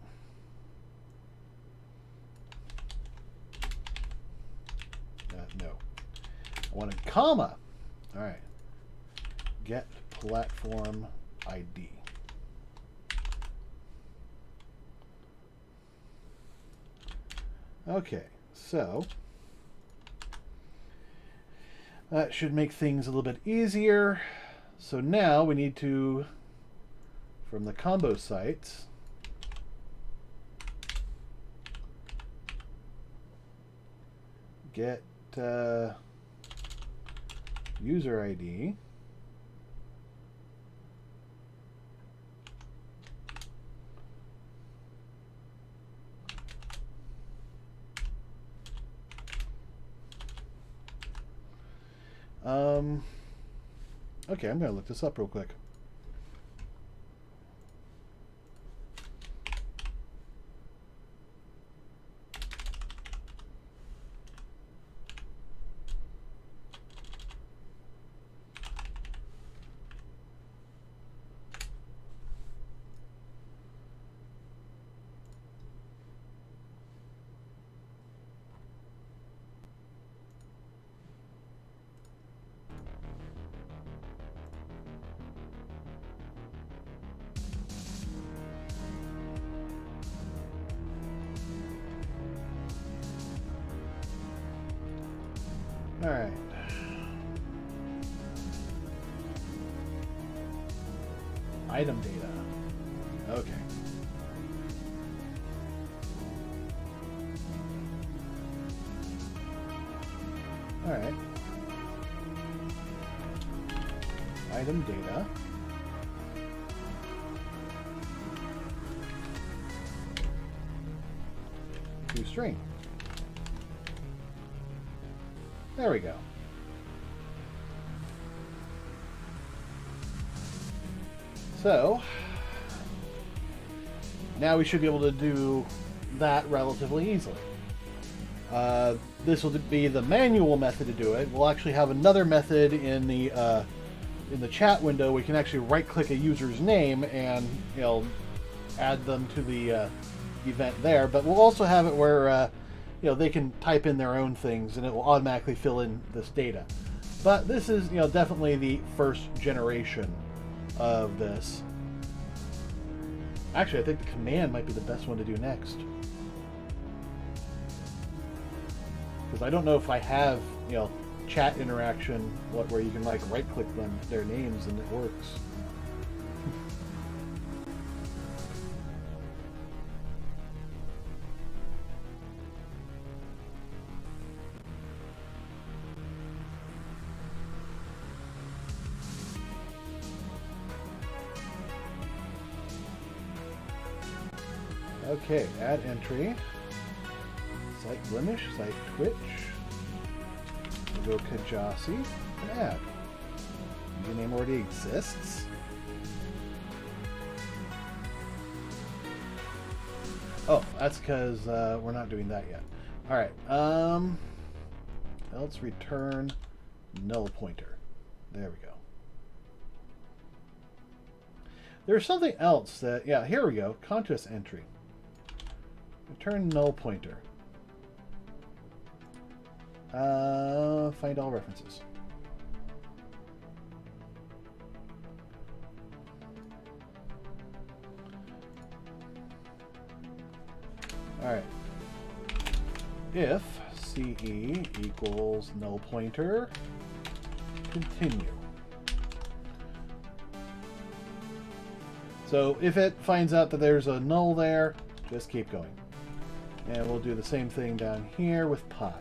No. I want a comma. All right. Get platform ID. Okay, so that should make things a little bit easier. So now we need to, from the combo sites, get user ID. Okay, I'm going to look this up real quick. All right. Item data. Okay. All right. Item data. To string. There we go. So now we should be able to do that relatively easily. This will be the manual method to do it. We'll actually have another method in the chat window. We can actually right-click a user's name and add them to the event there. But we'll also have it where they can type in their own things and it will automatically fill in this data. But this is definitely the first generation of this. Actually, I think the command might be the best one to do next. Because I don't know if I have, chat interaction where you can like right-click them, their names, and it works. Okay, add entry. Site blemish, site Twitch. We'll go Kjasi and add. Username already exists. Oh, that's because we're not doing that yet. All right. else return null pointer. There we go. There's something else that, yeah, here we go. Contest entry. Return null pointer. Find all references. Alright. If CE equals null pointer, continue. So if it finds out that there's a null there, just keep going. And we'll do the same thing down here with pi.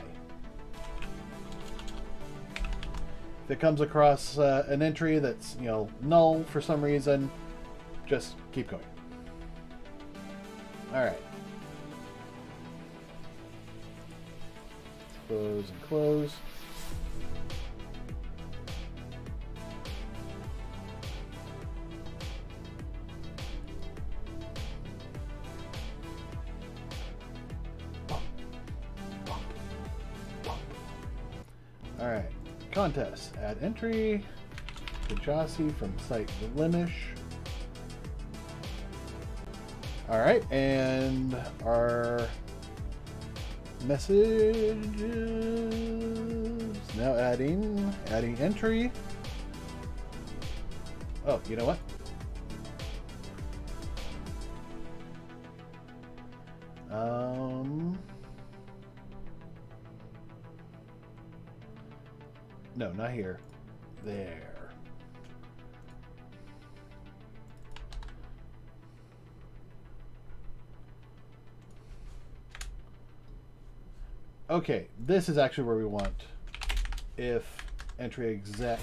If it comes across an entry that's, null for some reason, just keep going. All right. Close and close. All right. Contest. Add entry. Kjasi from site Limish. All right, and our messages now adding entry. Oh, you know what? No, not here. There. Okay, this is actually where we want if entry exec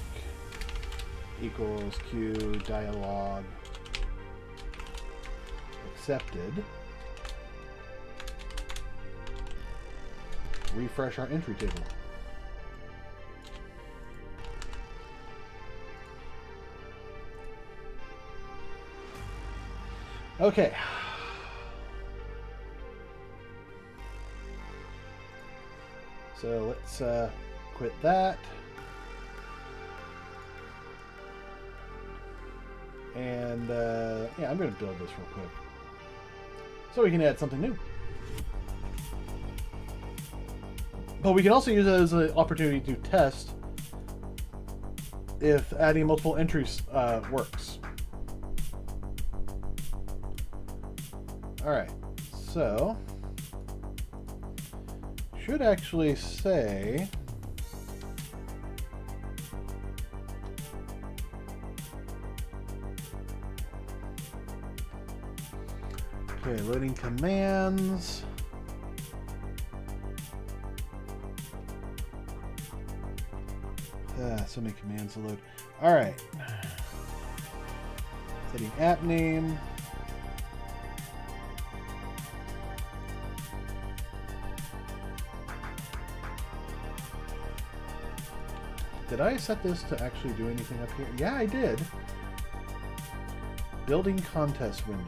equals q dialog accepted. Refresh our entry table. Okay. So let's quit that. And yeah, I'm going to build this real quick so we can add something new. But we can also use it as an opportunity to test if adding multiple entries works. All right, so should actually say okay, loading commands. So many commands to load. All right, setting app name. Did I set this to actually do anything up here? Yeah, I did. Building contest window.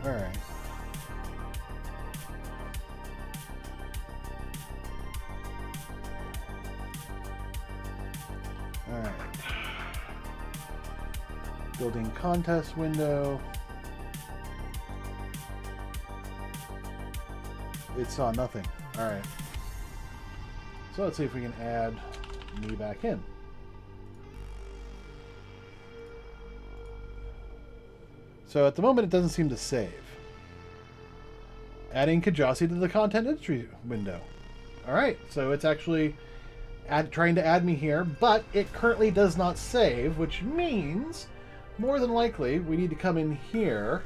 All right. All right. Building contest window. It saw nothing. All right. So let's see if we can add me back in. So at the moment, it doesn't seem to save. Adding Kjasi to the content entry window. All right, so it's actually trying to add me here, but it currently does not save, which means more than likely we need to come in here.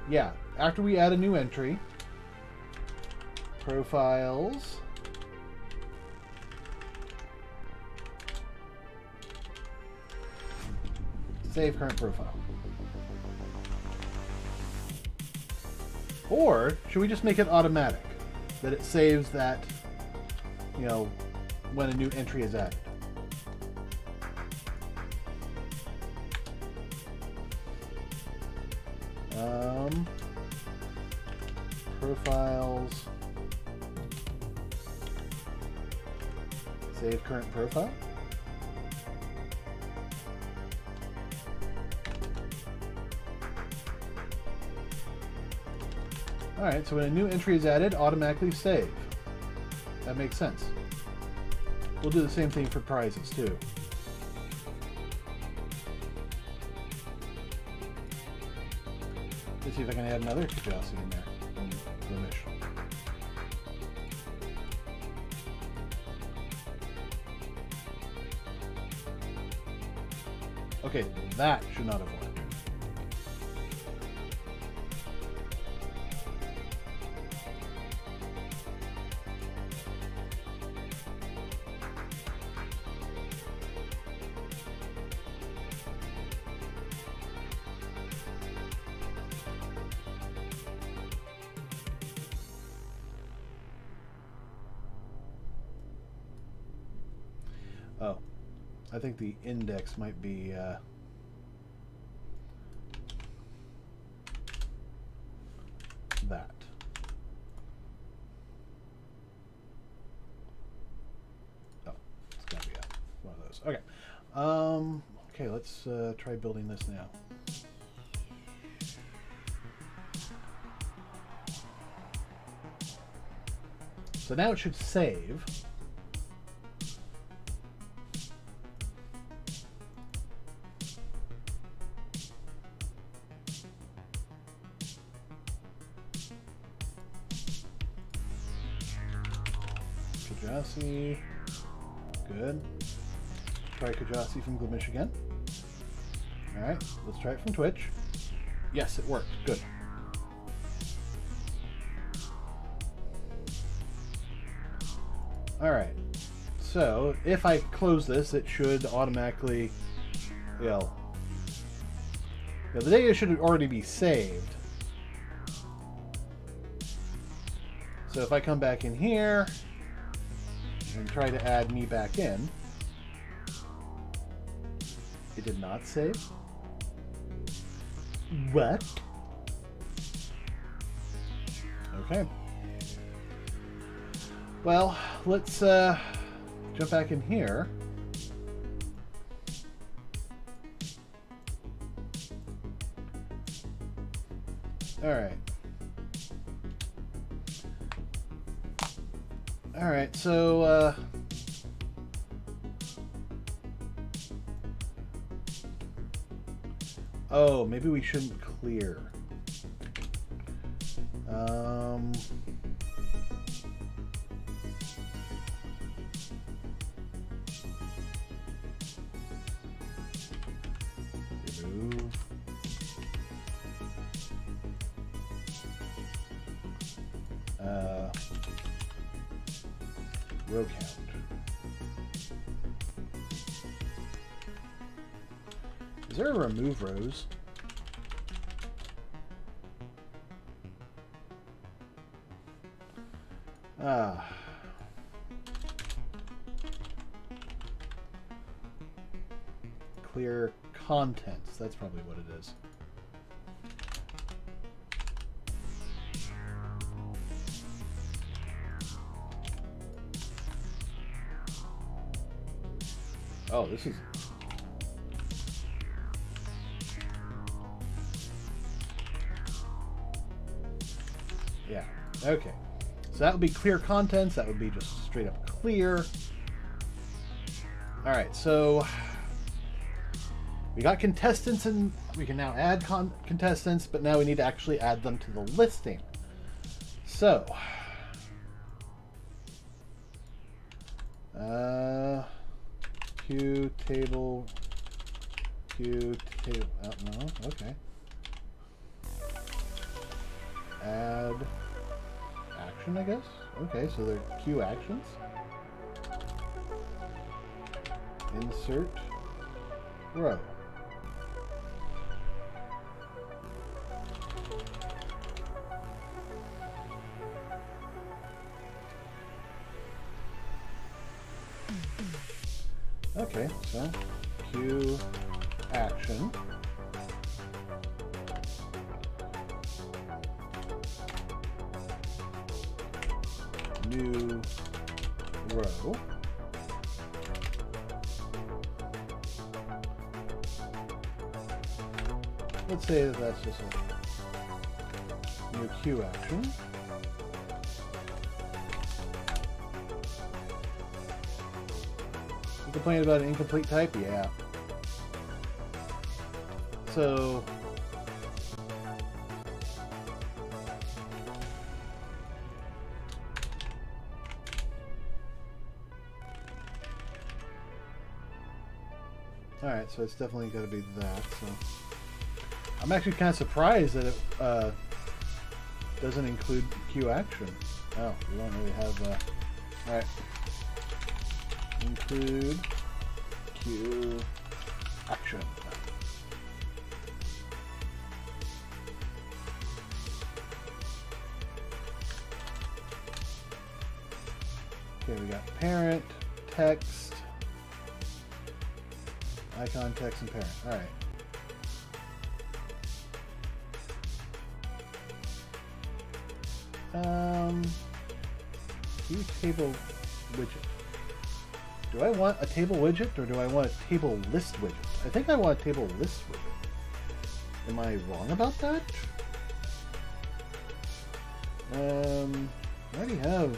Yeah, after we add a new entry, profiles. Save current profile. Or should we just make it automatic? That it saves that, when a new entry is added. Profiles. Save current profile. Alright, so when a new entry is added, automatically save. That makes sense. We'll do the same thing for prizes, too. Let's see if I can add another Kjasi in there. Blemish. Okay, that should not have worked. Oh, I think the index might be that. Oh, it's gotta be one of those. Okay. Okay, let's try building this now. So now it should save. Kjasi. Good. Try Kjasi from Glimish again. Alright, let's try it from Twitch. Yes, it worked. Good. Alright. So, if I close this, it should automatically, the data should already be saved. So if I come back in here and try to add me back in, it did not save. What? Okay. Well, let's jump back in here. All right. All right, so oh, maybe we shouldn't clear. Remove. Row count. Is there a remove rows? Clear contents. That's probably what it is. Oh, this is... Yeah, okay. So that would be clear contents. That would be just straight up clear. All right, so we got contestants, and we can now add contestants, but now we need to actually add them to the listing. So, Q table, oh, no, okay. Add action, I guess. Okay, so they're Q actions. Insert row. Okay, so Q action. New row. let's say that that's just a new queue action. You complain about an incomplete type? Yeah. So alright, so it's definitely got to be that. So I'm actually kind of surprised that it doesn't include queue action. Oh, we don't really have alright. Include queue action. Okay, we got parent, text, icon, text, and parent. All right. View table widget. Do I want a table widget or do I want a table list widget? I think I want a table list widget. Am I wrong about that? I already have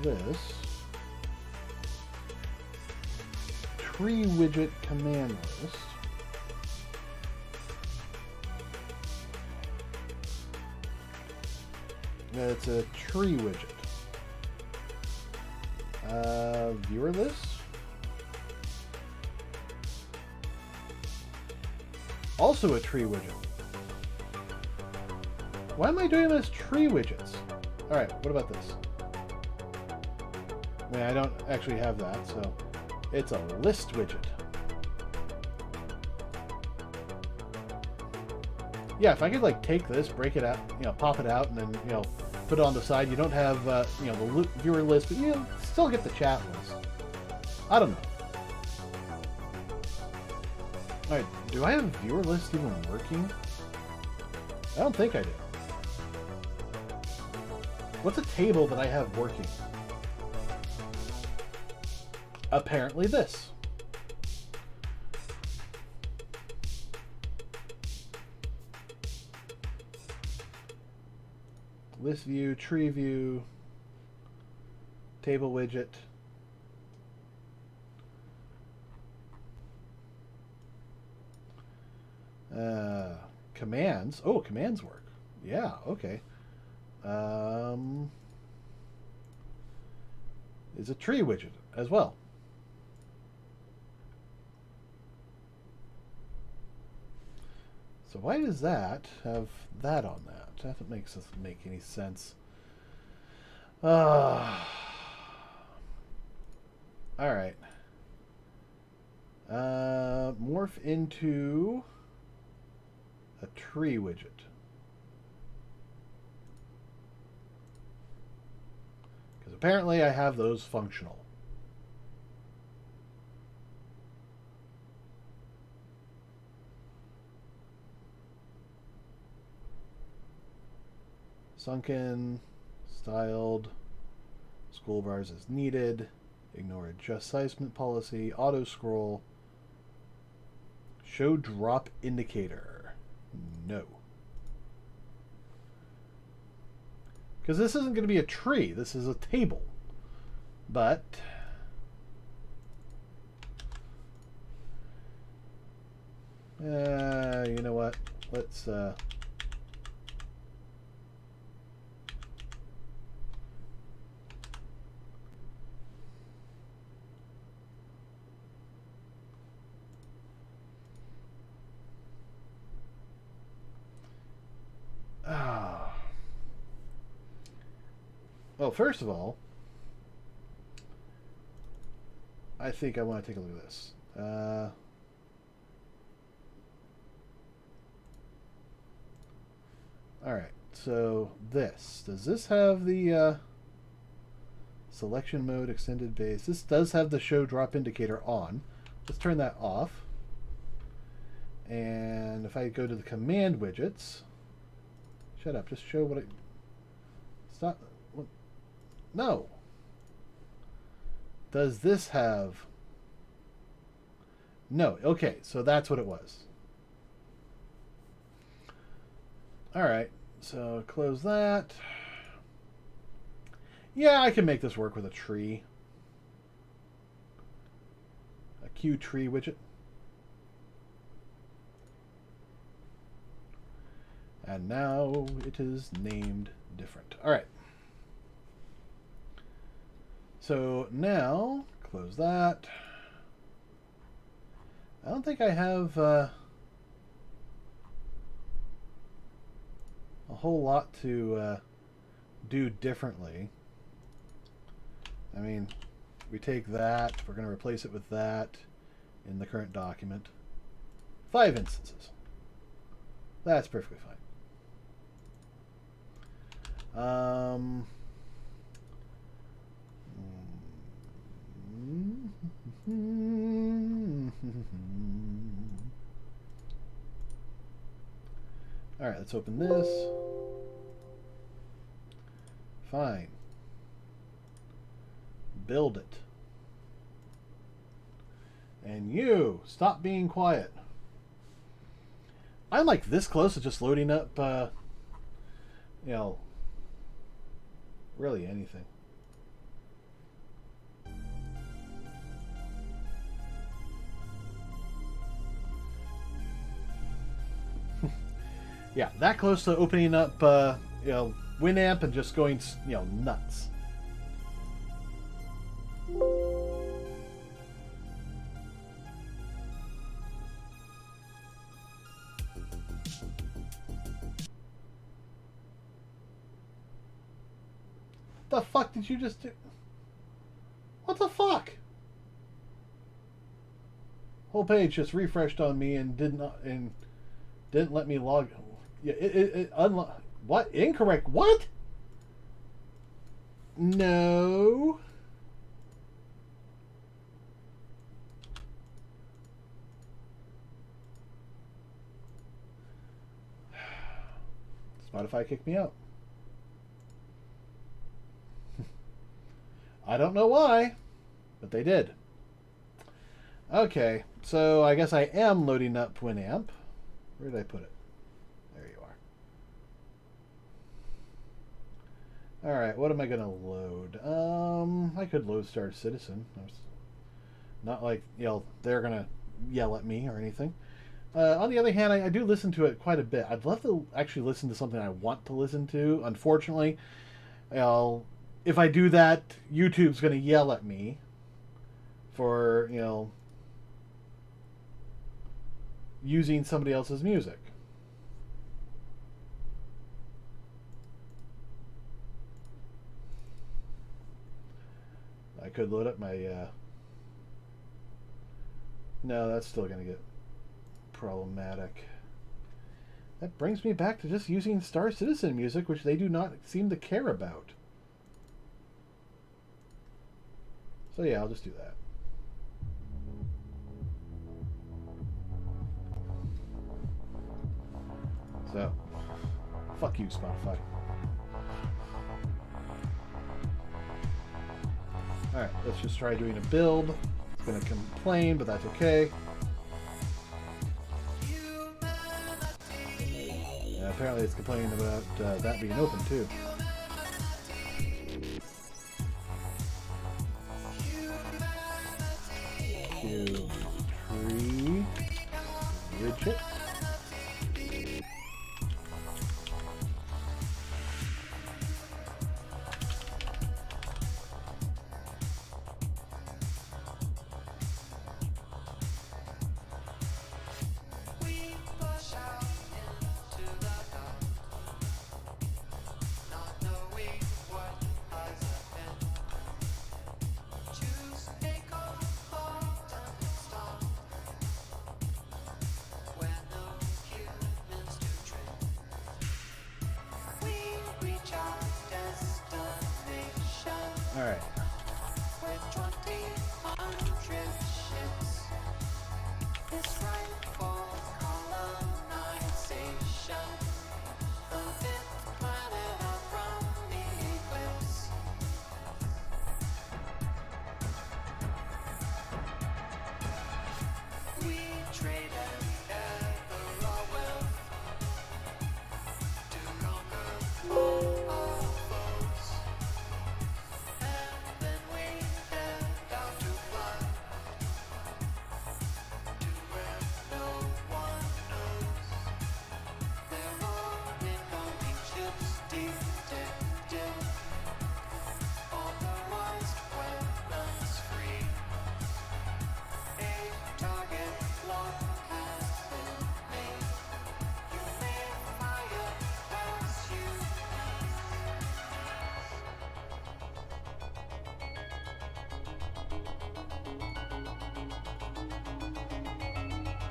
this. Tree widget command list. It's a tree widget. Viewer list. Also a tree widget. Why am I doing this tree widgets? Alright, what about this? I mean, I don't actually have that, so it's a list widget. Yeah, if I could like take this, break it out, pop it out, and then put it on the side. You don't have the viewer list, but you still get the chat list. I don't know. All right, do I have a viewer list even working? I don't think I do. What's a table that I have working? Apparently this. List view, tree view, table widget. Commands. Oh, commands work. Yeah, okay. Is a tree widget as well. So why does that have that on that? That doesn't make any sense. All right. Morph into a tree widget. Because apparently I have those functional. Sunken, styled, scroll bars as needed, ignore adjustment policy, auto scroll, show drop indicator. No. Because this isn't going to be a tree, this is a table. But you know what? Let's well, first of all, I think I want to take a look at this. Alright, so this. Does this have the selection mode, extended base? This does have the show drop indicator on. Let's turn that off. And if I go to the command widgets... Shut up, just show what I... Stop... What? No! Does this have... No, okay, so that's what it was. Alright, so close that. Yeah, I can make this work with a tree. A Q tree widget. And now it is named different. Alright. So now, close that. I don't think I have a whole lot to do differently. I mean, we take that, we're going to replace it with that in the current document. 5 instances. That's perfectly fine. Alright, let's open this. Fine. Build it. And you, stop being quiet. I'm like this close to just loading up, you know, really anything. Yeah, that close to opening up, you know, Winamp and just going, you know, nuts. The fuck did you just do? What the fuck? Whole page just refreshed on me and didn't let me log. Yeah, it unlock. What? Incorrect. What? No. Spotify kicked me out. I don't know why, but they did. Okay, so I guess I am loading up Winamp. Where did I put it? There you are. Alright, what am I going to load? I could load Star Citizen. Not like, you know, they're going to yell at me or anything. On the other hand, I do listen to it quite a bit. I'd love to actually listen to something I want to listen to. Unfortunately, if I do that, YouTube's going to yell at me for, you know, using somebody else's music. I could load up my... No, that's still going to get problematic. That brings me back to just using Star Citizen music, which they do not seem to care about. So yeah, I'll just do that. So, fuck you, Spotify. Alright, let's just try doing a build. It's gonna complain, but that's okay. And apparently it's complaining about that being open too. Q3 widget. All right.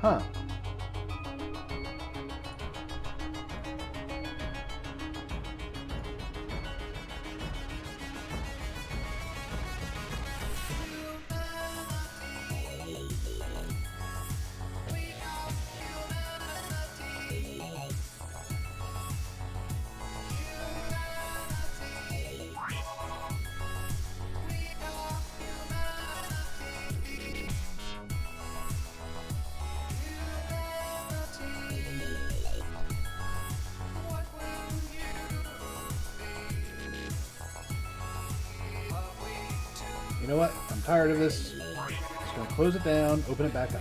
Huh. You know what? I'm tired of this. Just gonna close it down, open it back up.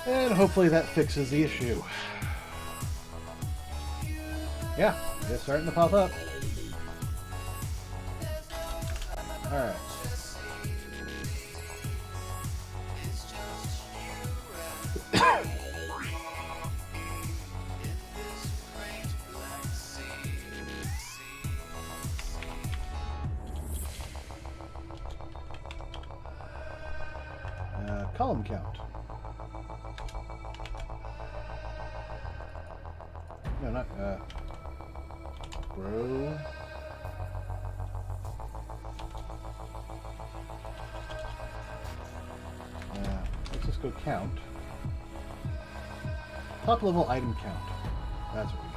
And hopefully that fixes the issue. Yeah, it's starting to pop up. Alright. Column count. No, not row. Let's just go count. Top level item count. That's what we need.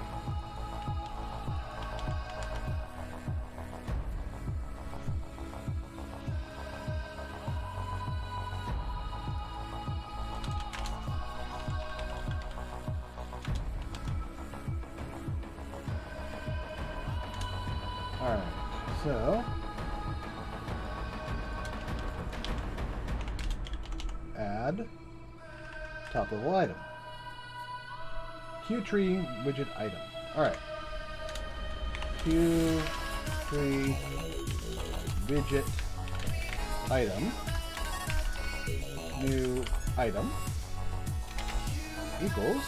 Alright, so add top level item. Q tree widget item. Alright. Q tree widget item. New item equals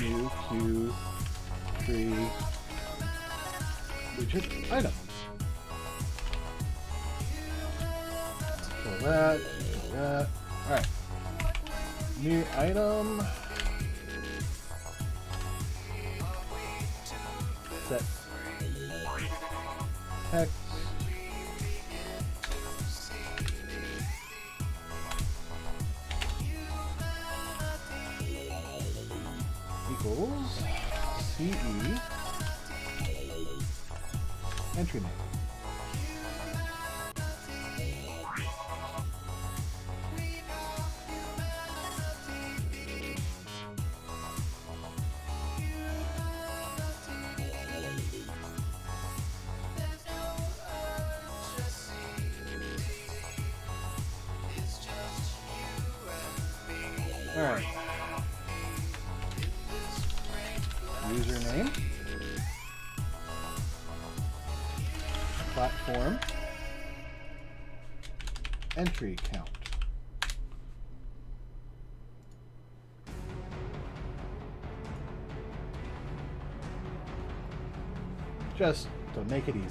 new Q tree widget item. So that. Alright. New item. Set text. Equals CE entry name. Alright. Username. Platform. Entry count. Just to make it easy.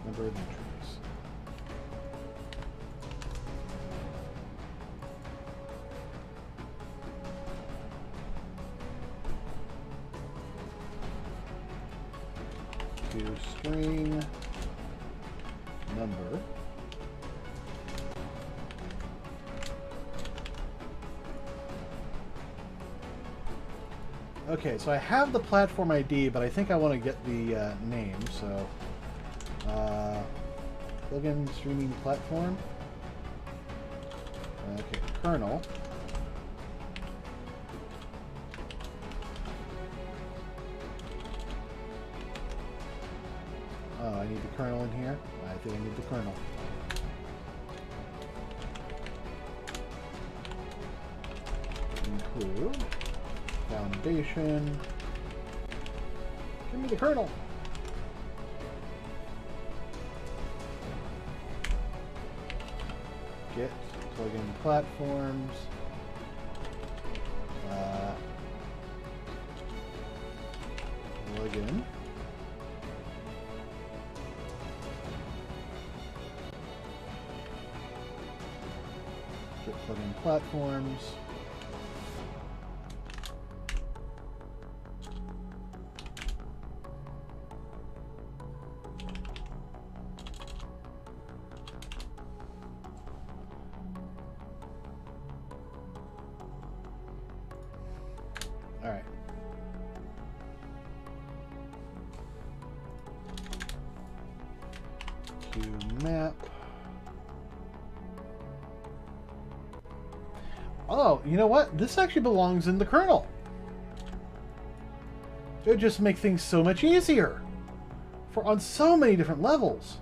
Number of entries. To string number. Okay, so I have the platform ID, but I think I want to get the name, so plugin streaming platform. Okay, kernel kernel in here? I think I need the kernel. Include foundation. Give me the kernel. Git plugin platforms. Plugin. Git plugin platforms. All right. Map. Oh, you know what? This actually belongs in the kernel. It would just make things so much easier for on so many different levels.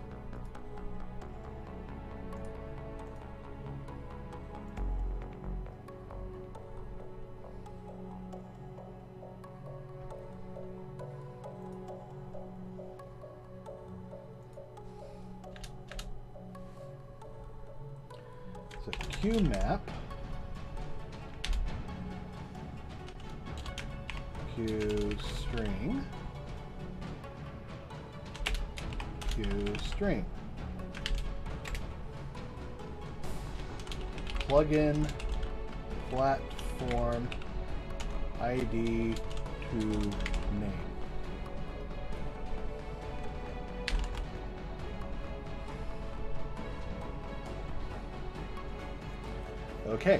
So QMap, QString, QString. Plugin platform ID to name. Okay.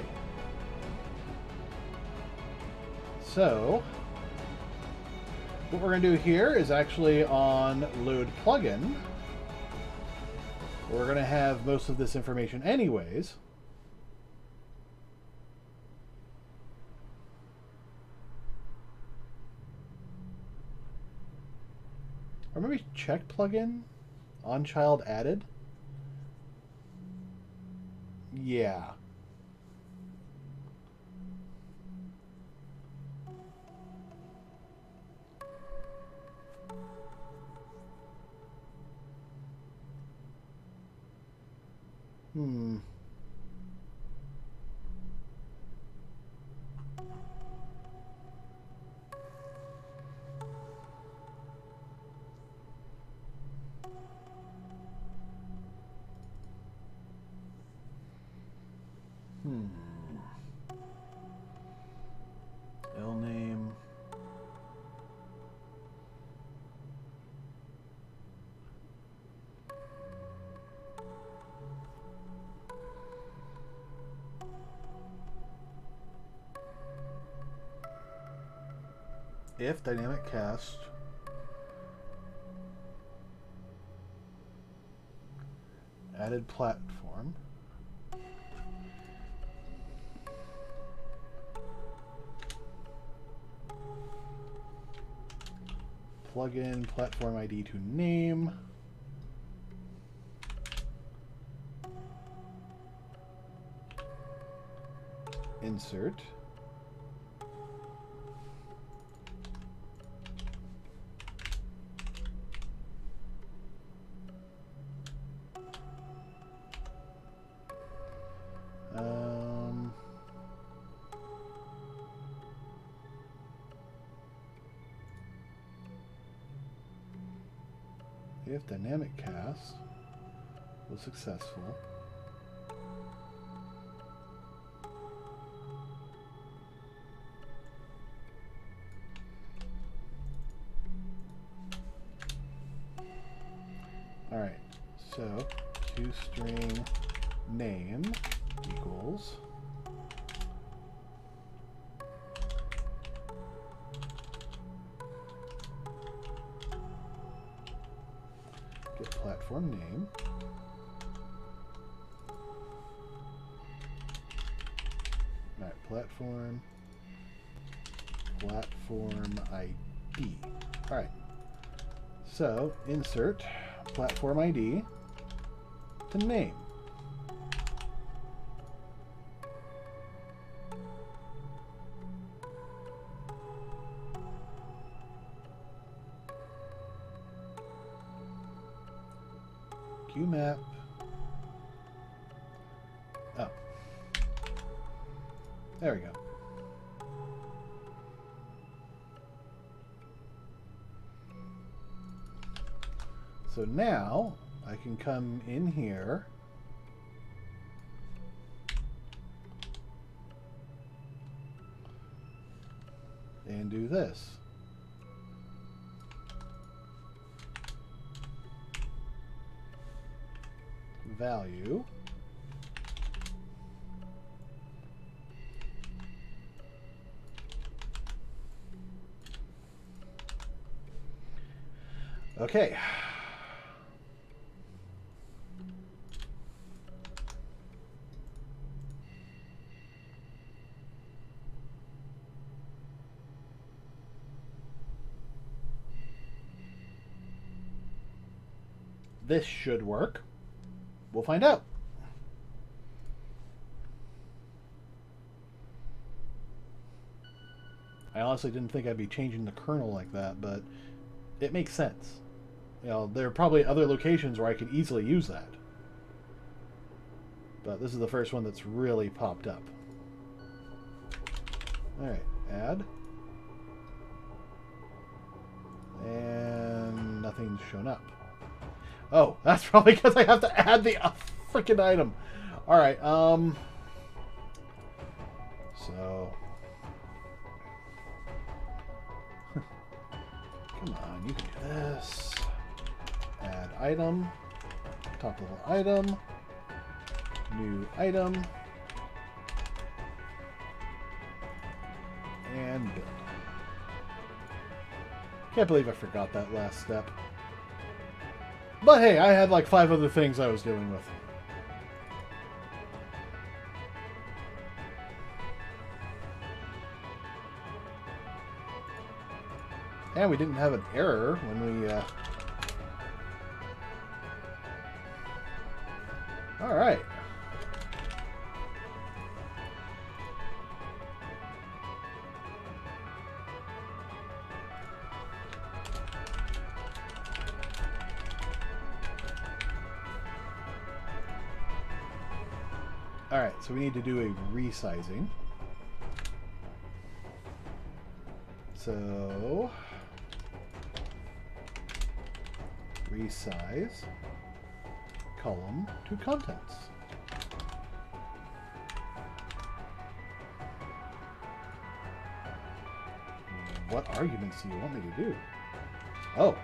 So, what we're going to do here is actually on load plugin. We're going to have most of this information anyways. Or maybe check plugin on child added. Yeah. Hmm. L name. If dynamic cast added platform plugin platform ID to name insert if dynamic cast was successful, all right, so QString name equals get platform name all right, platform ID. All right, so insert platform ID to name. QMap. Oh. There we go. So now I can come in here and do this. Value. Okay. This should work. We'll find out. I honestly didn't think I'd be changing the kernel like that, but it makes sense. You know, there are probably other locations where I could easily use that. But this is the first one that's really popped up. Alright, add. And nothing's shown up. Oh, that's probably because I have to add the freaking item. Alright, so... Come on, you can do this. Add item. Top level item. New item. And build. Can't believe I forgot that last step. But hey, I had like 5 other things I was dealing with. And we didn't have an error when we... Alright. Alright, so we need to do a resizing. So... resize column to contents. What arguments do you want me to do? Oh.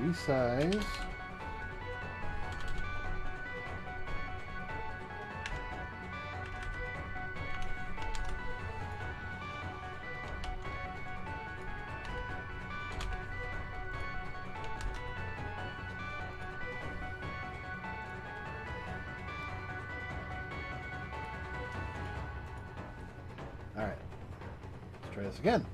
Resize. All right, let's try this again.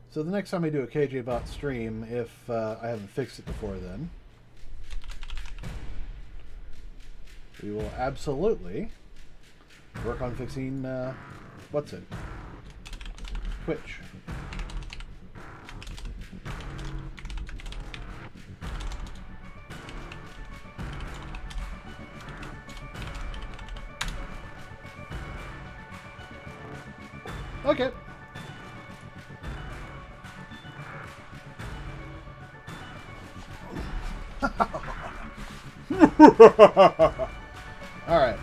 So the next time I do a KJBot stream, if I haven't fixed it before then, we will absolutely work on fixing, what's it? Twitch. Okay. Alright.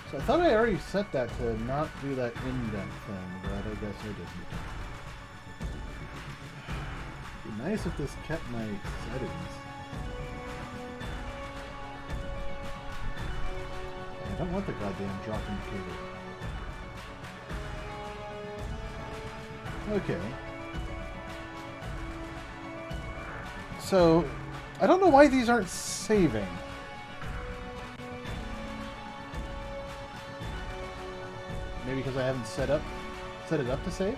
So I thought I already set that to not do that indent thing, but I guess I didn't. It'd be nice if this kept my settings. I don't want the goddamn drop-in cable. Okay. So, I don't know why these aren't saving. Maybe because I haven't set it up to save?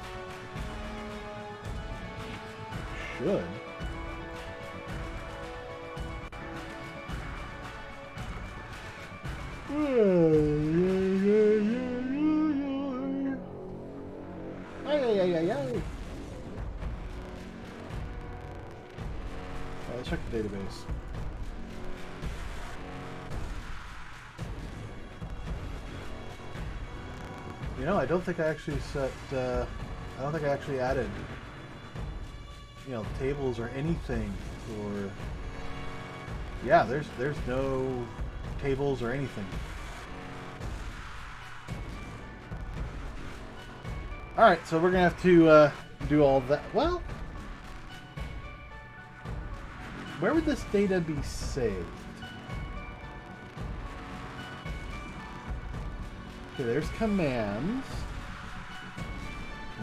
Should. Let's check the database. You know, I don't think I actually set. I don't think I actually added, tables or anything for. Yeah, there's no tables or anything. All right, so we're gonna have to do all that. Well, where would this data be saved? Okay, there's commands,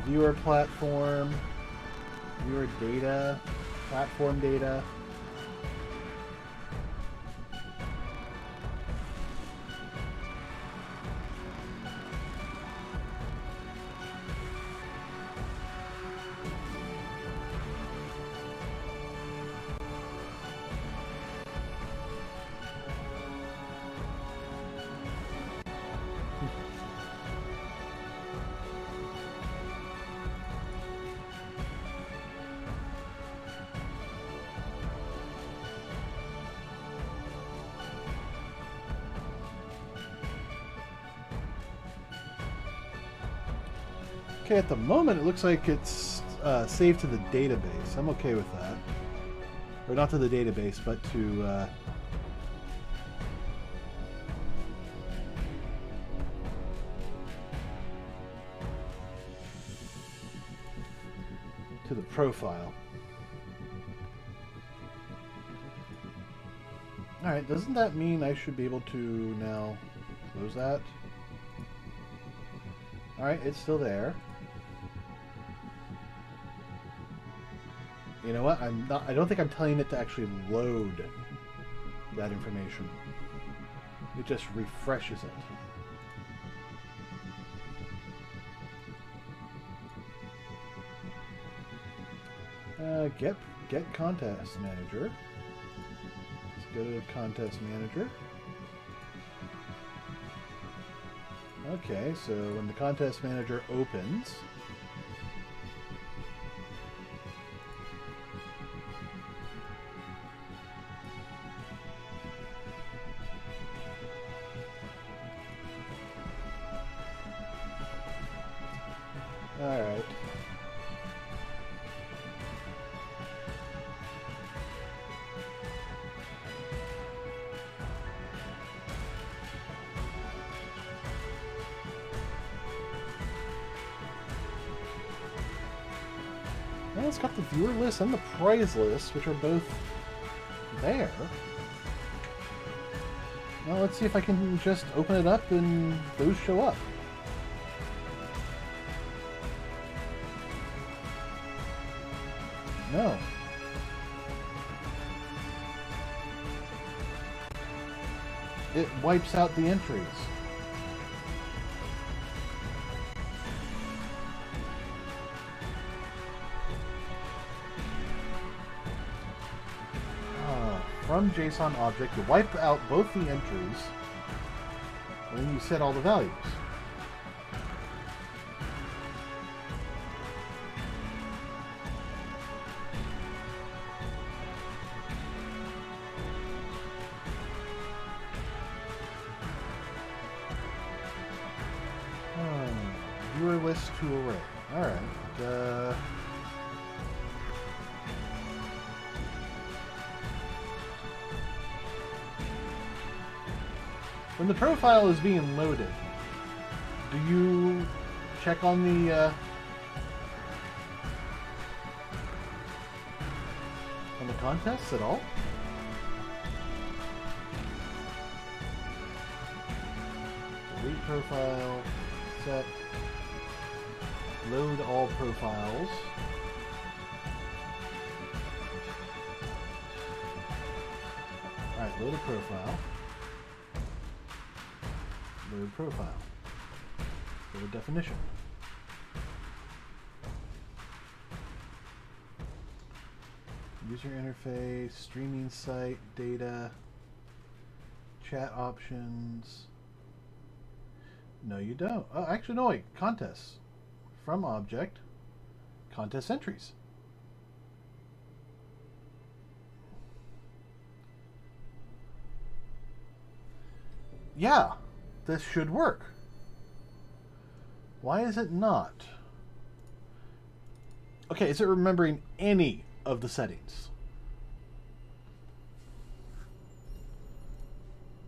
viewer platform, viewer data, platform data. Okay, at the moment it looks like it's saved to the database. I'm okay with that. Or not to the database, but to the profile. Alright, doesn't that mean I should be able to now close that? Alright, it's still there. You know what? I don't think I'm telling it to actually load that information. It just refreshes it. Get contest manager. Let's go to contest manager. Okay, so when the contest manager opens, alright. Well, it's got the viewer list and the prize list, which are both there. Now let's see if I can just open it up and those show up. No. It wipes out the entries. From JSON object, you wipe out both the entries, and then you set all the values. Viewer list to array. Alright. When the profile is being loaded, do you check on the contests at all? Delete profile, set. Load all profiles. Alright, load a profile. Load profile. Load definition. User interface, streaming site, data, chat options. No, you don't. Oh, actually, no, wait. Contests. From object, contest entries. Yeah, this should work. Why is it not? Okay, is it remembering any of the settings?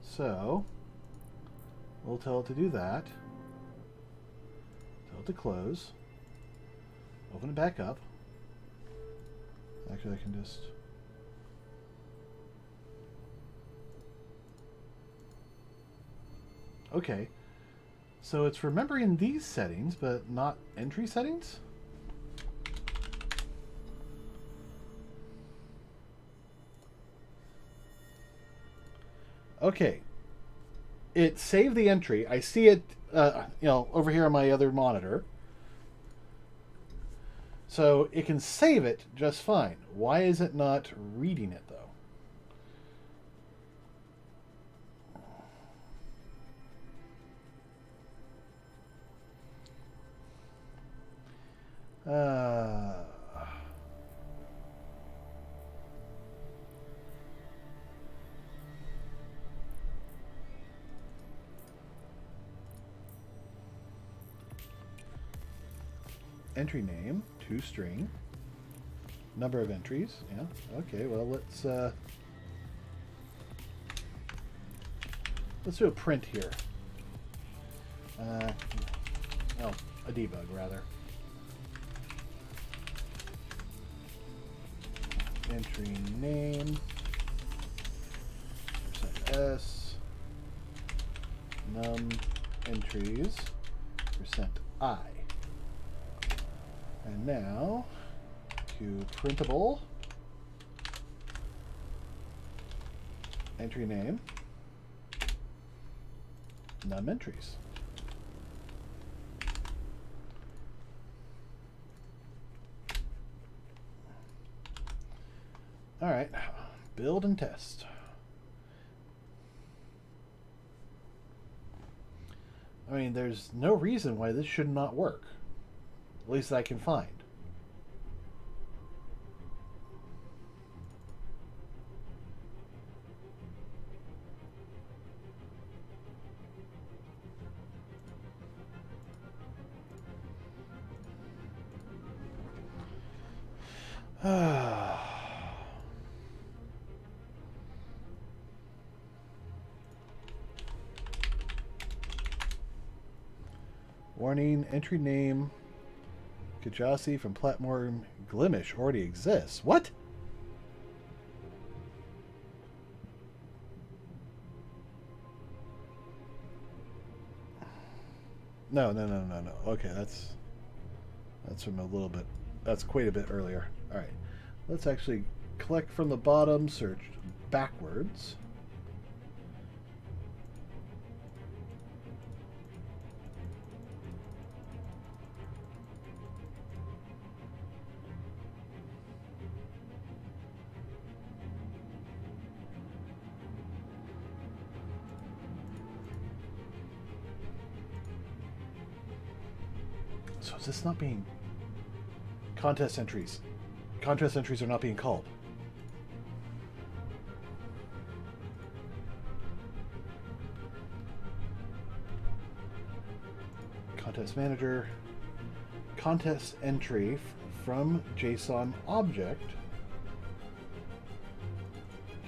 So, we'll tell it to do that. Tell it to close. Open it back up. Actually, I can just... Okay. So it's remembering these settings, but not entry settings? Okay. It saved the entry. I see it, over here on my other monitor. So it can save it just fine. Why is it not reading it, though? Entry name, toString. Number of entries, yeah. Okay, well let's do a print here. A debug rather. Entry name, %s, num entries, %i. And now, to printable, entry name, num entries. All right, build and test. I mean, there's no reason why this should not work. At least I can find. Warning, entry name Kjasi from platform Glimish already exists. What? No. Okay, that's from a little bit. That's quite a bit earlier. All right, let's actually collect from the bottom, search backwards. So is this not being... Contest entries. Contest entries are not being called. Contest manager. Contest entry from JSON object.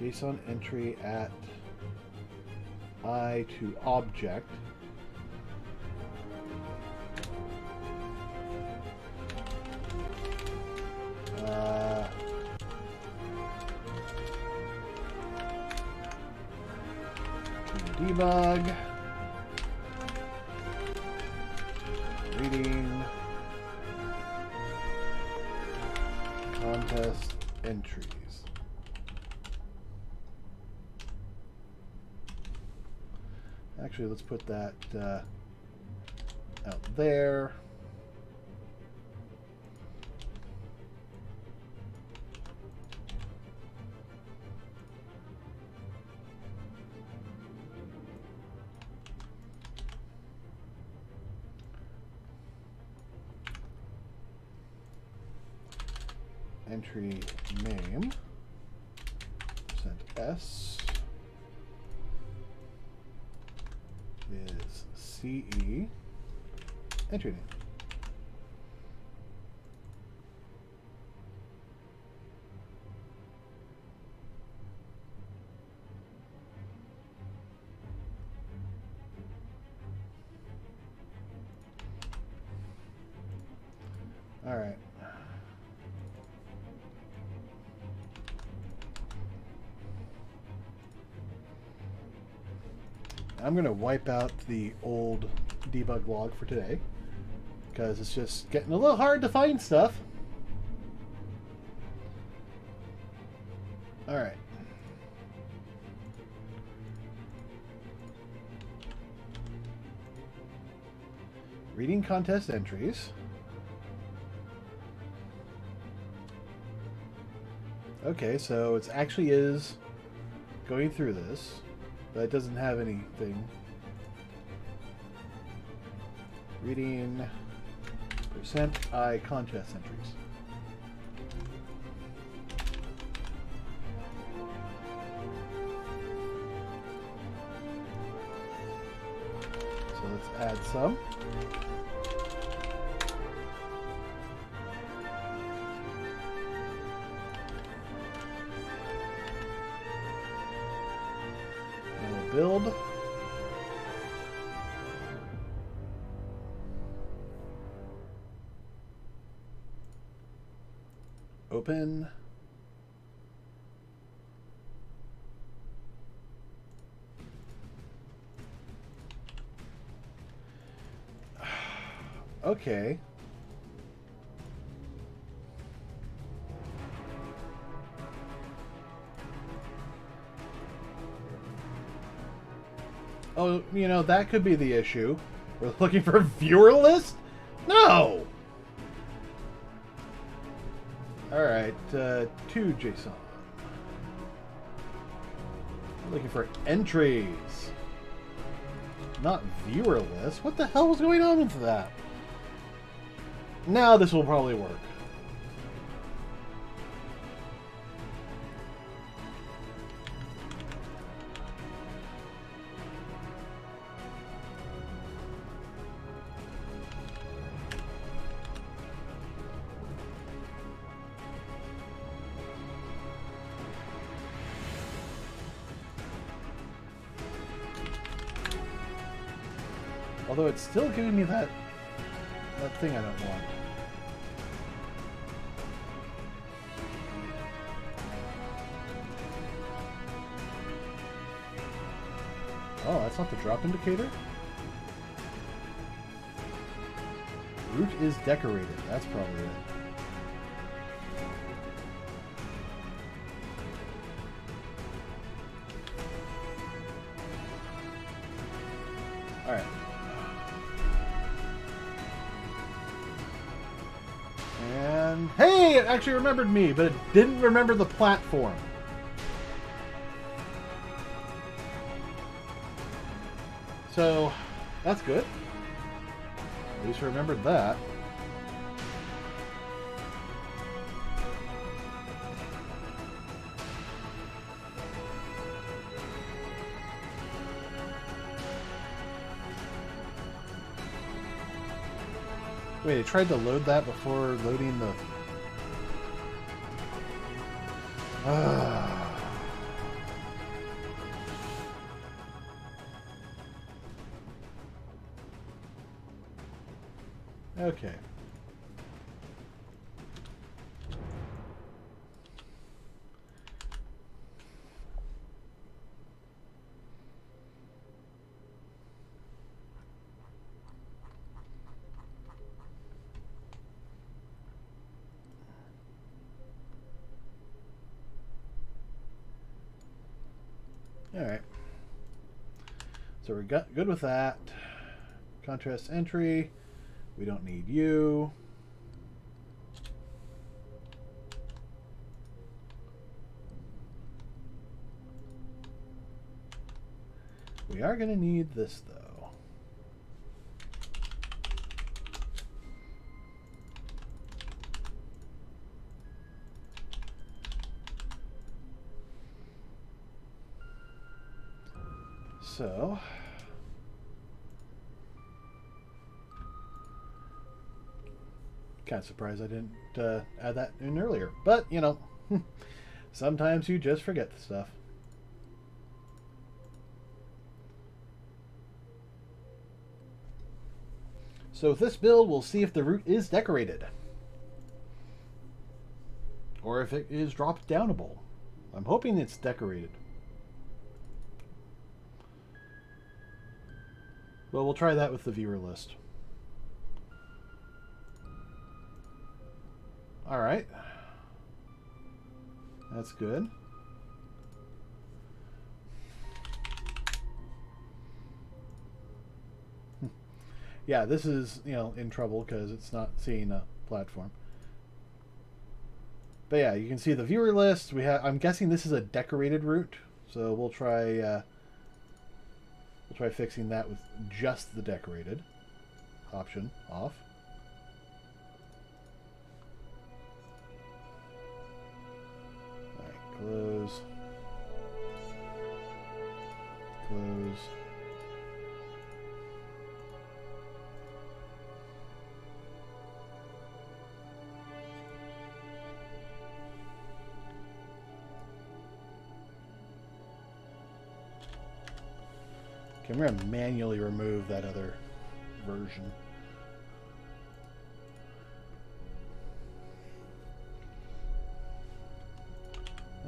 JSON entry at I to object. Debug. Reading. contest entries. Actually, let's put that out there. Entry name, %s is CE, entry name. All right. I'm going to wipe out the old debug log for today because it's just getting a little hard to find stuff. All right. Reading contest entries. Okay, so it actually is going through this. But it doesn't have anything. Reading %I contest entries. So let's add some. Build. Open. Okay. Oh, you know, that could be the issue. We're looking for a viewer list? No! Alright, to JSON. We're looking for entries. Not viewer list. What the hell was going on with that? Now this will probably work. Although it's still giving me that thing I don't want. Oh, that's not the drop indicator? Root is decorated. That's probably it. Alright. And hey, it actually remembered me, but it didn't remember the platform. So, that's good. At least remembered that. Wait, I tried to load that before loading the... Okay. Alright. So we're good with that. Contrast entry. We don't need you. We are going to need this, though. So, kind of surprised I didn't add that in earlier. But, you know, sometimes you just forget the stuff. So with this build, we'll see if the root is decorated. Or if it is drop downable. I'm hoping it's decorated. Well, we'll try that with the viewer list. Alright. That's good. Yeah, this is, you know, in trouble because it's not seeing a platform. But yeah, you can see the viewer list. We have. I'm guessing this is a decorated route, so we'll try fixing that with just the decorated option off. All right, close. Close. Okay, I'm going to manually remove that other version.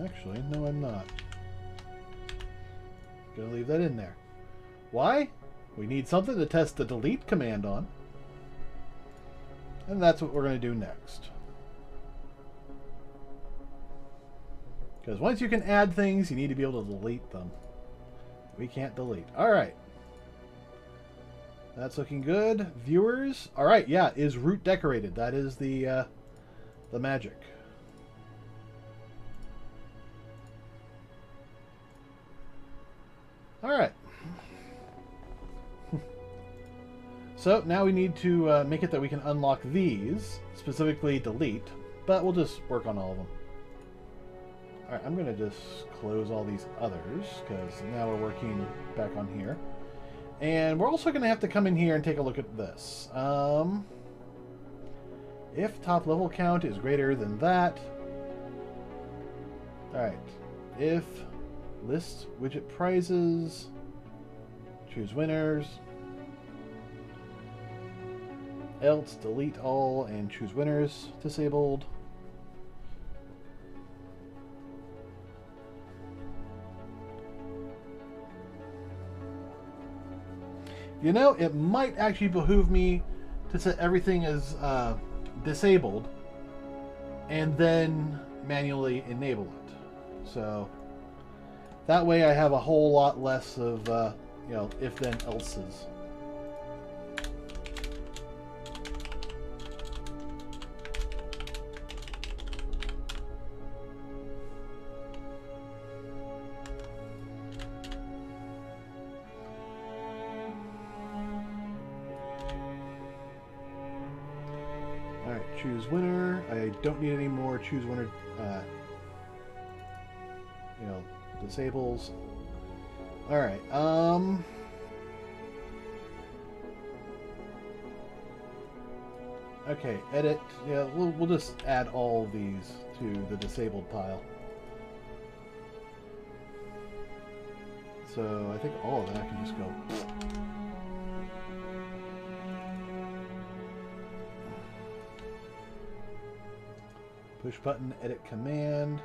Actually, no, I'm not. Going to leave that in there. Why? We need something to test the delete command on. And that's what we're going to do next. Because once you can add things, you need to be able to delete them. We can't delete. Alright. That's looking good. Viewers. Alright, yeah, is root decorated. That is the magic. Alright. So now we need to make it that we can unlock these, specifically delete, but we'll just work on all of them. Alright, I'm going to just close all these others, because now we're working back on here. And we're also going to have to come in here and take a look at this. If top level count is greater than that... Alright, if list widget prizes, choose winners, else delete all and choose winners disabled. You know, it might actually behoove me to set everything as disabled and then manually enable it. So that way I have a whole lot less of, you know, if then else's. Choose winner. I don't need any more choose winner, you know, disables. Alright, okay, edit. Yeah, we'll just add all of these to the disabled pile. So I think all of that can just go. Push button, edit command.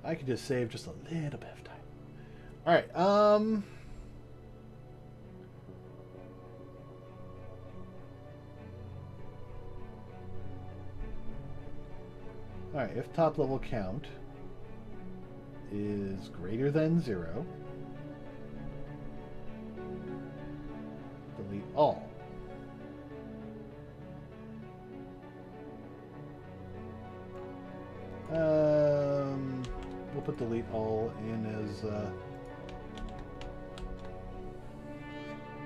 I could just save just a little bit of time. All right. All right. If top level count is greater than 0, delete all. We'll put delete all in as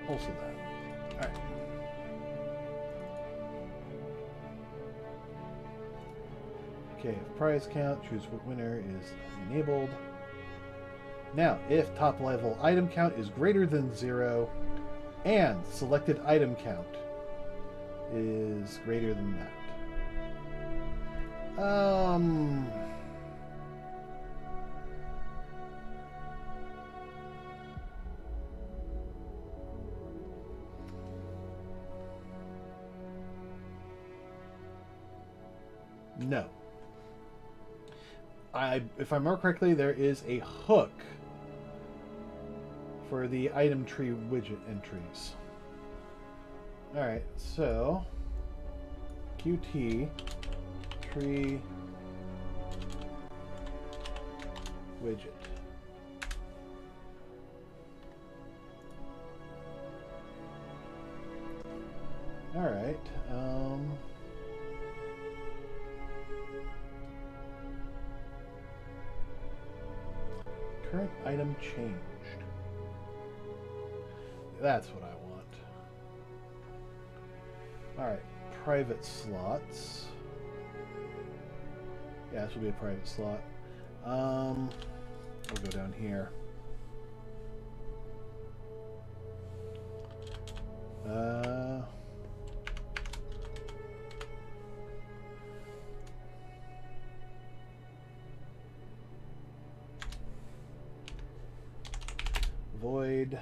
also that. All right. Okay, if prize count, choose what winner is enabled. Now, if top level item count is greater than 0 and selected item count is greater than that. No. If I remember correctly, there is a hook for the item tree widget entries. Alright, so Qt tree widget. Alright, current item changed. That's what I want. Alright, private slots. Yeah, this will be a private slot. We'll go down here. Void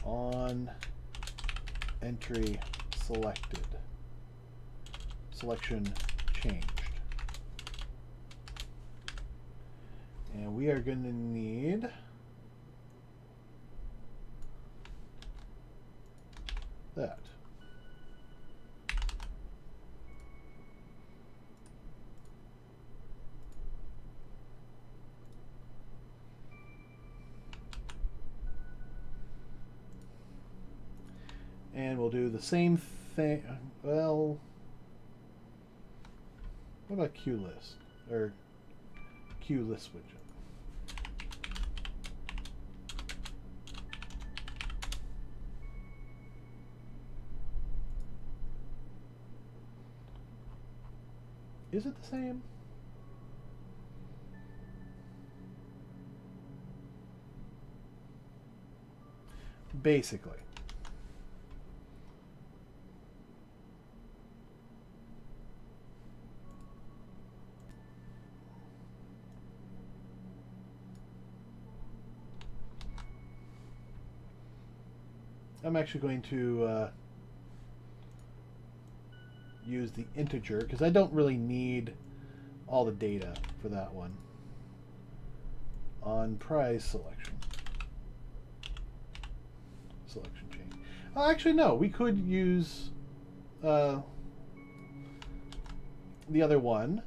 on entry selected. Selection changed. And we are going to need that. And we'll do the same thing. Well, what about QList or QList widget? Is it the same? Basically. I'm actually going to use the integer because I don't really need all the data for that one. On prize selection. Selection change. Oh, actually, no. We could use the other one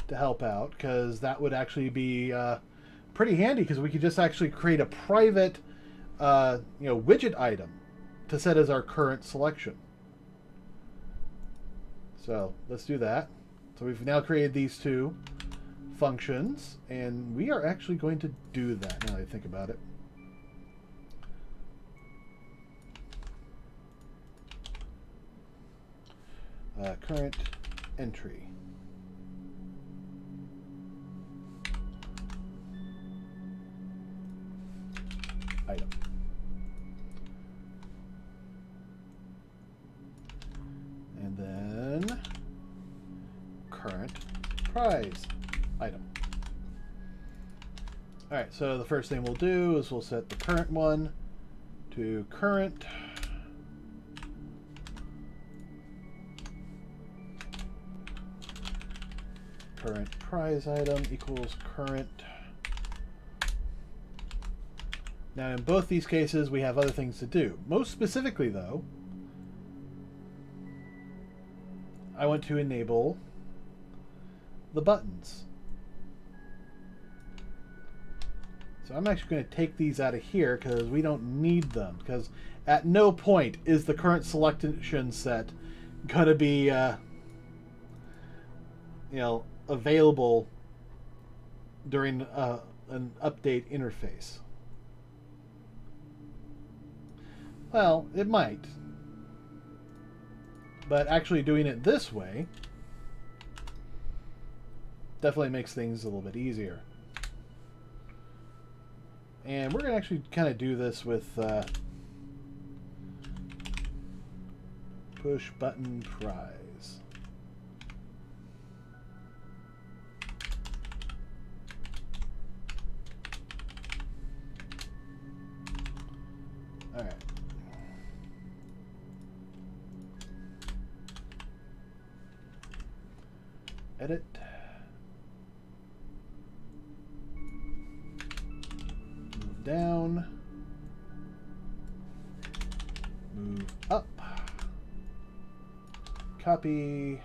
to help out because that would actually be pretty handy because we could just actually create a private widget item to set as our current selection. So let's do that. So we've now created these two functions, and we are actually going to do that now that I think about it. Current entry. Item. And then current prize item. Alright, so the first thing we'll do is we'll set the current one to current. current prize item equals current. Now in both these cases we have other things to do. Most specifically though, I want to enable the buttons. So I'm actually going to take these out of here because we don't need them, because at no point is the current selection set going to be available during an update interface. Well, it might. But actually doing it this way definitely makes things a little bit easier. And we're going to actually kind of do this with push button prize. All right. Edit. Move down. Move up. Copy.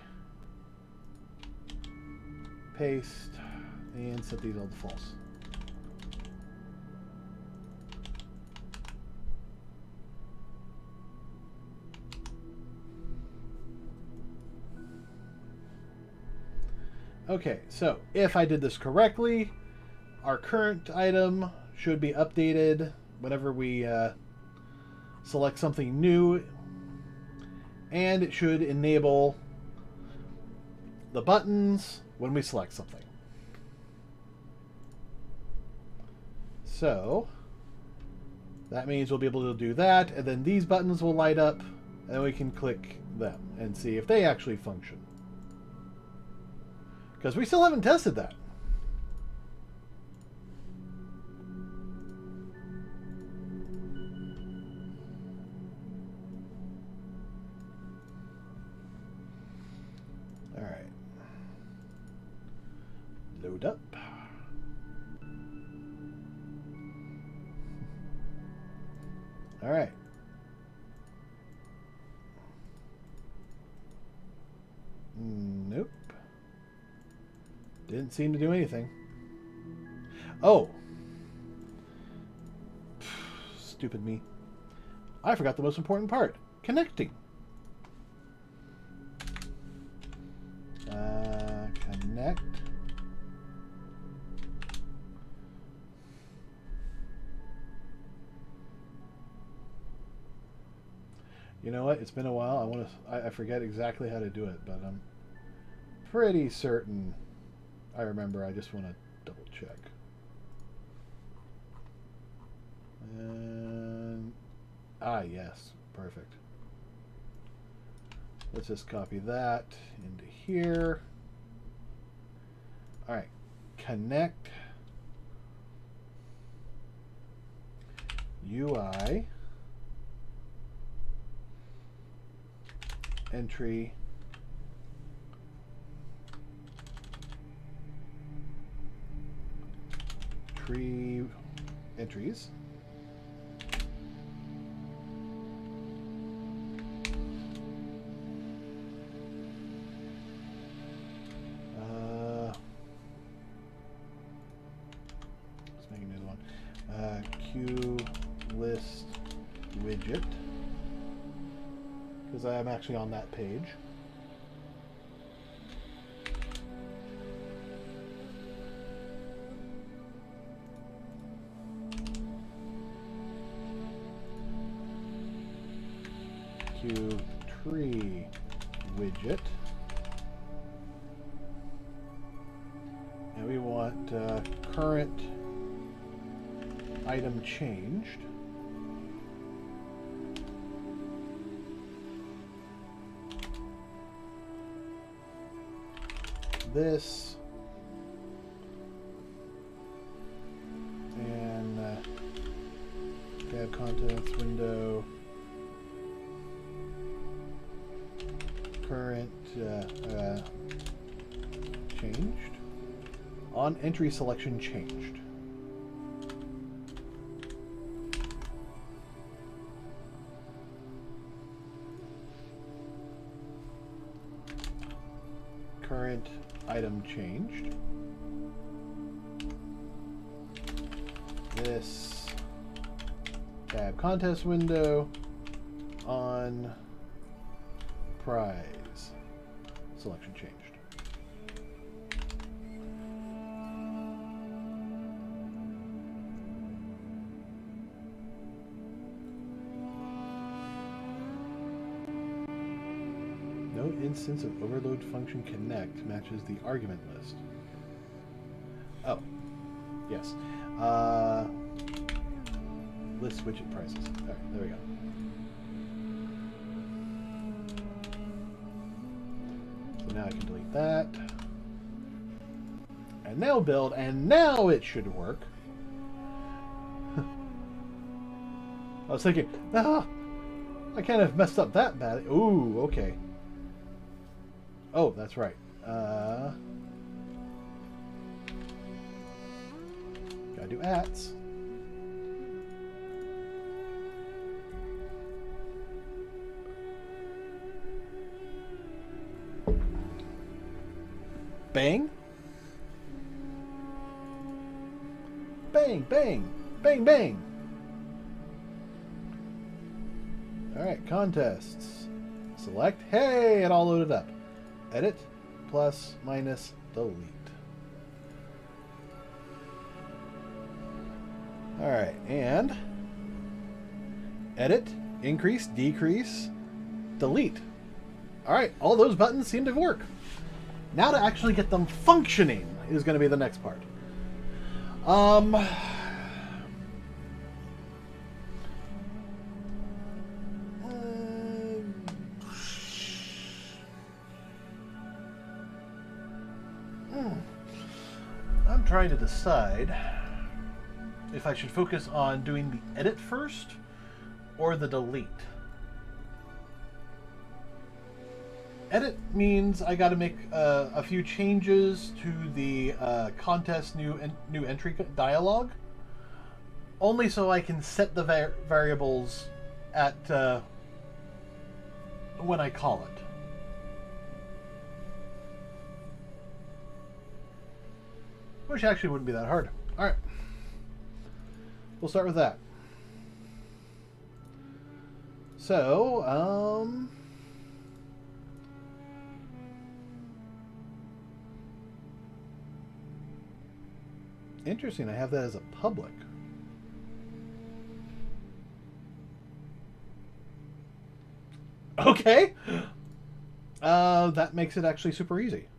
Paste. And set these all to false. Okay, so if I did this correctly, our current item should be updated whenever we select something new, and it should enable the buttons when we select something. So that means we'll be able to do that, and then these buttons will light up, and we can click them and see if they actually function. Because we still haven't tested that. All right. Load up. All right. Nope. Didn't seem to do anything. Oh. Stupid me. I forgot the most important part. Connecting. Connect. You know what? It's been a while. I forget exactly how to do it, but I'm pretty certain I remember. I just want to double check. And yes, perfect. Let's just copy that into here. All right, connect UI entry tree entries. Let's make another one. Q list widget, because I am actually on that page. Tree widget, and we want current item changed. This and tab contents window. Current changed. On entry selection changed. Current item changed. This tab contest window on prize selection changed. No instance of overload function connect matches the argument list. Oh, yes. List widget prices. All right, there we go. So now I can delete that. And now build, and now it should work. I was thinking, I can't have messed up that bad. Ooh, okay. Oh, that's right. Gotta do ats. Bang. Bang, bang, bang, bang. All right, contests. Select. Hey, it all loaded up. Edit, plus, minus, delete. All right, and edit, increase, decrease, delete. All right, all those buttons seem to work. Now to actually get them functioning is going to be the next part. I'm trying to decide if I should focus on doing the edit first or the delete. Edit means I got to make a few changes to the contest new entry dialog, only so I can set the variables at when I call it. Which actually wouldn't be that hard. All right, we'll start with that. So, interesting, I have that as a public. Okay. That makes it actually super easy.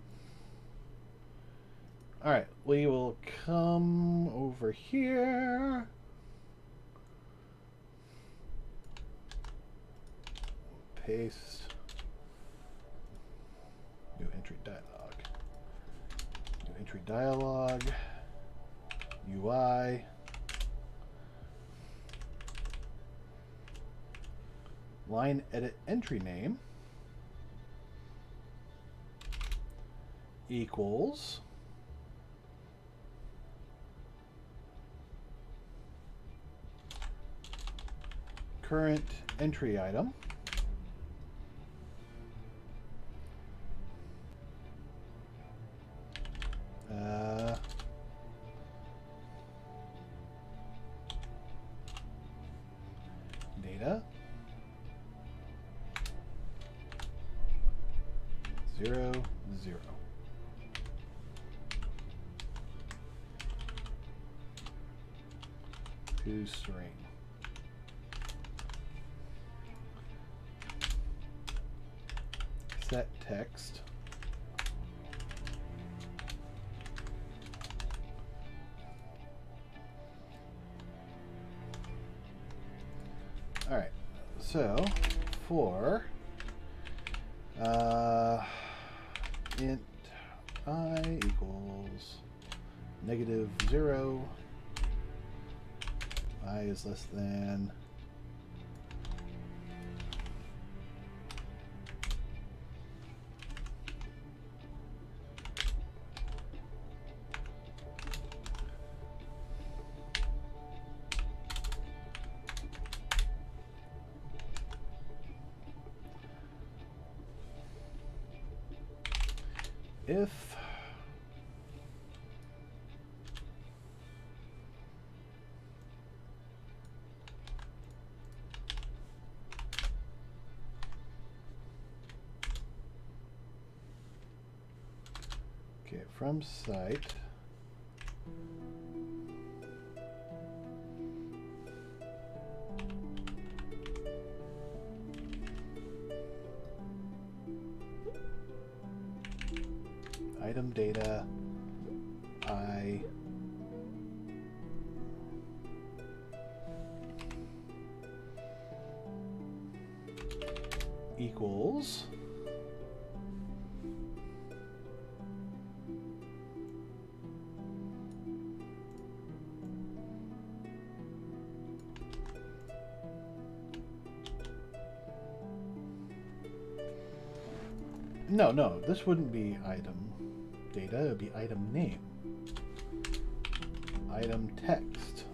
All right, we will come over here. Paste. New entry dialog. New entry dialog. UI. Line edit entry name equals current entry item data 0 0 to string. Set text all right, so for int I equals -0, I is less than if okay, from site item data I equals no, this wouldn't be item data, it would be item name. Item text.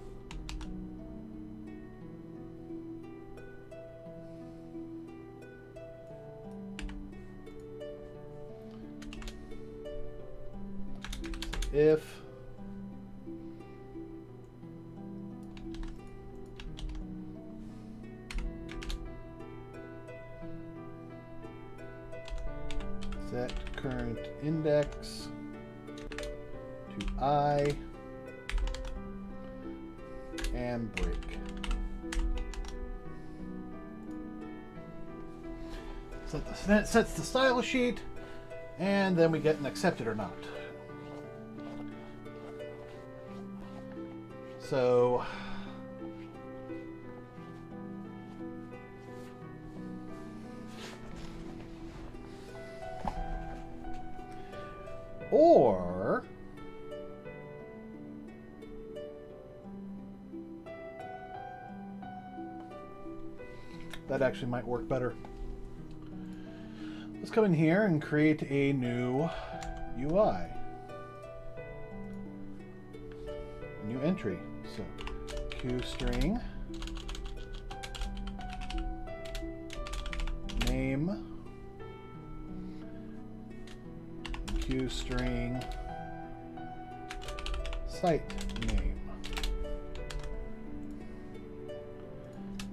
If set current index to I and break. So that sets the style sheet, and then we get an accepted or not. So or that actually might work better. Let's come in here and create a new UI. New entry. So QString name QString site name,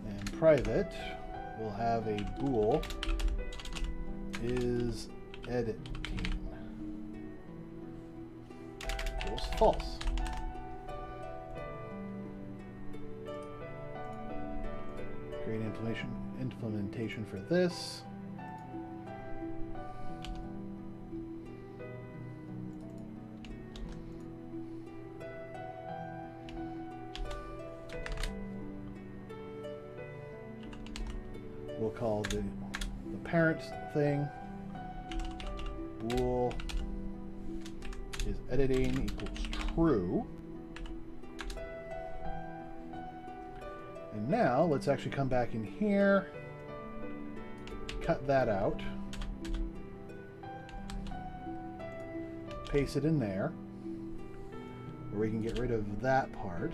and private we'll have a bool is editing equals false. Create implementation for this. We'll call the parent thing bool is editing equals true. And now let's actually come back in here, cut that out, paste it in there where we can get rid of that part.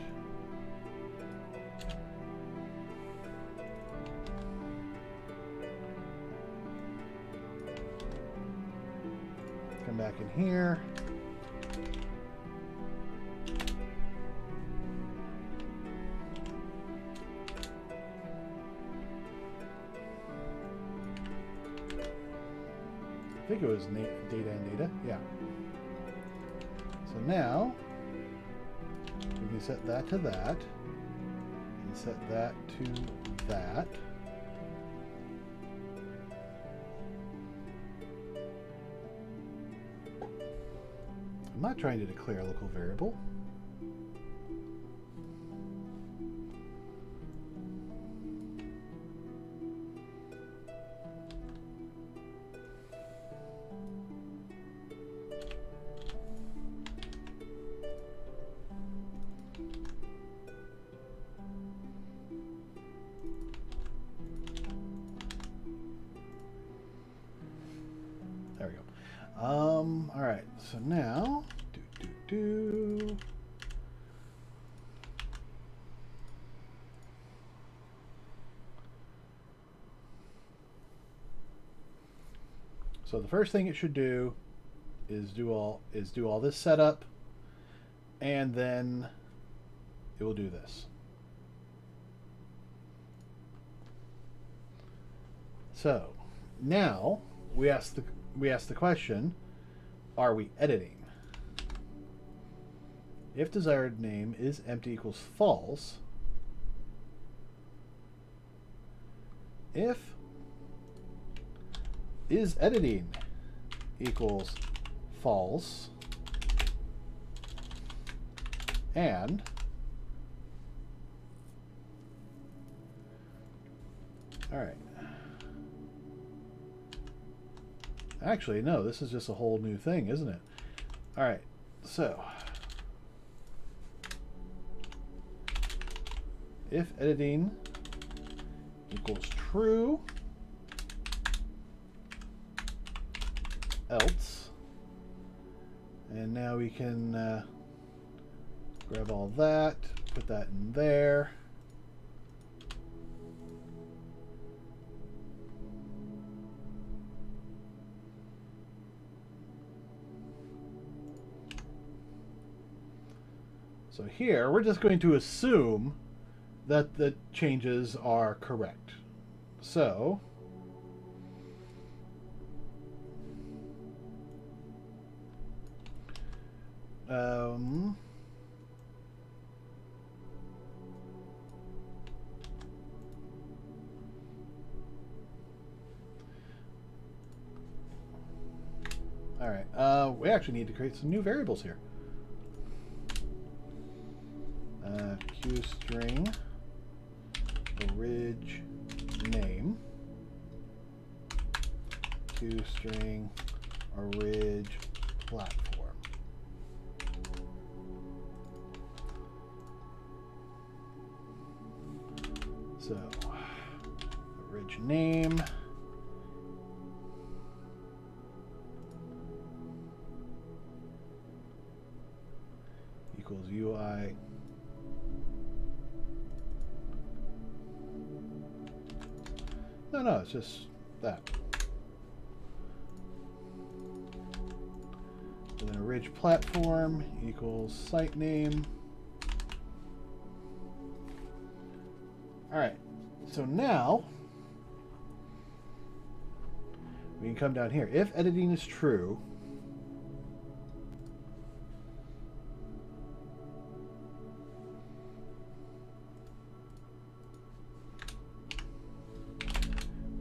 Come back in here. I think it was data and data, yeah. So now we can set that to that and set that to that. I'm not trying to declare a local variable. There we go. All right, so now, So the first thing it should do is do all this setup, and then it will do this. So now we ask the question, are we editing? If desired name is empty equals false. If is editing equals false, and all right. Actually, no, this is just a whole new thing, isn't it? All right, so if editing equals true, else, and now we can grab all that, put that in there. So here, we're just going to assume that the changes are correct. So, all right, we actually need to create some new variables here. QString orig name, QString orig platform. So orig name equals UI No, it's just that. And then orig platform equals site name. All right, so now we can come down here. If editing is true,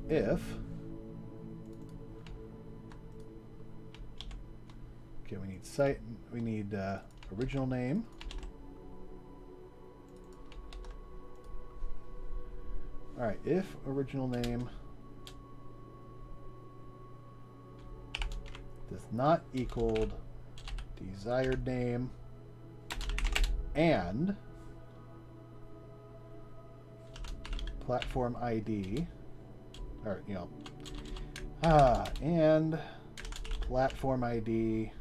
if okay, we need site, we need original name, all right, if original name does not equal desired name and platform ID, or and platform ID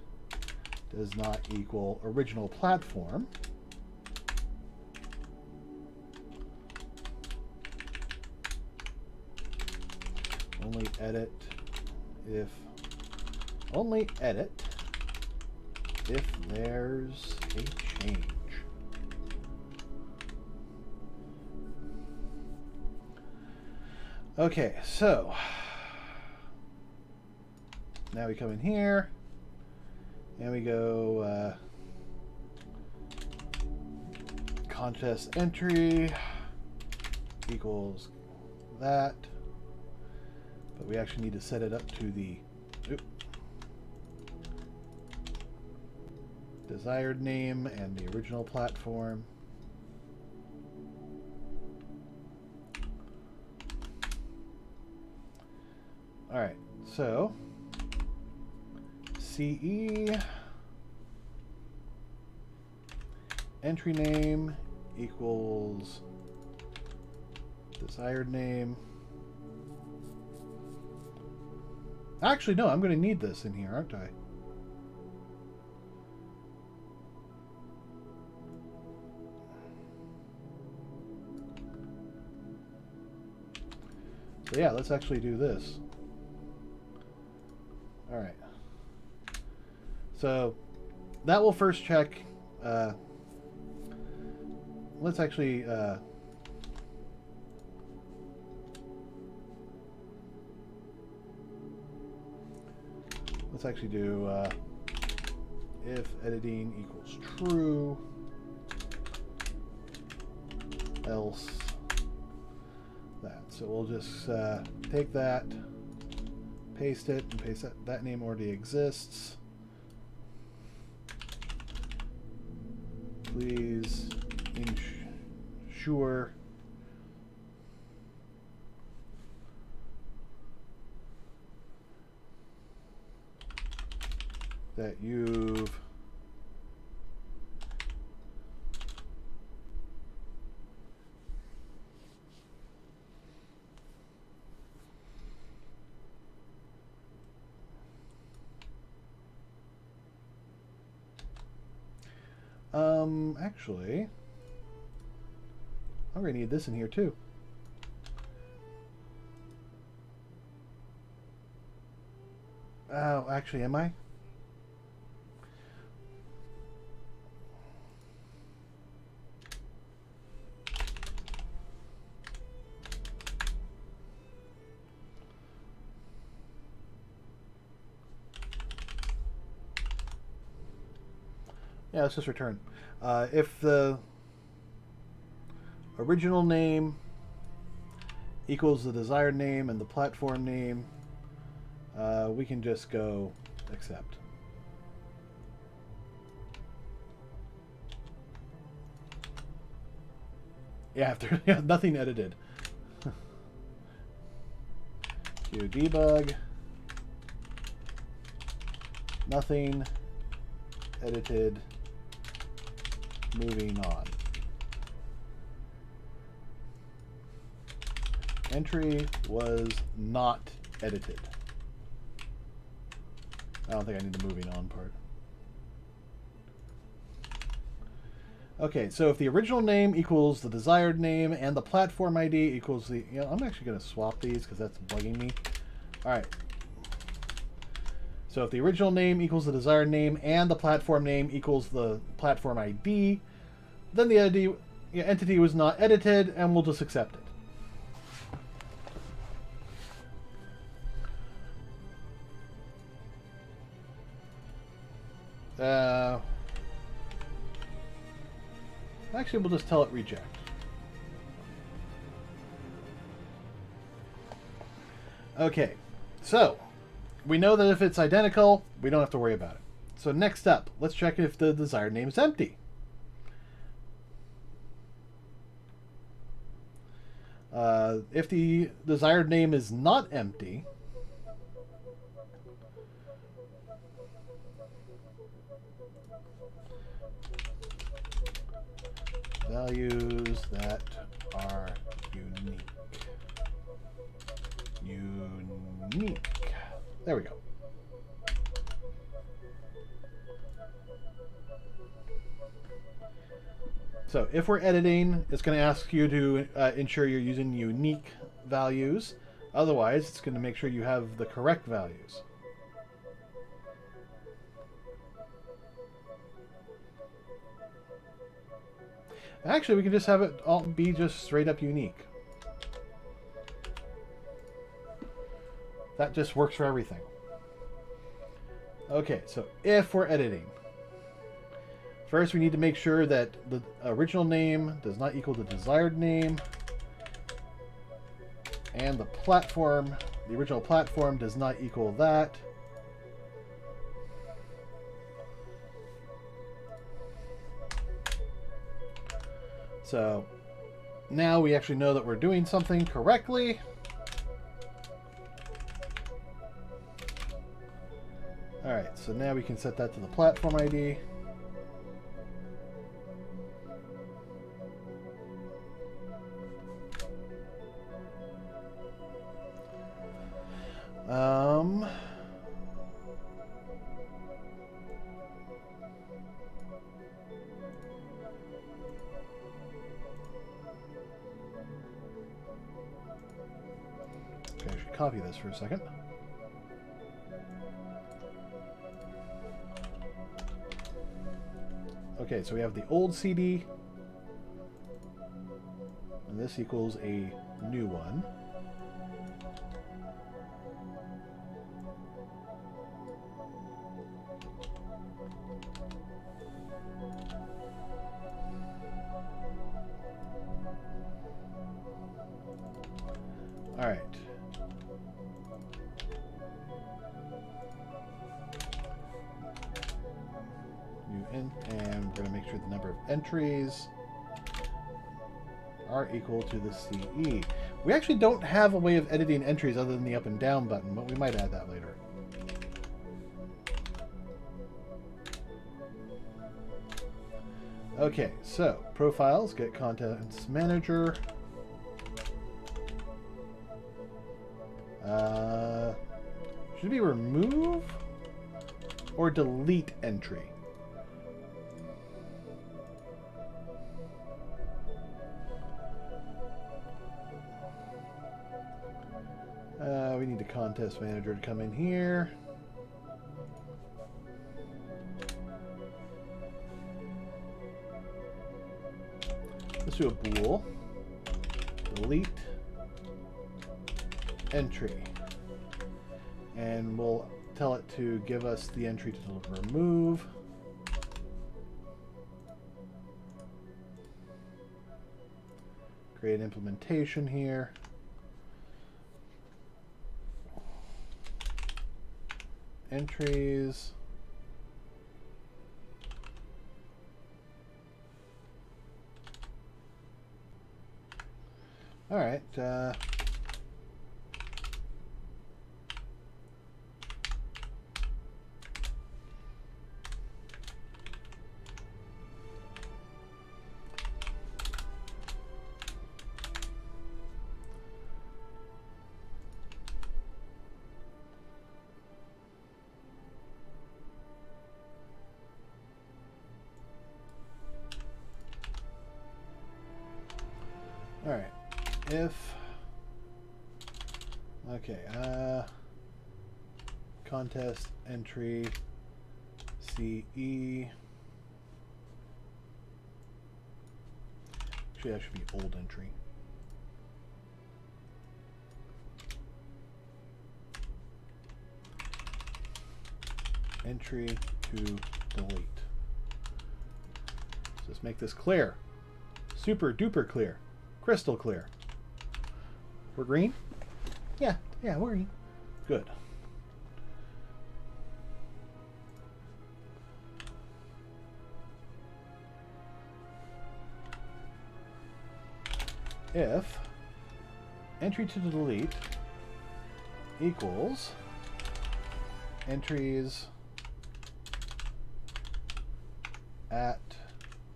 does not equal original platform, only edit if there's a change. Okay, so now we come in here and we go contest entry equals that, but we actually need to set it up to the desired name and the original platform. All right, so CE entry name equals desired name. Actually, no, I'm going to need this in here, aren't I? So yeah, let's actually do this. All right. So that will first check. Let's actually do if editing equals true, else that. So we'll just take that, paste it, and paste that name already exists. Please ensure that you've actually, I'm going to need this in here too. Oh, actually, am I? Yeah, let's just return. If the original name equals the desired name and the platform name, we can just go accept. Yeah, after nothing edited. debug. Nothing edited. Moving on. Entry was not edited. I don't think I need the moving on part. Okay, so if the original name equals the desired name and the platform ID equals the... I'm actually going to swap these because that's bugging me. All right. So if the original name equals the desired name and the platform name equals the platform ID, then the entity was not edited, and we'll just accept it. Actually, we'll just tell it reject. Okay, so we know that if it's identical, we don't have to worry about it. So next up, let's check if the desired name is empty. If the desired name is not empty, values that are unique. There we go. So if we're editing, it's going to ask you to ensure you're using unique values. Otherwise, it's going to make sure you have the correct values. Actually, we can just have it all be just straight up unique. That just works for everything. Okay, so if we're editing, first we need to make sure that the original name does not equal the desired name, and the original platform does not equal that. So now we actually know that we're doing something correctly. Alright, so now we can set that to the platform ID. Okay, I should copy this for a second. Okay, so we have the old CD. And this equals a new one. All right. And we're going to make sure the number of entries are equal to the CE. We actually don't have a way of editing entries other than the up and down button, but we might add that later. Okay, so profiles, get Contents Manager. Should it be remove or delete entry? We need the Contest Manager to come in here. Let's do a bool. Delete entry. And we'll tell it to give us the entry to remove. Create an implementation here. Entries. All right. All right. If contest entry CE. Actually, that should be old entry. Entry to delete. So let's make this clear. Super duper clear. Crystal clear. We're green? Yeah, we're green. Good. If entry to delete equals entries at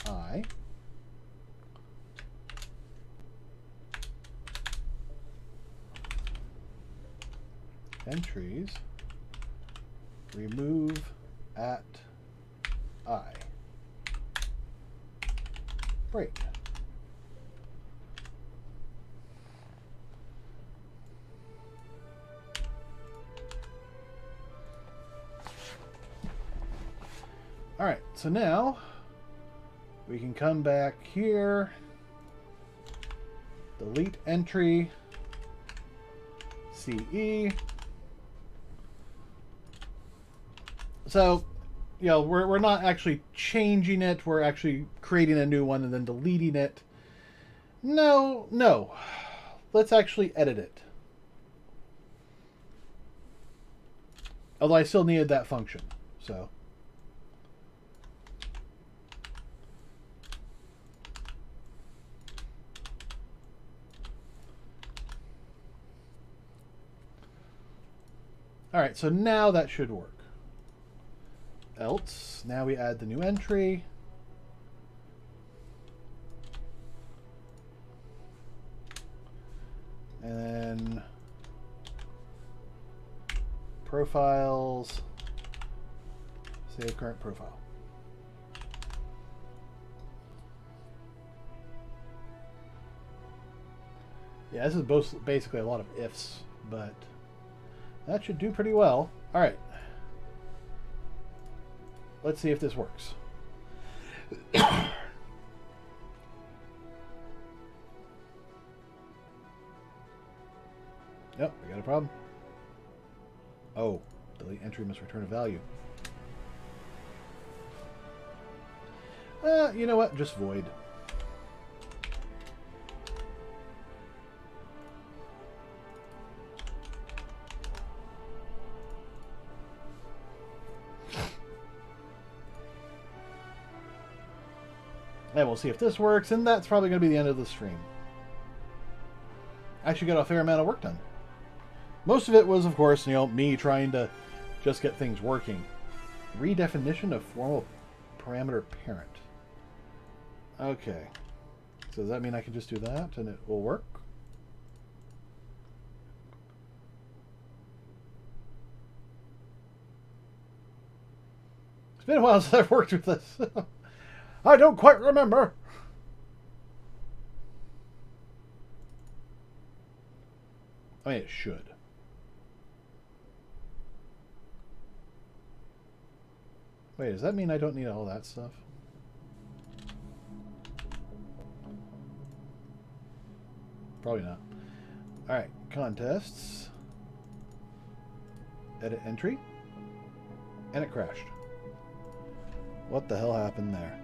I, entries remove at I, break. All right, so now we can come back here, delete entry, CE. So, you know, we're not actually changing it. We're actually creating a new one and then deleting it. No. Let's actually edit it. Although I still needed that function, so. All right, so now that should work. Else, now we add the new entry. And then profiles, save current profile. Yeah, this is basically a lot of ifs, but that should do pretty well. All right. Let's see if this works. Yep, we got a problem. Oh, delete entry must return a value. You know what? Just void. And we'll see if this works, and that's probably going to be the end of the stream. I actually got a fair amount of work done. Most of it was, of course, me trying to just get things working. Redefinition of formal parameter parent. Okay. So does that mean I can just do that and it will work? It's been a while since I've worked with this. I don't quite remember. I mean, it should. Wait, does that mean I don't need all that stuff? Probably not. Alright, contests. Edit entry. And it crashed. What the hell happened there?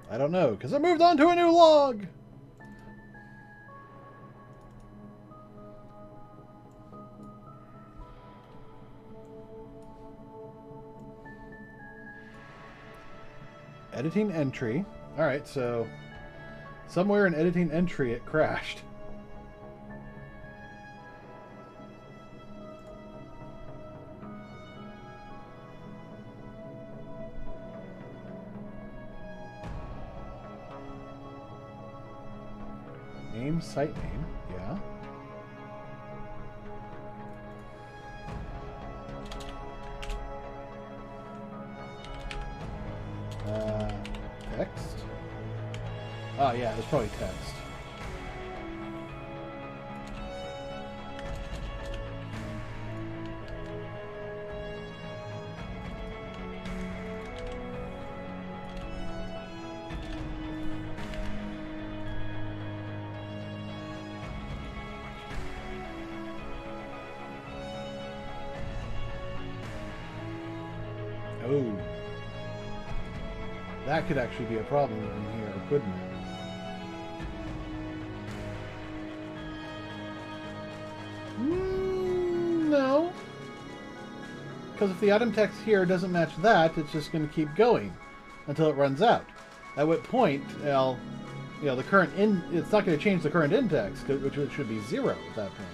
I don't know, because I moved on to a new log! Editing entry. Alright, so somewhere in editing entry it crashed. Name, site name, yeah. Text? Oh yeah, it's probably text. Oh. That could actually be a problem in here, couldn't it? No. Because if the item text here doesn't match that, it's just going to keep going until it runs out. At what point, well, the current it's not going to change the current index, which should be 0 at that point.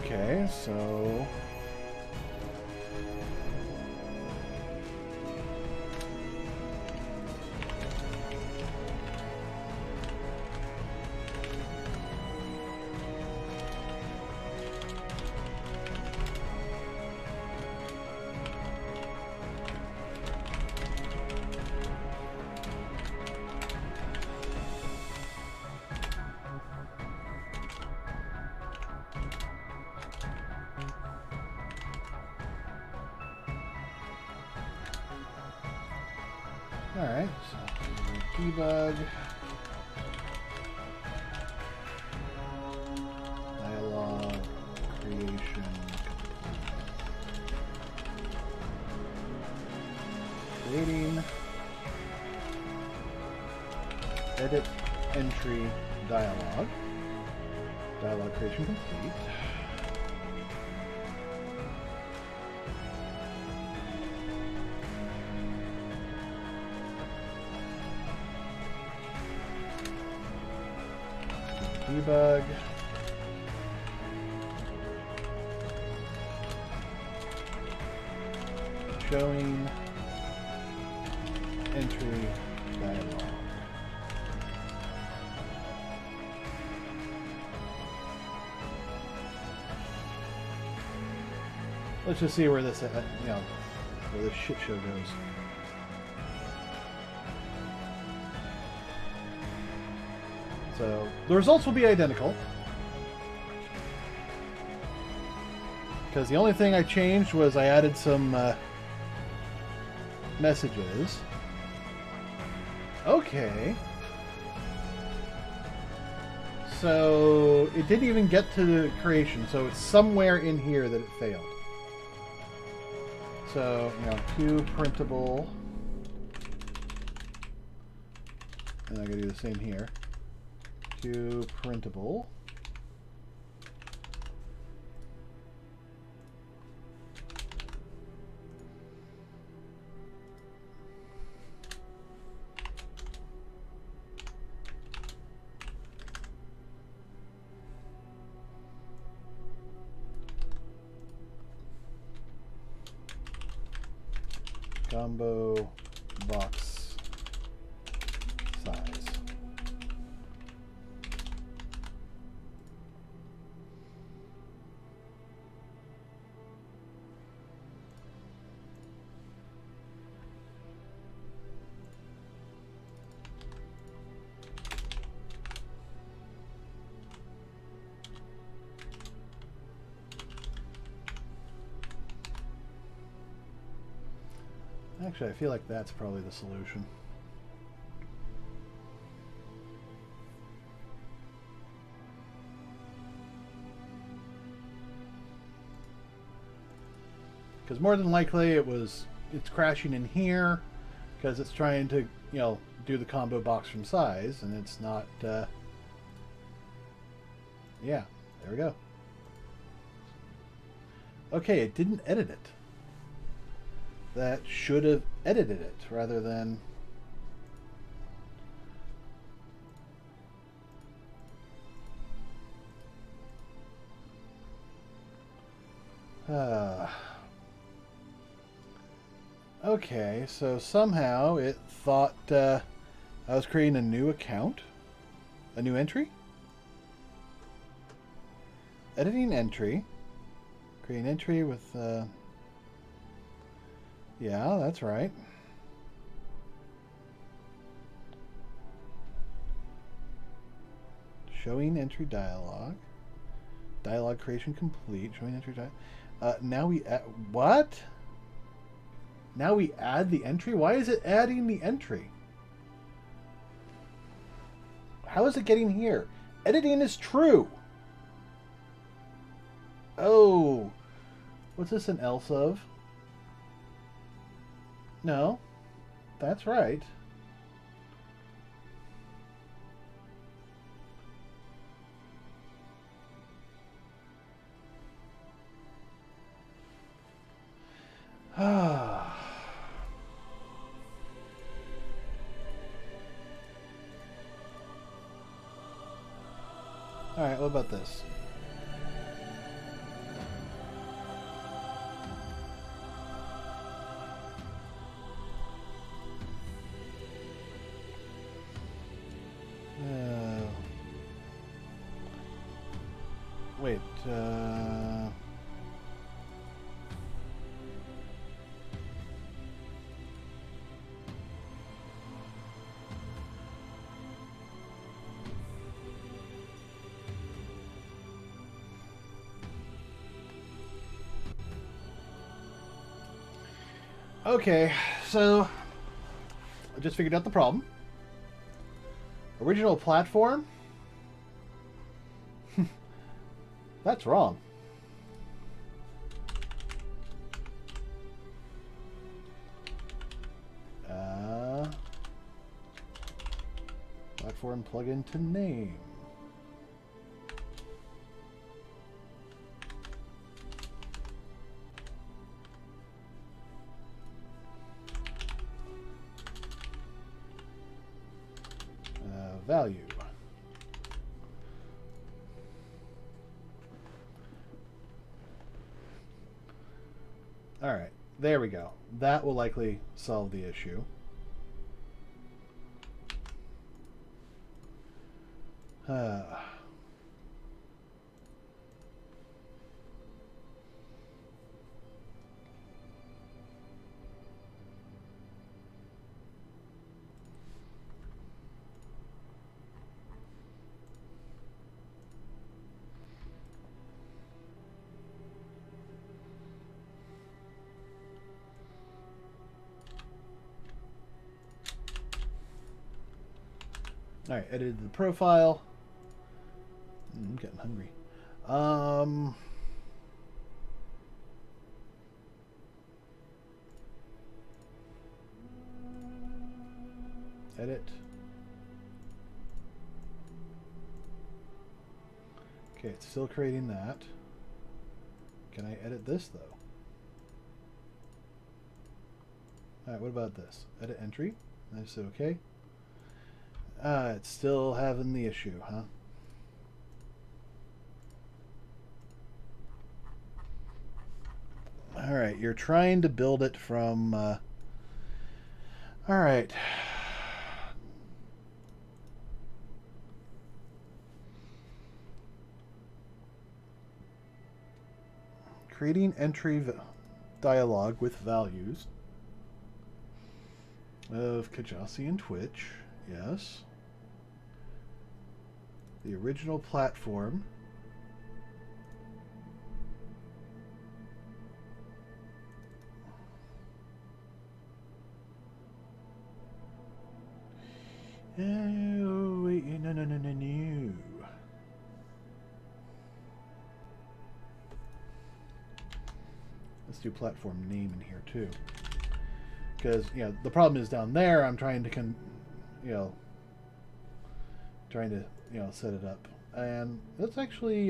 Okay, so alright, so debug, dialog, creation, creating, edit, entry, dialog, dialog creation complete. Debug. Showing. Entry. entry dialog. Let's just see where this, where this shit show goes. So the results will be identical, because the only thing I changed was I added some messages. Okay. So it didn't even get to the creation, so it's somewhere in here that it failed. So, Q printable, and I gotta do the same here. Q printable. Combo box size. Actually, I feel like that's probably the solution. Because more than likely it's crashing in here because it's trying to, do the combo box from size, and it's not, yeah, there we go. Okay, it didn't edit it. That should have edited it rather than... Okay, so somehow it thought I was creating a new account, a new entry. Editing entry, creating entry with... yeah, that's right. Showing entry dialog. Dialog creation complete. Showing entry dialog. Now we add... What? Now we add the entry? Why is it adding the entry? How is it getting here? Editing is true. Oh. What's this an else of? No, that's right. All right, what about this? Wait, okay, so I just figured out the problem. Original platform? That's wrong. Platform plugin to name. Value. All right, there we go. That will likely solve the issue. Alright, edited the profile. I'm getting hungry. Edit. Okay, it's still creating that. Can I edit this, though? Alright, what about this? Edit entry. I said okay. It's still having the issue, huh? Alright, you're trying to build it from... Alright. Creating entry dialog with values of Kjasi and Twitch. Yes. The original platform. Oh, wait, no. Let's do platform name in here too. Because, you know, the problem is down there, I'm trying to, set it up. And let's actually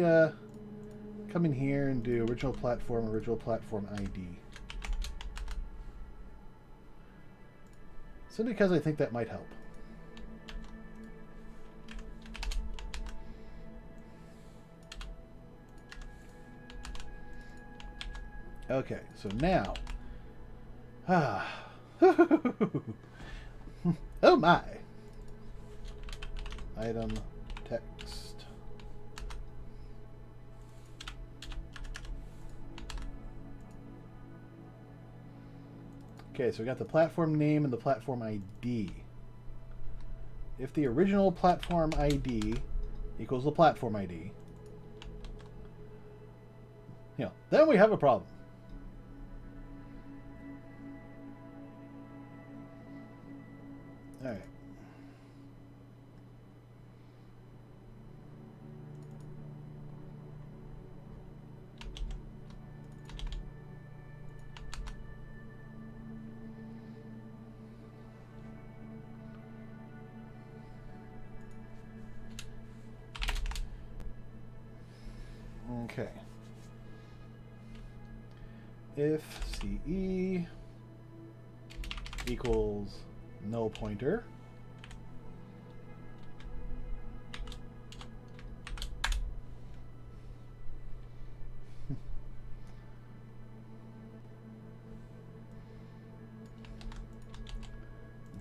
come in here and do original platform ID. Simply because I think that might help. Okay, so now... oh my! Item text. Okay, so we got the platform name and the platform ID. If the original platform ID equals the platform ID, then we have a problem. All right. Okay. If CE equals null pointer,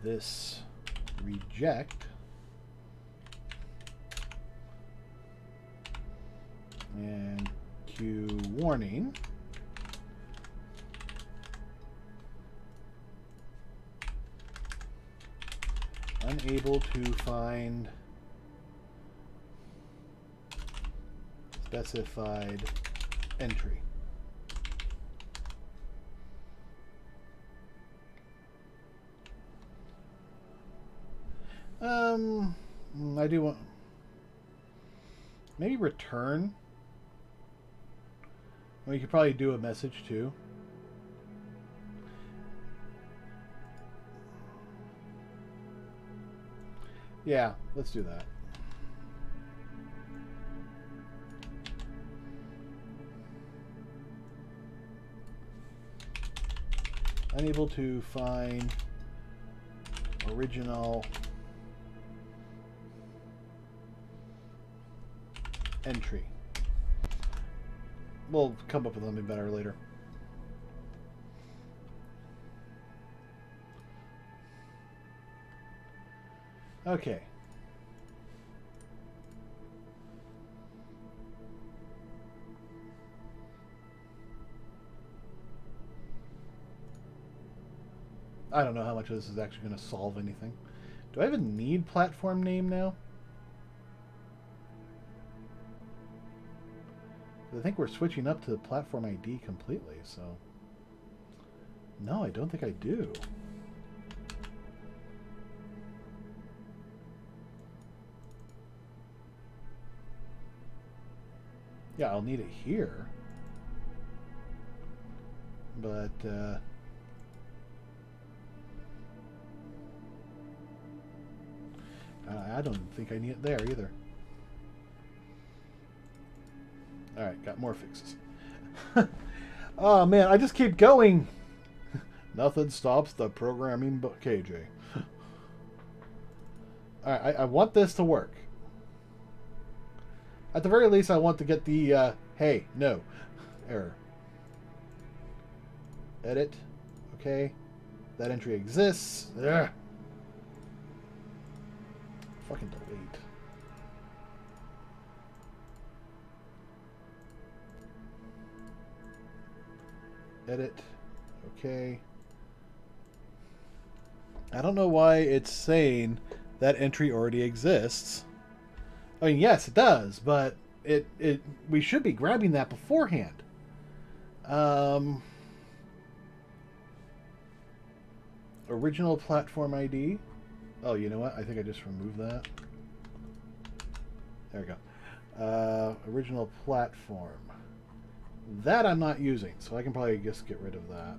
this reject and Q warning. Unable to find specified entry. I do want maybe return. Well, you could probably do a message too. Yeah, let's do that. Unable to find original entry. We'll come up with something better later. Okay. I don't know how much of this is actually going to solve anything. Do I even need platform name now? I think we're switching up to platform ID completely, so... No, I don't think I do. Yeah, I'll need it here. But, I don't think I need it there either. Alright, got more fixes. Oh man, I just keep going. Nothing stops the programming but KJ. Alright, I want this to work. At the very least, I want to get the, hey, no, error. Edit. Okay. That entry exists. Ugh. Fucking delete. Edit. Okay. I don't know why it's saying that entry already exists. I mean, yes, it does, but we should be grabbing that beforehand. Original platform ID. Oh, you know what? I think I just removed that. There we go. Original platform. That I'm not using, so I can probably just get rid of that.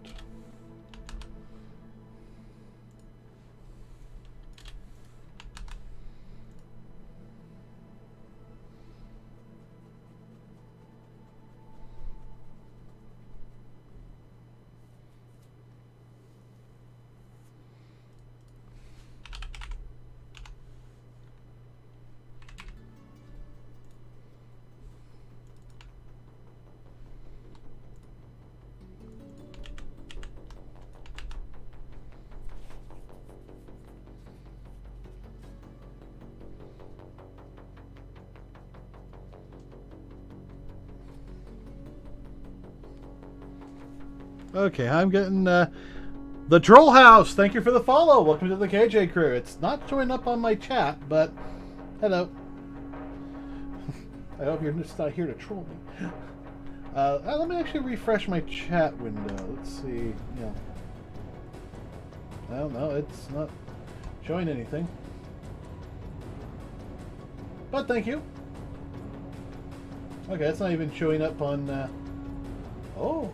Okay, I'm getting the Troll House. Thank you for the follow. Welcome to the KJ crew. It's not showing up on my chat, but hello. I hope you're just not here to troll me. Let me actually refresh my chat window. Let's see. Yeah. Well, no, it's not showing anything. But thank you. Okay, it's not even showing up on... Oh.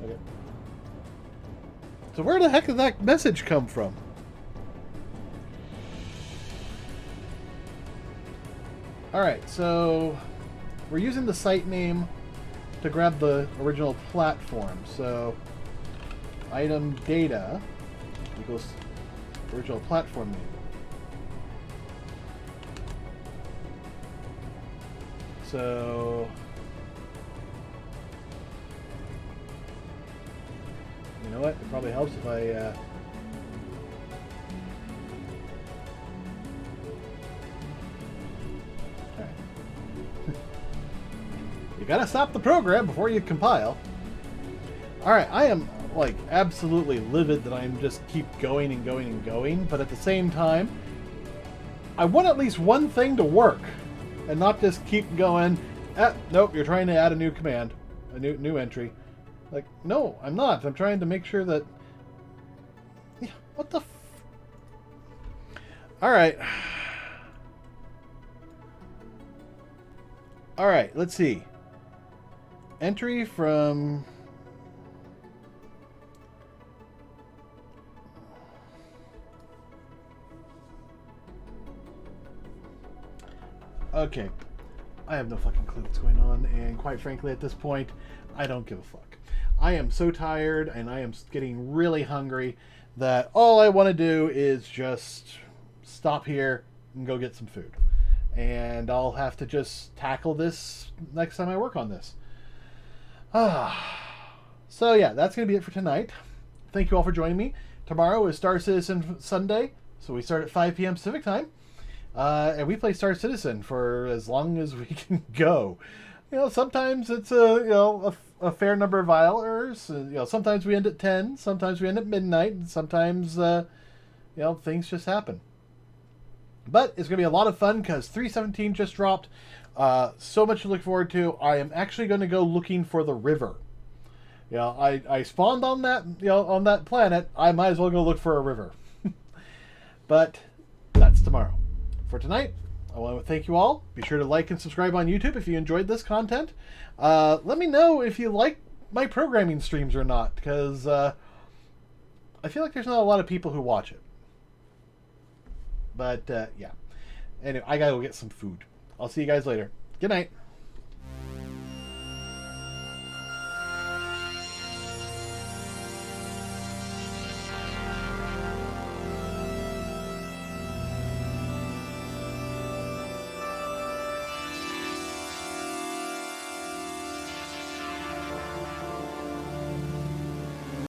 Okay. So where the heck did that message come from? Alright, so we're using the site name to grab the original platform. So item data equals original platform name. So you know what? It probably helps if I you gotta stop the program before you compile. Alright, I am like absolutely livid that I'm just keep going and going and going, but at the same time I want at least one thing to work and not just keep going. Nope, you're trying to add a new command, a new entry. Like, no, I'm not. I'm trying to make sure that... Yeah, what the Alright. Alright, let's see. Entry from... Okay. I have no fucking clue what's going on, and quite frankly, at this point, I don't give a fuck. I am so tired, and I am getting really hungry, that all I want to do is just stop here and go get some food. And I'll have to just tackle this next time I work on this. So yeah, that's going to be it for tonight. Thank you all for joining me. Tomorrow is Star Citizen Sunday, so we start at 5 p.m. Pacific time. And we play Star Citizen for as long as we can go. You know, sometimes it's a a fair number of hours. Sometimes we end at 10, sometimes we end at midnight, and sometimes things just happen. But it's going to be a lot of fun because 317 just dropped. So much to look forward to. I am actually going to go looking for the river. I spawned on that planet. I might as well go look for a river. But that's tomorrow. For tonight, I want to thank you all. Be sure to like and subscribe on YouTube if you enjoyed this content. Let me know if you like my programming streams or not, because I feel like there's not a lot of people who watch it. But, yeah. Anyway, I gotta go get some food. I'll see you guys later. Good night.